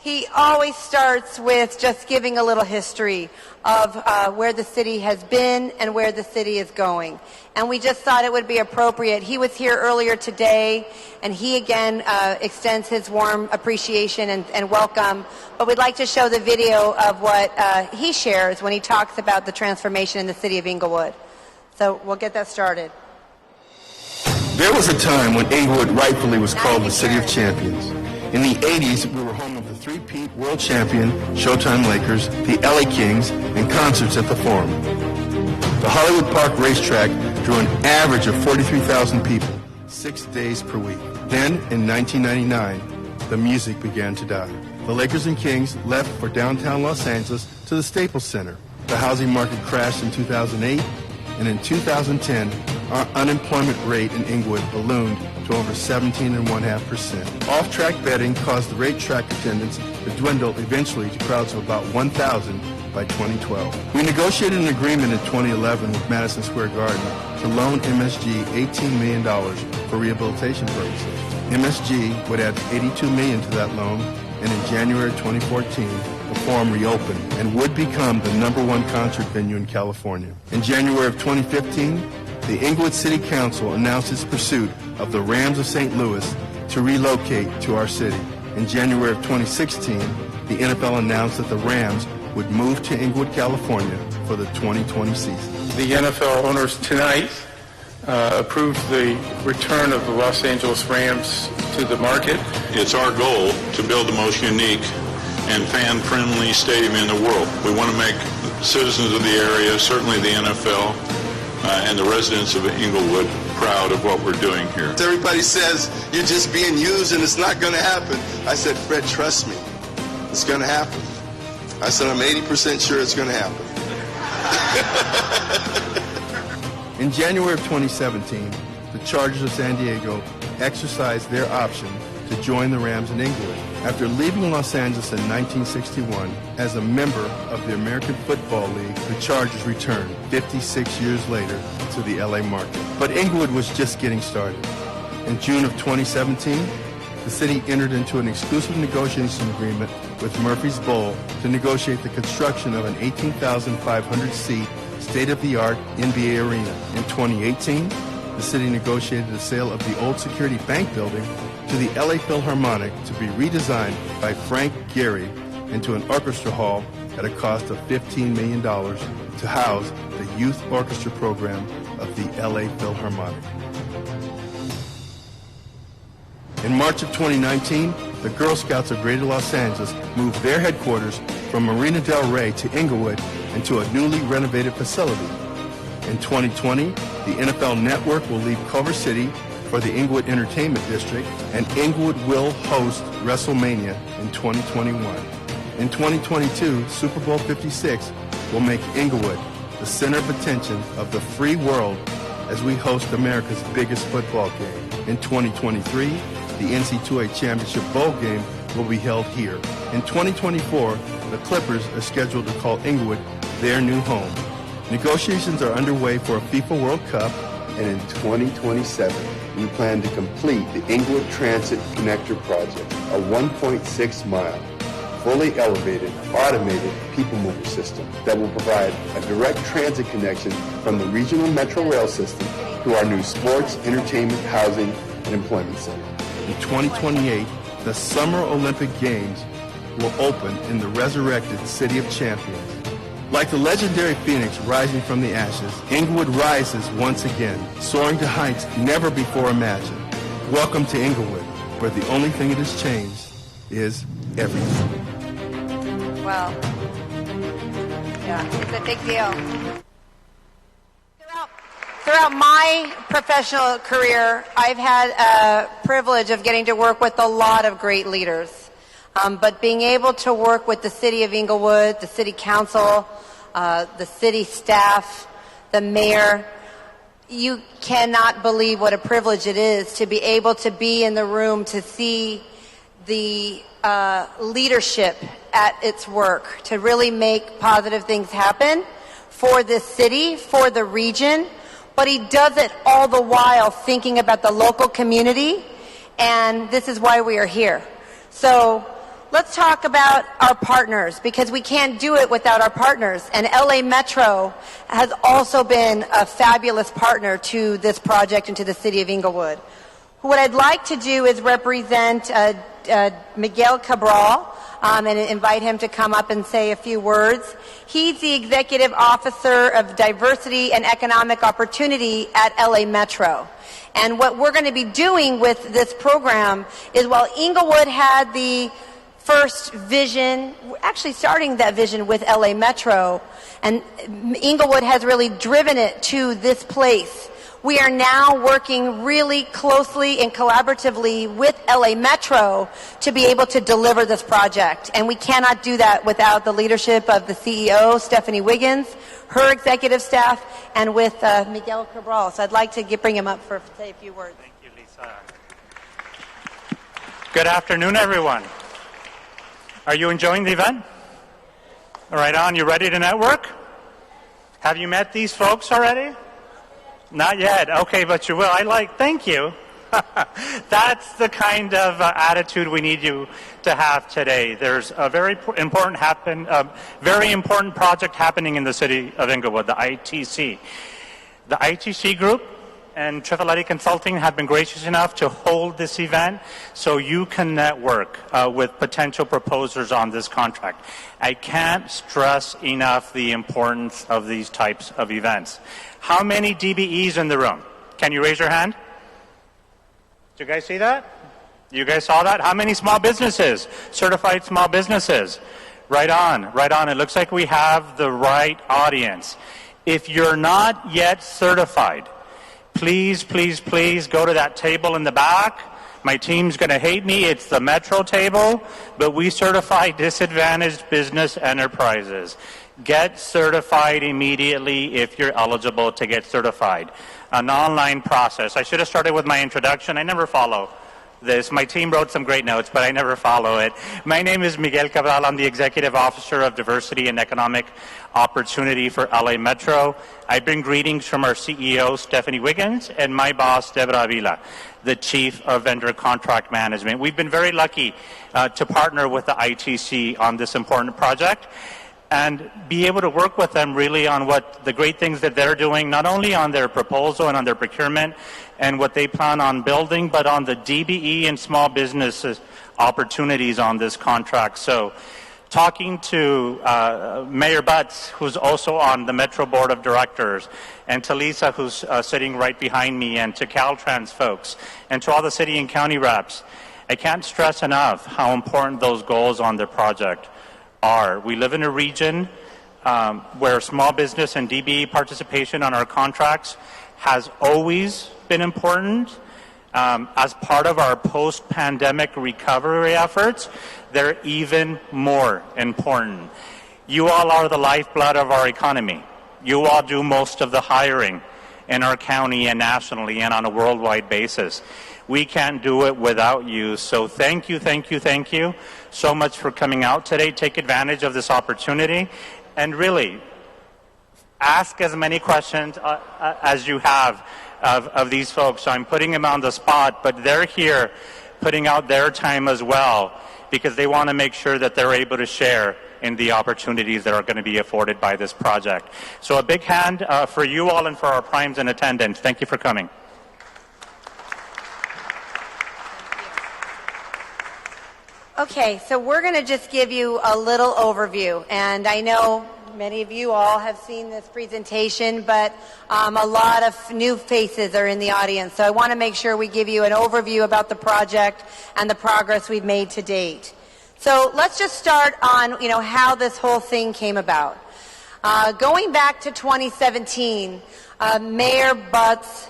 he always starts with just giving a little history of where the city has been and where the city is going. And we just thought it would be appropriate. He was here earlier today, and he again extends his warm appreciation and welcome. But we'd like to show the video of what he shares when he talks about the transformation in the city of Inglewood. So we'll get that started. There was a time when Inglewood rightfully was called the City of Champions. In the 80s, we were home of the three-peat world champion Showtime Lakers, the LA Kings, and concerts at the Forum. The Hollywood Park racetrack drew an average of 43,000 people, 6 days per week. Then, in 1999, the music began to die. The Lakers and Kings left for downtown Los Angeles to the Staples Center. The housing market crashed in 2008, and in 2010, our unemployment rate in Inglewood ballooned to over 17.5%. Off-track betting caused the racetrack attendance to dwindle eventually to crowds of about 1,000 by 2012. We negotiated an agreement in 2011 with Madison Square Garden to loan MSG $18 million for rehabilitation purposes. MSG would add $82 million to that loan, and in January 2014, the Forum reopened and would become the #1 concert venue in California. In January of 2015, the Inglewood City Council announced its pursuit of the Rams of St. Louis to relocate to our city. In January of 2016, the NFL announced that the Rams would move to Inglewood, California for the 2020 season. The NFL owners tonight approved the return of the Los Angeles Rams to the market. It's our goal to build the most unique and fan-friendly stadium in the world. We want to make citizens of the area, certainly the NFL, and the residents of Inglewood proud of what we're doing here. Everybody says you're just being used and it's not going to happen. I said, Fred, trust me. It's going to happen. I said, I'm 80% sure it's going to happen. In January of 2017, the Chargers of San Diego exercised their option to join the Rams in Inglewood. After leaving Los Angeles in 1961 as a member of the American Football League, the Chargers returned 56 years later to the LA market. But Inglewood was just getting started. In June of 2017, the city entered into an exclusive negotiation agreement with Murphy's Bowl to negotiate the construction of an 18,500-seat state-of-the-art NBA arena. In 2018, the city negotiated the sale of the old Security Bank building to the LA Philharmonic to be redesigned by Frank Gehry into an orchestra hall at a cost of $15 million to house the youth orchestra program of the LA Philharmonic. In March of 2019, the Girl Scouts of Greater Los Angeles moved their headquarters from Marina del Rey to Inglewood into a newly renovated facility. In 2020, the NFL Network will leave Culver City for the Inglewood Entertainment District, and Inglewood will host WrestleMania in 2021. In 2022, Super Bowl 56 will make Inglewood the center of attention of the free world as we host America's biggest football game. In 2023, the NC2A Championship Bowl game will be held here. In 2024, the Clippers are scheduled to call Inglewood their new home. Negotiations are underway for a FIFA World Cup, and in 2027, we plan to complete the Inglewood Transit Connector Project, a 1.6-mile, fully elevated, automated people mover system that will provide a direct transit connection from the regional metro rail system to our new sports, entertainment, housing, and employment center. In 2028, the Summer Olympic Games will open in the resurrected City of Champions. Like the legendary phoenix rising from the ashes, Inglewood rises once again, soaring to heights never before imagined. Welcome to Inglewood, where the only thing that has changed is everything. Well, yeah, it's a big deal. Throughout my professional career, I've had a privilege of getting to work with a lot of great leaders. But being able to work with the City of Inglewood, the City Council, the city staff, the mayor, you cannot believe what a privilege it is to be able to be in the room to see the leadership at its work to really make positive things happen for this city, for the region, but he does it all the while thinking about the local community, and this is why we are here. So let's talk about our partners, because we can't do it without our partners, and LA Metro has also been a fabulous partner to this project and to the city of Inglewood. What I'd like to do is represent Miguel Cabral and invite him to come up and say a few words. He's the Executive Officer of Diversity and Economic Opportunity at LA Metro. And what we're going to be doing with this program is, while Inglewood had the first vision, actually starting that vision with LA Metro, and Inglewood has really driven it to this place, we are now working really closely and collaboratively with LA Metro to be able to deliver this project. And we cannot do that without the leadership of the CEO, Stephanie Wiggins, her executive staff, and with Miguel Cabral. So I'd like to bring him up to say a few words. Thank you, Lisa. Good afternoon, everyone. Are you enjoying the event? Right on. You ready to network? Have you met these folks already? Not yet. Okay, but you will. Thank you. That's the kind of attitude we need you to have today. There's a very important project happening in the city of Inglewood, the ITC. The ITC group and Trifaletti Consulting have been gracious enough to hold this event so you can network with potential proposers on this contract. I can't stress enough the importance of these types of events. How many DBEs in the room? Can you raise your hand? Did you guys see that? You guys saw that? How many small businesses? Certified small businesses. Right on, right on. It looks like we have the right audience. If you're not yet certified, please, please, please go to that table in the back. My team's going to hate me. It's the Metro table, but we certify disadvantaged business enterprises. Get certified immediately if you're eligible to get certified. An online process. I should have started with my introduction. I never follow this. My team wrote some great notes, but I never follow it. My name is Miguel Cabral. I'm the Executive Officer of Diversity and Economic Opportunity for LA Metro. I bring greetings from our CEO, Stephanie Wiggins, and my boss, Debra Avila, the Chief of Vendor Contract Management. We've been very lucky to partner with the ITC on this important project and be able to work with them really on what the great things that they're doing, not only on their proposal and on their procurement and what they plan on building, but on the DBE and small businesses opportunities on this contract. So talking to Mayor Butts, who's also on the Metro Board of Directors, and to Lisa, who's sitting right behind me, and to Caltrans folks, and to all the city and county reps, I can't stress enough how important those goals on the project are. We live in a region where small business and DBE participation on our contracts has always been important. As part of our post-pandemic recovery efforts, they're even more important. You all are the lifeblood of our economy. You all do most of the hiring in our county and nationally and on a worldwide basis. We can't do it without you. So thank you, thank you, thank you so much for coming out today. Take advantage of this opportunity and really ask as many questions as you have of these folks. So I'm putting them on the spot, but they're here putting out their time as well because they want to make sure that they're able to share in the opportunities that are going to be afforded by this project. So a big hand for you all and for our primes in attendance. Thank you for coming. Okay, so we're going to just give you a little overview, and I know many of you all have seen this presentation, but a lot of new faces are in the audience, so I want to make sure we give you an overview about the project and the progress we've made to date. So let's just start on, how this whole thing came about. Going back to 2017, Mayor Butts,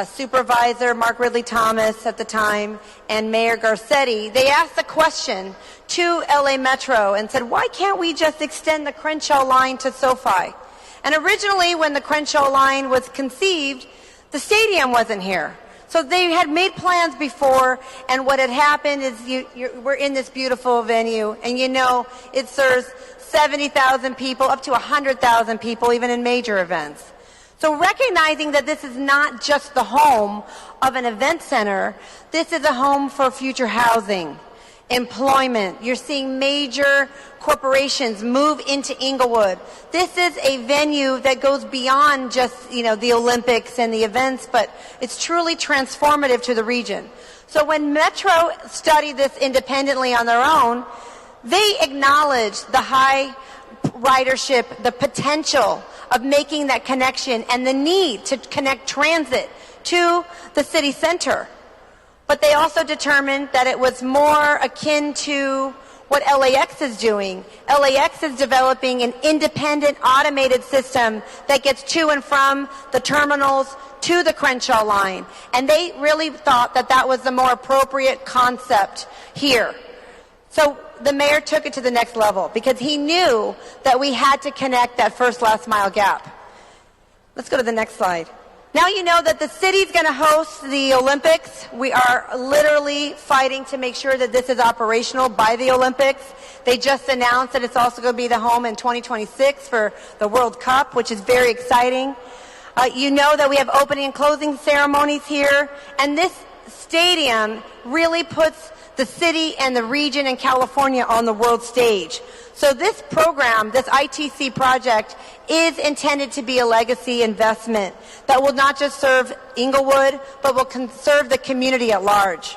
Supervisor Mark Ridley Thomas at the time, and Mayor Garcetti, they asked the question to LA Metro and said, why can't we just extend the Crenshaw line to SoFi? And originally when the Crenshaw line was conceived, the stadium wasn't here. So they had made plans before, and what had happened is we're in this beautiful venue, and you know it serves 70,000 people, up to 100,000 people, even in major events. So recognizing that this is not just the home of an event center, this is a home for future housing, employment. You're seeing major corporations move into Inglewood. This is a venue that goes beyond just, the Olympics and the events, but it's truly transformative to the region. So when Metro studied this independently on their own, they acknowledged the high ridership, the potential of making that connection, and the need to connect transit to the city center. But they also determined that it was more akin to what LAX is doing. LAX is developing an independent automated system that gets to and from the terminals to the Crenshaw line. And they really thought that that was the more appropriate concept here. So the mayor took it to the next level because he knew that we had to connect that first last mile gap. Let's go to the next slide. Now you know that the city's going to host the Olympics. We are literally fighting to make sure that this is operational by the Olympics. They just announced that it's also going to be the home in 2026 for the World Cup, which is very exciting. You know that we have opening and closing ceremonies here, and this stadium really puts the city and the region and California on the world stage. So this program, this ITC project, is intended to be a legacy investment that will not just serve Inglewood, but will serve the community at large.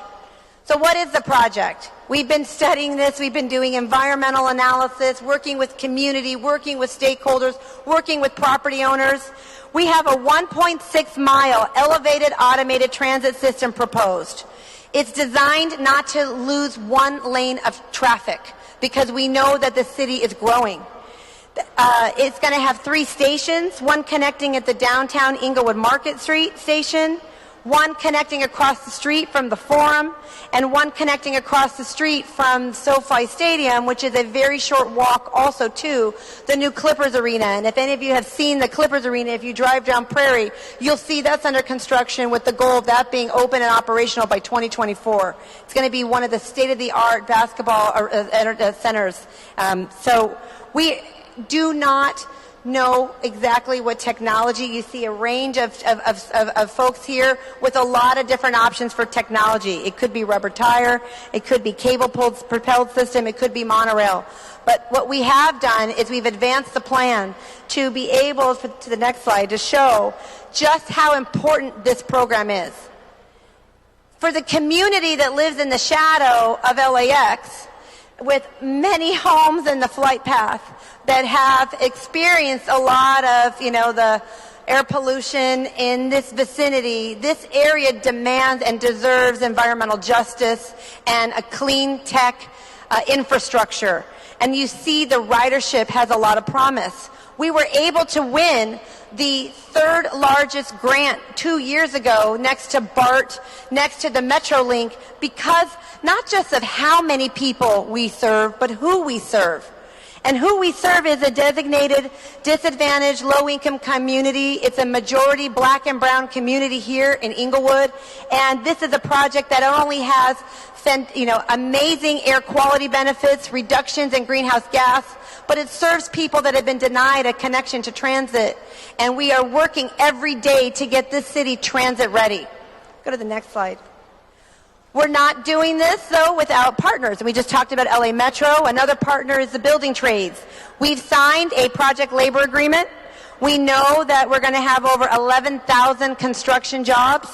So what is the project? We've been studying this. We've been doing environmental analysis, working with community, working with stakeholders, working with property owners. We have a 1.6-mile elevated automated transit system proposed. It's designed not to lose one lane of traffic because we know that the city is growing. It's going to have 3 stations, one connecting at the downtown Inglewood Market Street station, one connecting across the street from the Forum, and one connecting across the street from SoFi Stadium, which is a very short walk also to the new Clippers Arena. And if any of you have seen the Clippers Arena, if you drive down Prairie, you'll see that's under construction with the goal of that being open and operational by 2024. It's going to be one of the state-of-the-art basketball centers. So we do not know exactly what technology. You see a range of folks here with a lot of different options for technology. It could be rubber tire, it could be cable-propelled system, it could be monorail. But what we have done is we've advanced the plan to be able, to the next slide, to show just how important this program is. For the community that lives in the shadow of LAX, with many homes in the flight path that have experienced a lot of, the air pollution in this vicinity, this area demands and deserves environmental justice and a clean tech infrastructure. And you see the ridership has a lot of promise. We were able to win the 3rd largest grant 2 years ago next to BART, next to the Metrolink, because not just of how many people we serve, but who we serve. And who we serve is a designated disadvantaged low-income community. It's a majority black and brown community here in Inglewood. And this is a project that not only has amazing air quality benefits, reductions in greenhouse gas, but it serves people that have been denied a connection to transit. And we are working every day to get this city transit ready. Go to the next slide. We're not doing this, though, without partners. We just talked about LA Metro. Another partner is the building trades. We've signed a project labor agreement. We know that we're going to have over 11,000 construction jobs,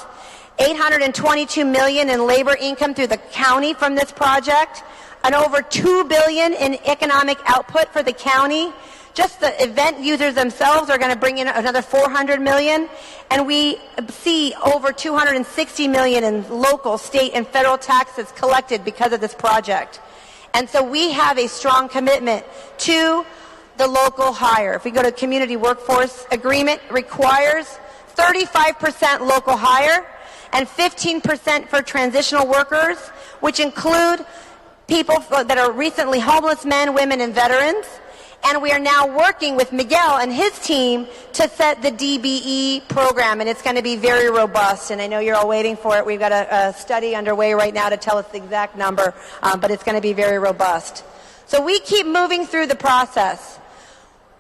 $822 million in labor income through the county from this project, and over $2 billion in economic output for the county. Just the event users themselves are going to bring in another $400 million, and we see over $260 million in local, state, and federal taxes collected because of this project. And so we have a strong commitment to the local hire. If we go to community workforce agreement, requires 35% local hire and 15% for transitional workers, which include people that are recently homeless men, women, and veterans. And we are now working with Miguel and his team to set the DBE program, and it's going to be very robust. And I know you're all waiting for it. We've got a study underway right now to tell us the exact number, but it's going to be very robust. So we keep moving through the process.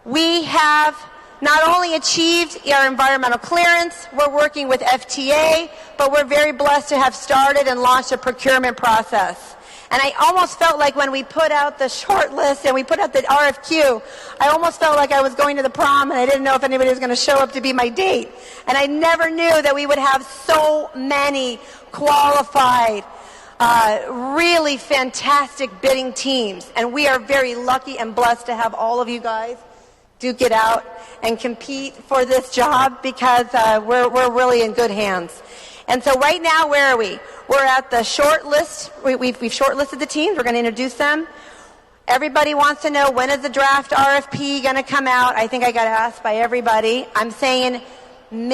We have not only achieved our environmental clearance, we're working with FTA, but we're very blessed to have started and launched a procurement process. And I almost felt like when we put out the short list and we put out the RFQ, I almost felt like I was going to the prom and I didn't know if anybody was going to show up to be my date. And I never knew that we would have so many qualified, really fantastic bidding teams. And we are very lucky and blessed to have all of you guys duke it out and compete for this job because we're really in good hands. And so right now, where are we? We're at the short list. We've shortlisted the teams. We're going to introduce them. Everybody wants to know, when is the draft RFP going to come out? I think I got asked by everybody. I'm saying I'm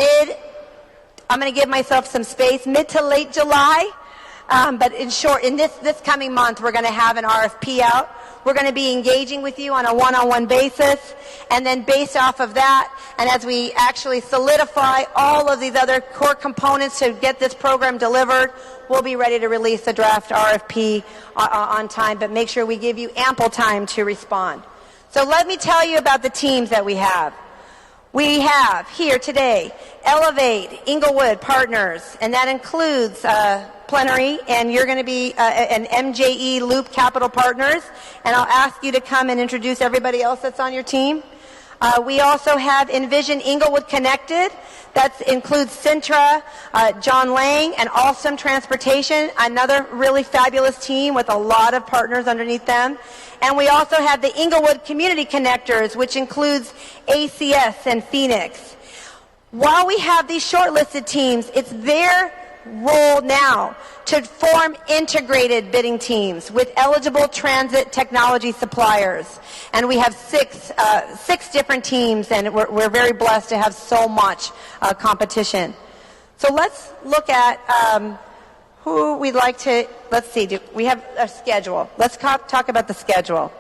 going to give myself some space, mid to late July. But in short, in this coming month, we're going to have an RFP out. We're going to be engaging with you on a one-on-one basis. And then based off of that, and as we actually solidify all of these other core components to get this program delivered, we'll be ready to release the draft RFP on time, but make sure we give you ample time to respond. So let me tell you about the teams that we have. We have here today Elevate, Inglewood Partners, and that includes Plenary, and you're going to be an MJE Loop Capital Partners, and I'll ask you to come and introduce everybody else that's on your team. We also have Envision Inglewood Connected. That includes Sintra, John Lang, and Awesome Transportation, another really fabulous team with a lot of partners underneath them. And we also have the Inglewood Community Connectors, which includes ACS and Phoenix. While we have these shortlisted teams, it's their role now to form integrated bidding teams with eligible transit technology suppliers. And we have six different teams, and we're very blessed to have so much competition. So let's look at who we'd like to, let's see, we have a schedule. Let's talk about the schedule.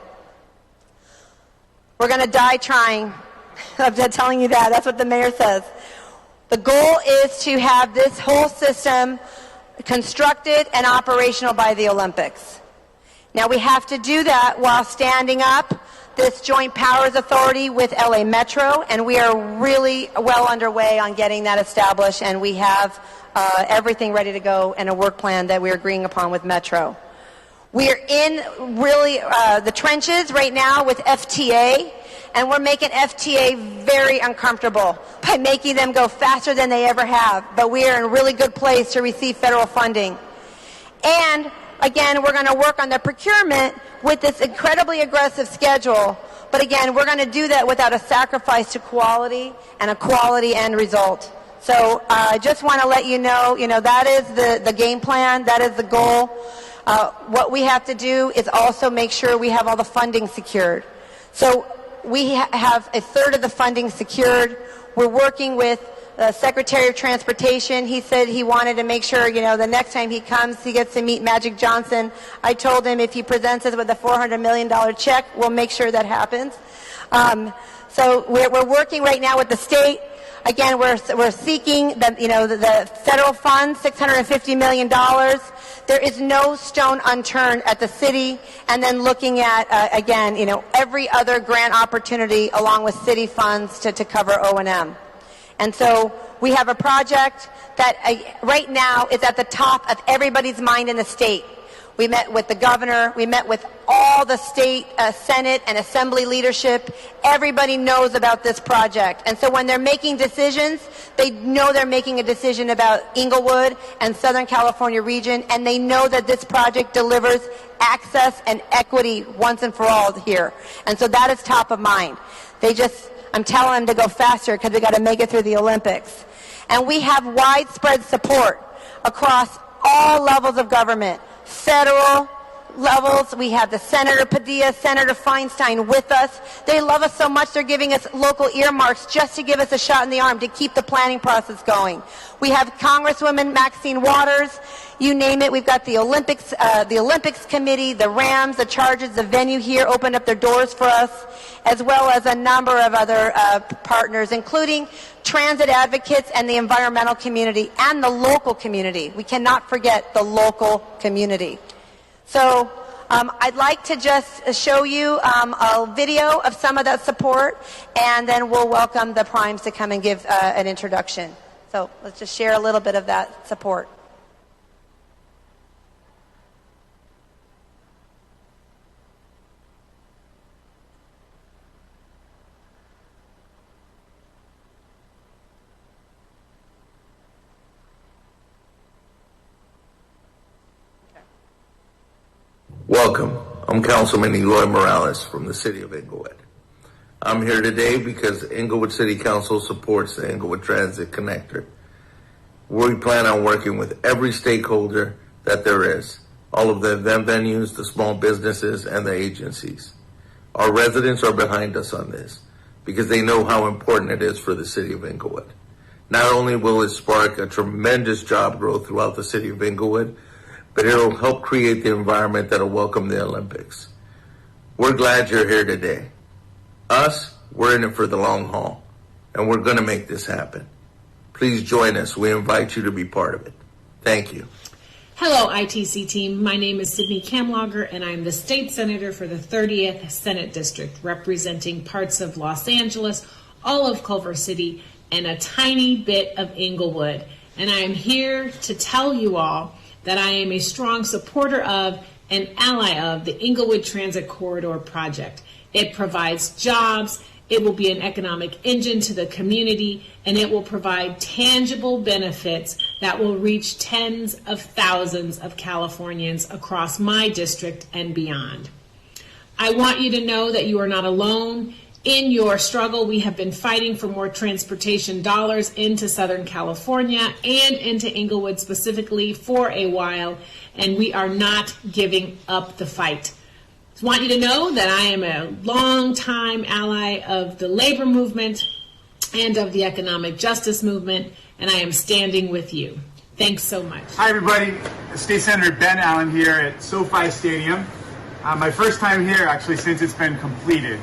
We're going to die trying. I'm telling you that. That's what the mayor says. The goal is to have this whole system constructed and operational by the Olympics. Now, we have to do that while standing up this Joint Powers Authority with LA Metro, and we are really well underway on getting that established, and we have everything ready to go and a work plan that we're agreeing upon with Metro. We are in really the trenches right now with FTA, and we're making FTA very uncomfortable by making them go faster than they ever have. But we are in a really good place to receive federal funding. And again, we're going to work on the procurement with this incredibly aggressive schedule. But again, we're going to do that without a sacrifice to quality and a quality end result. So I just want to let you know, that is the game plan. That is the goal. What we have to do is also make sure we have all the funding secured. So we have a third of the funding secured. We're working with the Secretary of Transportation. He said he wanted to make sure, the next time he comes, he gets to meet Magic Johnson. I told him if he presents us with a $400 million check, we'll make sure that happens. So we're working right now with the state. Again, we're seeking the federal funds, $650 million. There is no stone unturned at the city, and then looking at, again, every other grant opportunity along with city funds to cover O&M. And so we have a project that right now is at the top of everybody's mind in the state. We met with the governor. We met with all the state Senate and Assembly leadership. Everybody knows about this project. And so when they're making decisions, they know they're making a decision about Inglewood and Southern California region, and they know that this project delivers access and equity once and for all here. And so that is top of mind. I'm telling them to go faster because we got to make it through the Olympics. And we have widespread support across all levels of government. Federal, levels. We have the Senator Padilla, Senator Feinstein with us. They love us so much they're giving us local earmarks just to give us a shot in the arm to keep the planning process going. We have Congresswoman Maxine Waters. You name it. We've got the Olympics Committee, the Rams, the Chargers, the venue here opened up their doors for us, as well as a number of other partners, including transit advocates and the environmental community and the local community. We cannot forget the local community. So I'd like to just show you a video of some of that support, and then we'll welcome the primes to come and give an introduction. So let's just share a little bit of that support. Welcome. I'm Councilman Eloy Morales from the City of Inglewood. I'm here today because the Inglewood City Council supports the Inglewood Transit Connector. We plan on working with every stakeholder that there is, all of the event venues, the small businesses, and the agencies. Our residents are behind us on this because they know how important it is for the City of Inglewood. Not only will it spark a tremendous job growth throughout the City of Inglewood, but it'll help create the environment that'll welcome the Olympics. We're glad you're here today. Us, we're in it for the long haul, and we're going to make this happen. Please join us. We invite you to be part of it. Thank you. Hello, ITC team. My name is Sydney Kamlager, and I'm the state senator for the 30th Senate District, representing parts of Los Angeles, all of Culver City, and a tiny bit of Inglewood. And I am here to tell you all that I am a strong supporter of and ally of the Inglewood Transit Corridor project. It provides jobs, it will be an economic engine to the community, and it will provide tangible benefits that will reach tens of thousands of Californians across my district and beyond. I want you to know that you are not alone in your struggle. We have been fighting for more transportation dollars into Southern California and into Inglewood specifically for a while, and we are not giving up the fight. I want you to know that I am a longtime ally of the labor movement and of the economic justice movement, and I am standing with you. Thanks so much. Hi, everybody. State Senator Ben Allen here at SoFi Stadium. My first time here, actually, since it's been completed.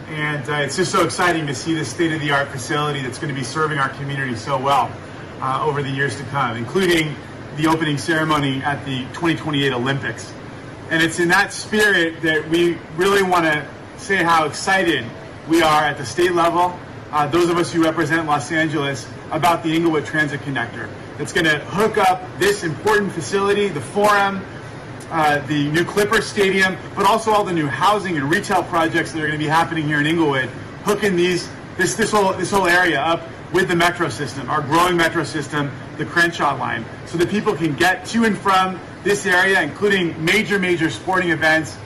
And it's just so exciting to see this state-of-the-art facility that's going to be serving our community so well over the years to come, including the opening ceremony at the 2028 Olympics. And it's in that spirit that we really want to say how excited we are at the state level, those of us who represent Los Angeles, about the Inglewood Transit Connector. That's going to hook up this important facility, the Forum, the new Clipper Stadium, but also all the new housing and retail projects that are going to be happening here in Inglewood, hooking this whole area up with the metro system, our growing metro system, the Crenshaw line, so that people can get to and from this area, including major sporting events,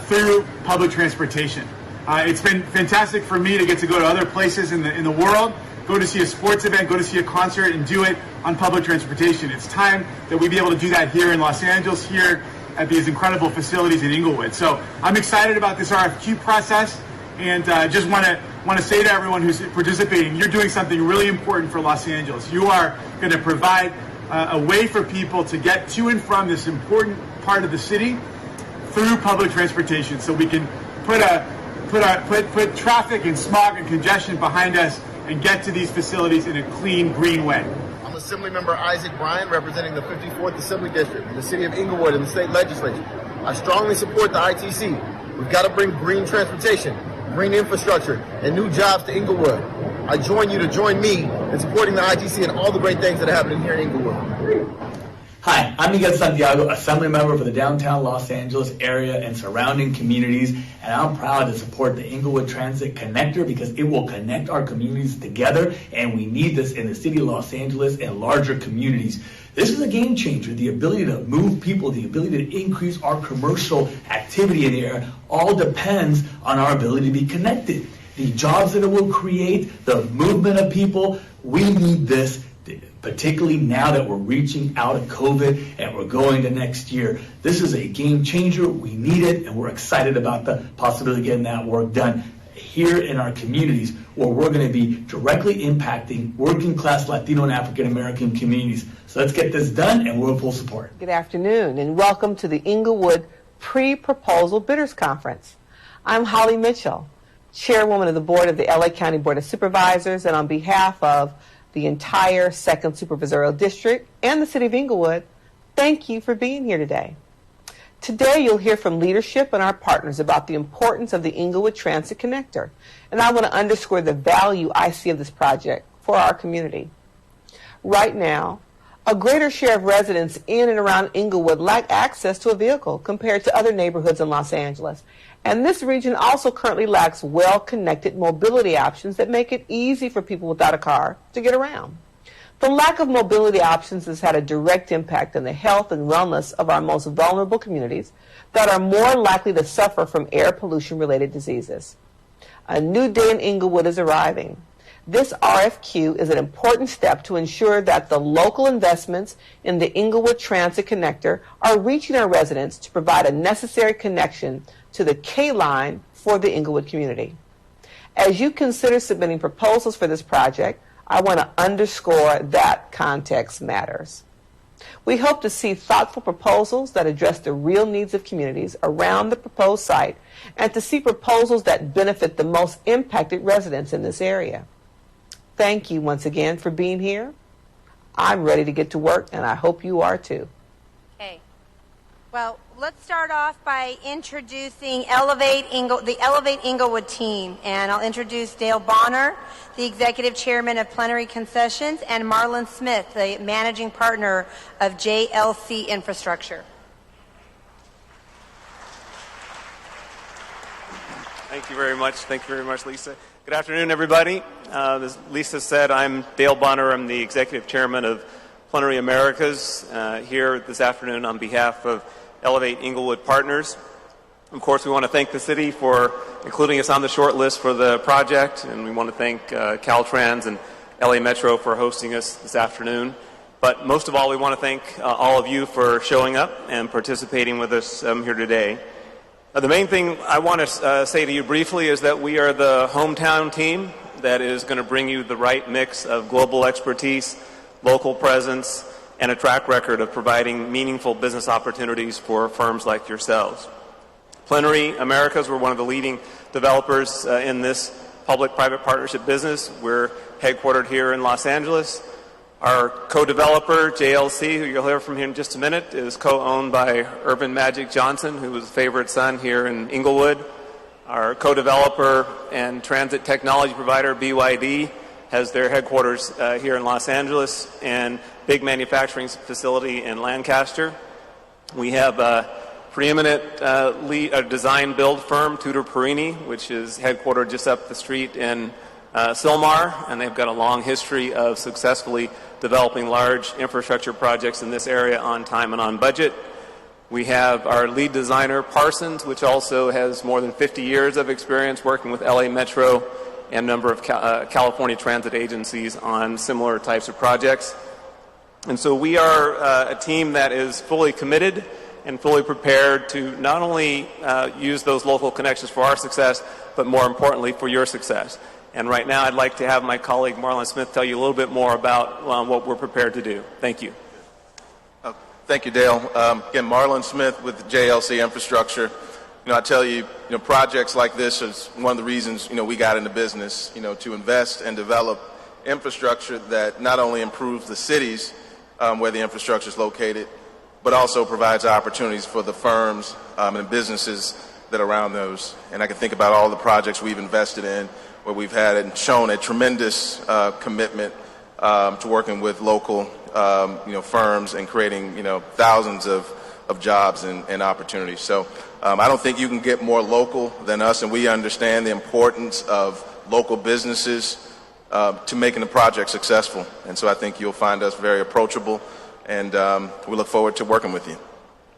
through public transportation. It's been fantastic for me to get to go to other places in the world, go to see a sports event, go to see a concert, and do it on public transportation. It's time that we be able to do that here in Los Angeles, here at these incredible facilities in Inglewood. So I'm excited about this RFQ process, and just want to say to everyone who's participating, you're doing something really important for Los Angeles. You are going to provide a way for people to get to and from this important part of the city through public transportation, so we can put traffic and smog and congestion behind us and get to these facilities in a clean, green way. I'm Assemblymember Isaac Bryan, representing the 54th Assembly District in the city of Inglewood in the state legislature. I strongly support the ITC. We've got to bring green transportation, green infrastructure, and new jobs to Inglewood. I join you to join me in supporting the ITC and all the great things that are happening here in Inglewood. Hi, I'm Miguel Santiago, Assembly Member for the downtown Los Angeles area and surrounding communities, and I'm proud to support the Inglewood Transit Connector because it will connect our communities together, and we need this in the city of Los Angeles and larger communities. This is a game changer. The ability to move people, the ability to increase our commercial activity in the area, all depends on our ability to be connected. The jobs that it will create, the movement of people, we need this particularly now that we're reaching out of COVID and we're going to next year. This is a game changer. We need it, and we're excited about the possibility of getting that work done here in our communities, where we're going to be directly impacting working class Latino and African American communities. So let's get this done, and we're in full support. Good afternoon, and welcome to the Inglewood Pre-Proposal Bidders Conference. I'm Holly Mitchell, Chairwoman of the Board of the LA County Board of Supervisors, and on behalf of the entire 2nd Supervisorial District and the City of Inglewood, thank you for being here today. Today you'll hear from leadership and our partners about the importance of the Inglewood Transit Connector, and I want to underscore the value I see of this project for our community. Right now, a greater share of residents in and around Inglewood lack access to a vehicle compared to other neighborhoods in Los Angeles. And this region also currently lacks well-connected mobility options that make it easy for people without a car to get around. The lack of mobility options has had a direct impact on the health and wellness of our most vulnerable communities that are more likely to suffer from air pollution-related diseases. A new day in Inglewood is arriving. This RFQ is an important step to ensure that the local investments in the Inglewood Transit Connector are reaching our residents to provide a necessary connection to the K-line for the Inglewood community. As you consider submitting proposals for this project, I want to underscore that context matters. We hope to see thoughtful proposals that address the real needs of communities around the proposed site and to see proposals that benefit the most impacted residents in this area. Thank you once again for being here. I'm ready to get to work, and I hope you are too. Okay. Well, let's start off by introducing the Elevate Inglewood team. And I'll introduce Dale Bonner, the Executive Chairman of Plenary Concessions, and Marlon Smith, the Managing Partner of JLC Infrastructure. Thank you very much. Thank you very much, Lisa. Good afternoon, everybody. As Lisa said, I'm Dale Bonner. I'm the Executive Chairman of Plenary Americas here this afternoon on behalf of Elevate Inglewood Partners. Of course, we want to thank the city for including us on the short list for the project, and we want to thank Caltrans and LA Metro for hosting us this afternoon. But most of all, we want to thank all of you for showing up and participating with us here today. The main thing I want to say to you briefly is that we are the hometown team that is going to bring you the right mix of global expertise, local presence, and a track record of providing meaningful business opportunities for firms like yourselves. Plenary Americas, we're one of the leading developers in this public-private partnership business. We're headquartered here in Los Angeles. Our co-developer, JLC, who you'll hear from here in just a minute, is co-owned by Urban Magic Johnson, who was a favorite son here in Inglewood. Our co-developer and transit technology provider, BYD, has their headquarters here in Los Angeles and big manufacturing facility in Lancaster. We have a preeminent design build firm, Tudor Perini, which is headquartered just up the street in Sylmar, and they've got a long history of successfully developing large infrastructure projects in this area on time and on budget. We have our lead designer, Parsons, which also has more than 50 years of experience working with LA Metro and a number of California transit agencies on similar types of projects. And so we are a team that is fully committed and fully prepared to not only use those local connections for our success, but more importantly for your success. And right now I'd like to have my colleague Marlon Smith tell you a little bit more about what we're prepared to do. Thank you. Thank you, Dale. Again, Marlon Smith with JLC Infrastructure. I tell you, projects like this is one of the reasons, we got into business, to invest and develop infrastructure that not only improves the cities where the infrastructure is located, but also provides opportunities for the firms and businesses that are around those. And I can think about all the projects we've invested in where we've had and shown a tremendous commitment to working with local firms and creating thousands of jobs and opportunities. So I don't think you can get more local than us, and we understand the importance of local businesses to making the project successful. And so I think you'll find us very approachable, and we look forward to working with you.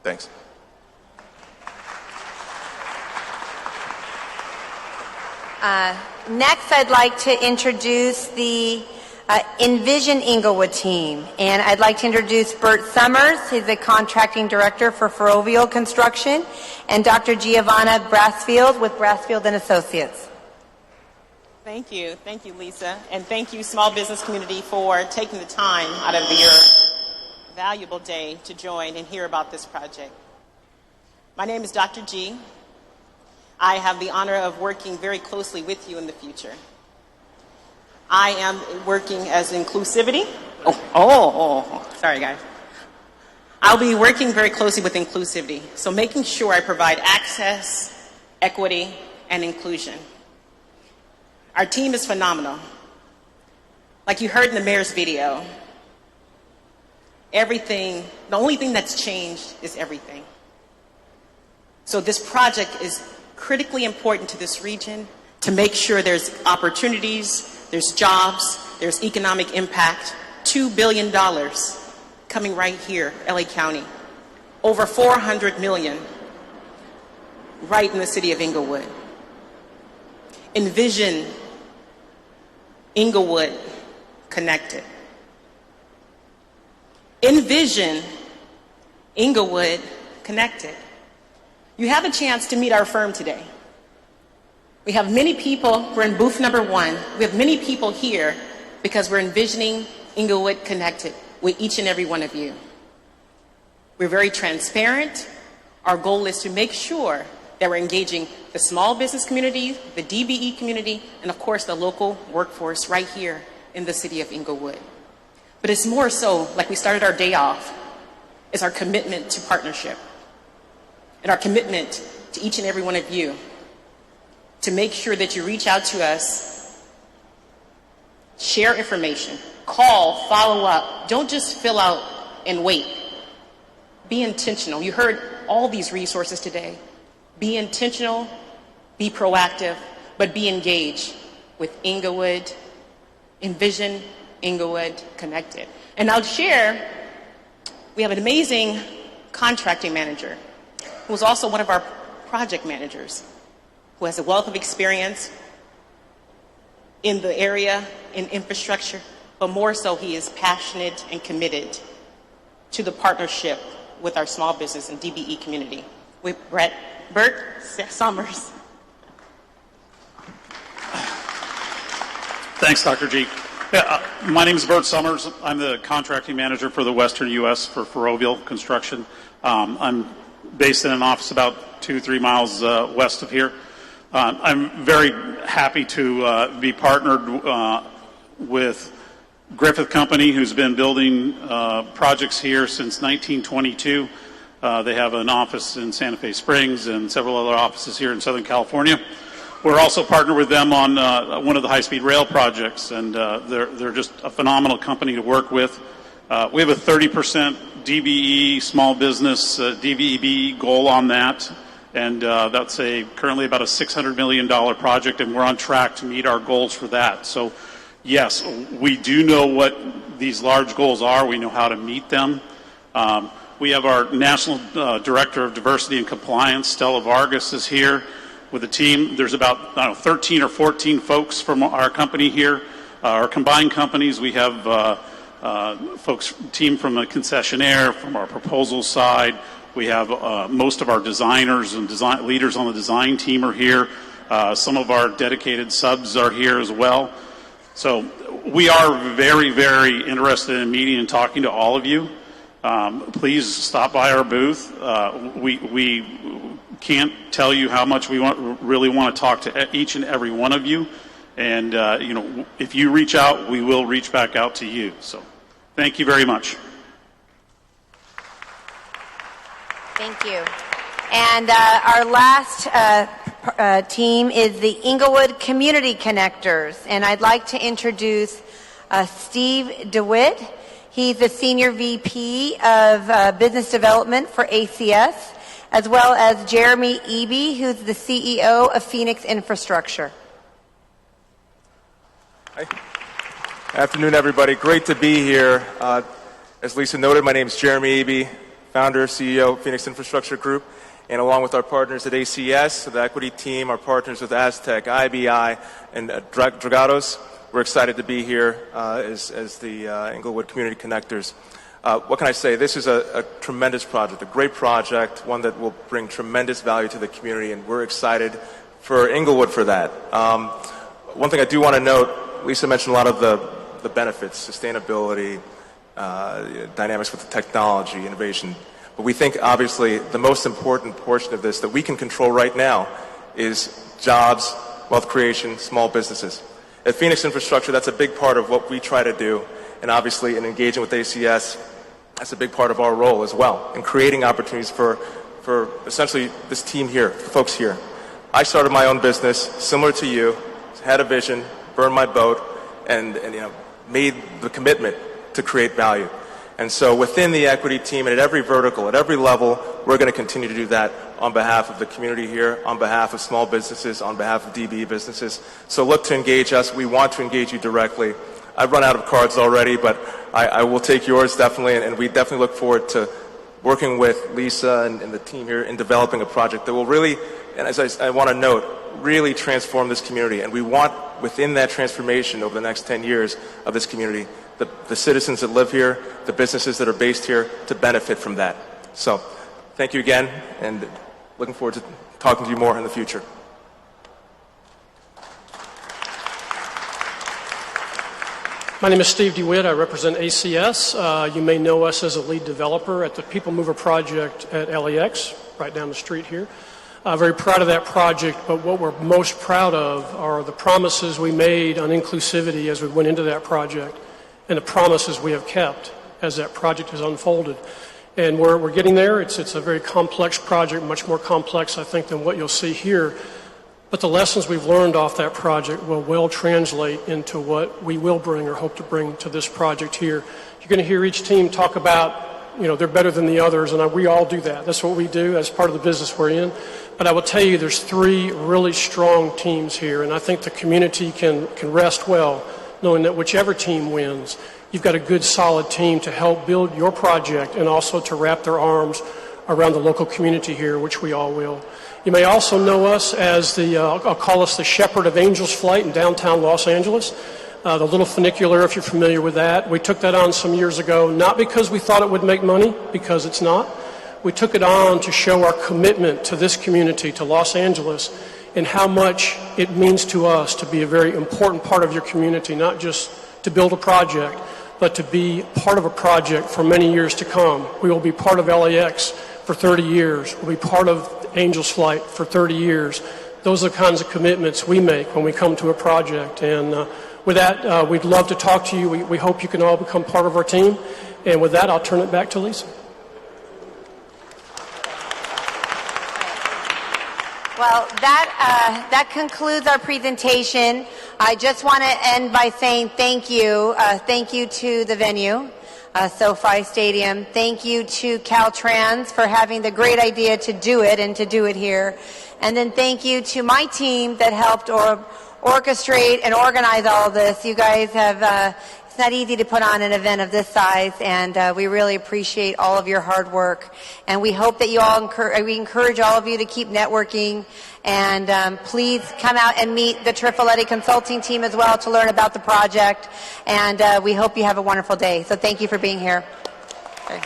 Thanks. Next, I'd like to introduce the Envision Inglewood team. And I'd like to introduce Bert Summers. He's the contracting director for Ferrovial Construction, and Dr. Giovanna Brassfield with Brassfield and Associates. Thank you, Lisa, and thank you, small business community, for taking the time out of your valuable day to join and hear about this project. My name is Dr. G. I have the honor of working very closely with you in the future. I am working as inclusivity. Sorry, guys. I'll be working very closely with inclusivity, so making sure I provide access, equity, and inclusion. Our team is phenomenal. Like you heard in the mayor's video, the only thing that's changed is everything. So this project is critically important to this region to make sure there's opportunities, there's jobs, there's economic impact. $2 billion coming right here, LA County. Over $400 million right in the city of Inglewood. Envision Inglewood connected. Envision Inglewood connected. You have a chance to meet our firm today. We have many people, we're in booth number 1. We have many people here because we're envisioning Inglewood connected with each and every one of you. We're very transparent. Our goal is to make sure that we're engaging the small business community, the DBE community, and of course the local workforce right here in the city of Inglewood. But it's more so, like we started our day off, is our commitment to partnership and our commitment to each and every one of you to make sure that you reach out to us, share information, call, follow up. Don't just fill out and wait. Be intentional. You heard all these resources today. Be intentional, be proactive, but be engaged with Inglewood, Envision Inglewood Connected. And I'll share, we have an amazing contracting manager who's also one of our project managers, who has a wealth of experience in the area, in infrastructure, but more so he is passionate and committed to the partnership with our small business and DBE community. With Bert Summers. Thanks, Dr. G. My name is Bert Summers. I'm the contracting manager for the Western U.S. for Ferrovial Construction. I'm based in an office about 2-3 miles west of here. I'm very happy to be partnered with Griffith Company, who's been building projects here since 1922. They have an office in Santa Fe Springs and several other offices here in Southern California. We're also partnered with them on one of the high-speed rail projects, and they're just a phenomenal company to work with. We have a 30% DBE small business DBE goal on that, and that's currently about a $600 million project, and we're on track to meet our goals for that. So, yes, we do know what these large goals are. We know how to meet them. We have our National Director of Diversity and Compliance, Stella Vargas, is here with a team. There's about 13 or 14 folks from our company here, our combined companies. We have team from a concessionaire, from our proposal side. We have most of our designers and design leaders on the design team are here. Some of our dedicated subs are here as well. So we are very, very interested in meeting and talking to all of you. Please stop by our booth. We can't tell you how much we really want to talk to each and every one of you. And if you reach out, we will reach back out to you. So thank you very much. Thank you. And our last team is the Inglewood Community Connectors. And I'd like to introduce Steve DeWitt. He's the Senior VP of Business Development for ACS, as well as Jeremy Eby, who's the CEO of Phoenix Infrastructure. Hi. Afternoon, everybody. Great to be here. As Lisa noted, my name is Jeremy Eby, founder, CEO of Phoenix Infrastructure Group, and along with our partners at ACS, the equity team, our partners with Aztec, IBI, and Dragados, we're excited to be here as the Inglewood Community Connectors. What can I say? This is a tremendous project, a great project, one that will bring tremendous value to the community, and we're excited for Inglewood for that. One thing I do want to note, Lisa mentioned a lot of the benefits, sustainability, dynamics with the technology, innovation. But we think, obviously, the most important portion of this that we can control right now is jobs, wealth creation, small businesses. At Phoenix Infrastructure, that's a big part of what we try to do. And obviously, in engaging with ACS, that's a big part of our role as well, in creating opportunities for essentially this team here, the folks here. I started my own business, similar to you, had a vision, burned my boat, and made the commitment to create value. And so within the equity team and at every vertical, at every level, we're going to continue to do that on behalf of the community here, on behalf of small businesses, on behalf of DBE businesses. So look to engage us. We want to engage you directly. I've run out of cards already, but I will take yours definitely, and we definitely look forward to working with Lisa and the team here in developing a project that will really, and as I want to note, really transform this community. And we want, within that transformation over the next 10 years of this community, the citizens that live here, the businesses that are based here, to benefit from that. So thank you again, and looking forward to talking to you more in the future. My name is Steve DeWitt. I represent ACS. You may know us as a lead developer at the People Mover project at LAX, right down the street here. Very proud of that project, but what we're most proud of are the promises we made on inclusivity as we went into that project, and the promises we have kept as that project has unfolded. And we're getting there. It's a very complex project, much more complex, I think, than what you'll see here. But the lessons we've learned off that project will well translate into what we will bring or hope to bring to this project here. You're going to hear each team talk about, they're better than the others, and we all do that. That's what we do as part of the business we're in. But I will tell you, there's 3 really strong teams here, and I think the community can rest well knowing that whichever team wins, you've got a good, solid team to help build your project and also to wrap their arms around the local community here, which we all will. You may also know us as I'll call us the Shepherd of Angels Flight in downtown Los Angeles. The little funicular, if you're familiar with that. We took that on some years ago, not because we thought it would make money, because it's not. We took it on to show our commitment to this community, to Los Angeles, and how much it means to us to be a very important part of your community, not just to build a project, but to be part of a project for many years to come. We will be part of LAX for 30 years. We'll be part of Angels Flight for 30 years. Those are the kinds of commitments we make when we come to a project. And with that, we'd love to talk to you. We hope you can all become part of our team. And with that, I'll turn it back to Lisa. Well, that concludes our presentation. I just want to end by saying thank you. Thank you to the venue, SoFi Stadium. Thank you to Caltrans for having the great idea to do it and to do it here. And then thank you to my team that helped orchestrate and organize all of this. You guys have... It's not easy to put on an event of this size, and we really appreciate all of your hard work. And we hope that we encourage all of you to keep networking, and please come out and meet the Trifaletti consulting team as well to learn about the project. And we hope you have a wonderful day. So thank you for being here. Okay.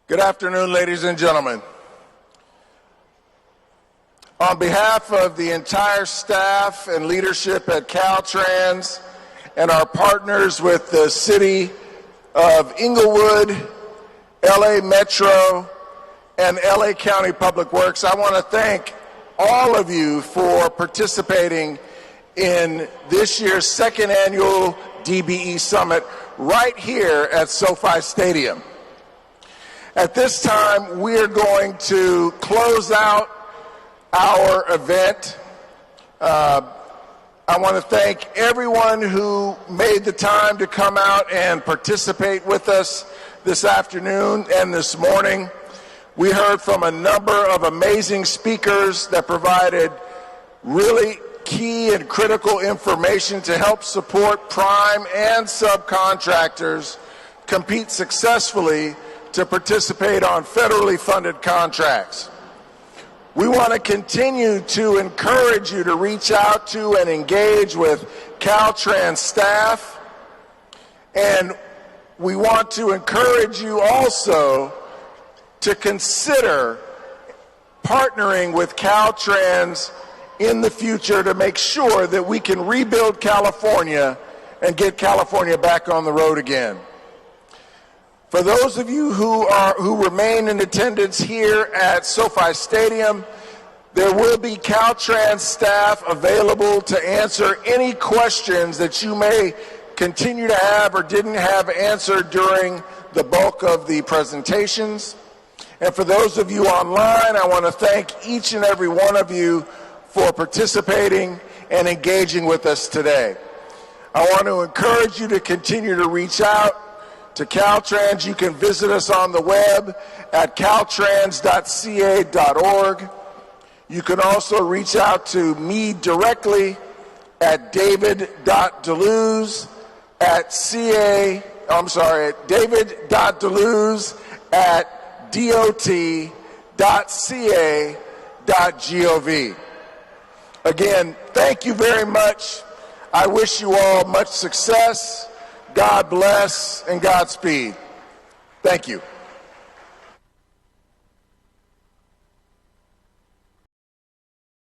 Good afternoon, ladies and gentlemen. On behalf of the entire staff and leadership at Caltrans and our partners with the City of Inglewood, LA Metro, and LA County Public Works, I want to thank all of you for participating in this year's second annual DBE Summit right here at SoFi Stadium. At this time, we are going to close out our event. I want to thank everyone who made the time to come out and participate with us this afternoon and this morning. We heard from a number of amazing speakers that provided really key and critical information to help support prime and subcontractors compete successfully to participate on federally funded contracts. We want to continue to encourage you to reach out to and engage with Caltrans staff. And we want to encourage you also to consider partnering with Caltrans in the future to make sure that we can rebuild California and get California back on the road again. For those of you who remain in attendance here at SoFi Stadium, there will be Caltrans staff available to answer any questions that you may continue to have or didn't have answered during the bulk of the presentations. And for those of you online, I want to thank each and every one of you for participating and engaging with us today. I want to encourage you to continue to reach out to Caltrans. You can visit us on the web at caltrans.ca.org. You can also reach out to me directly at david.deleuze@dot.ca.gov. Again, thank you very much. I wish you all much success. God bless and Godspeed. Thank you.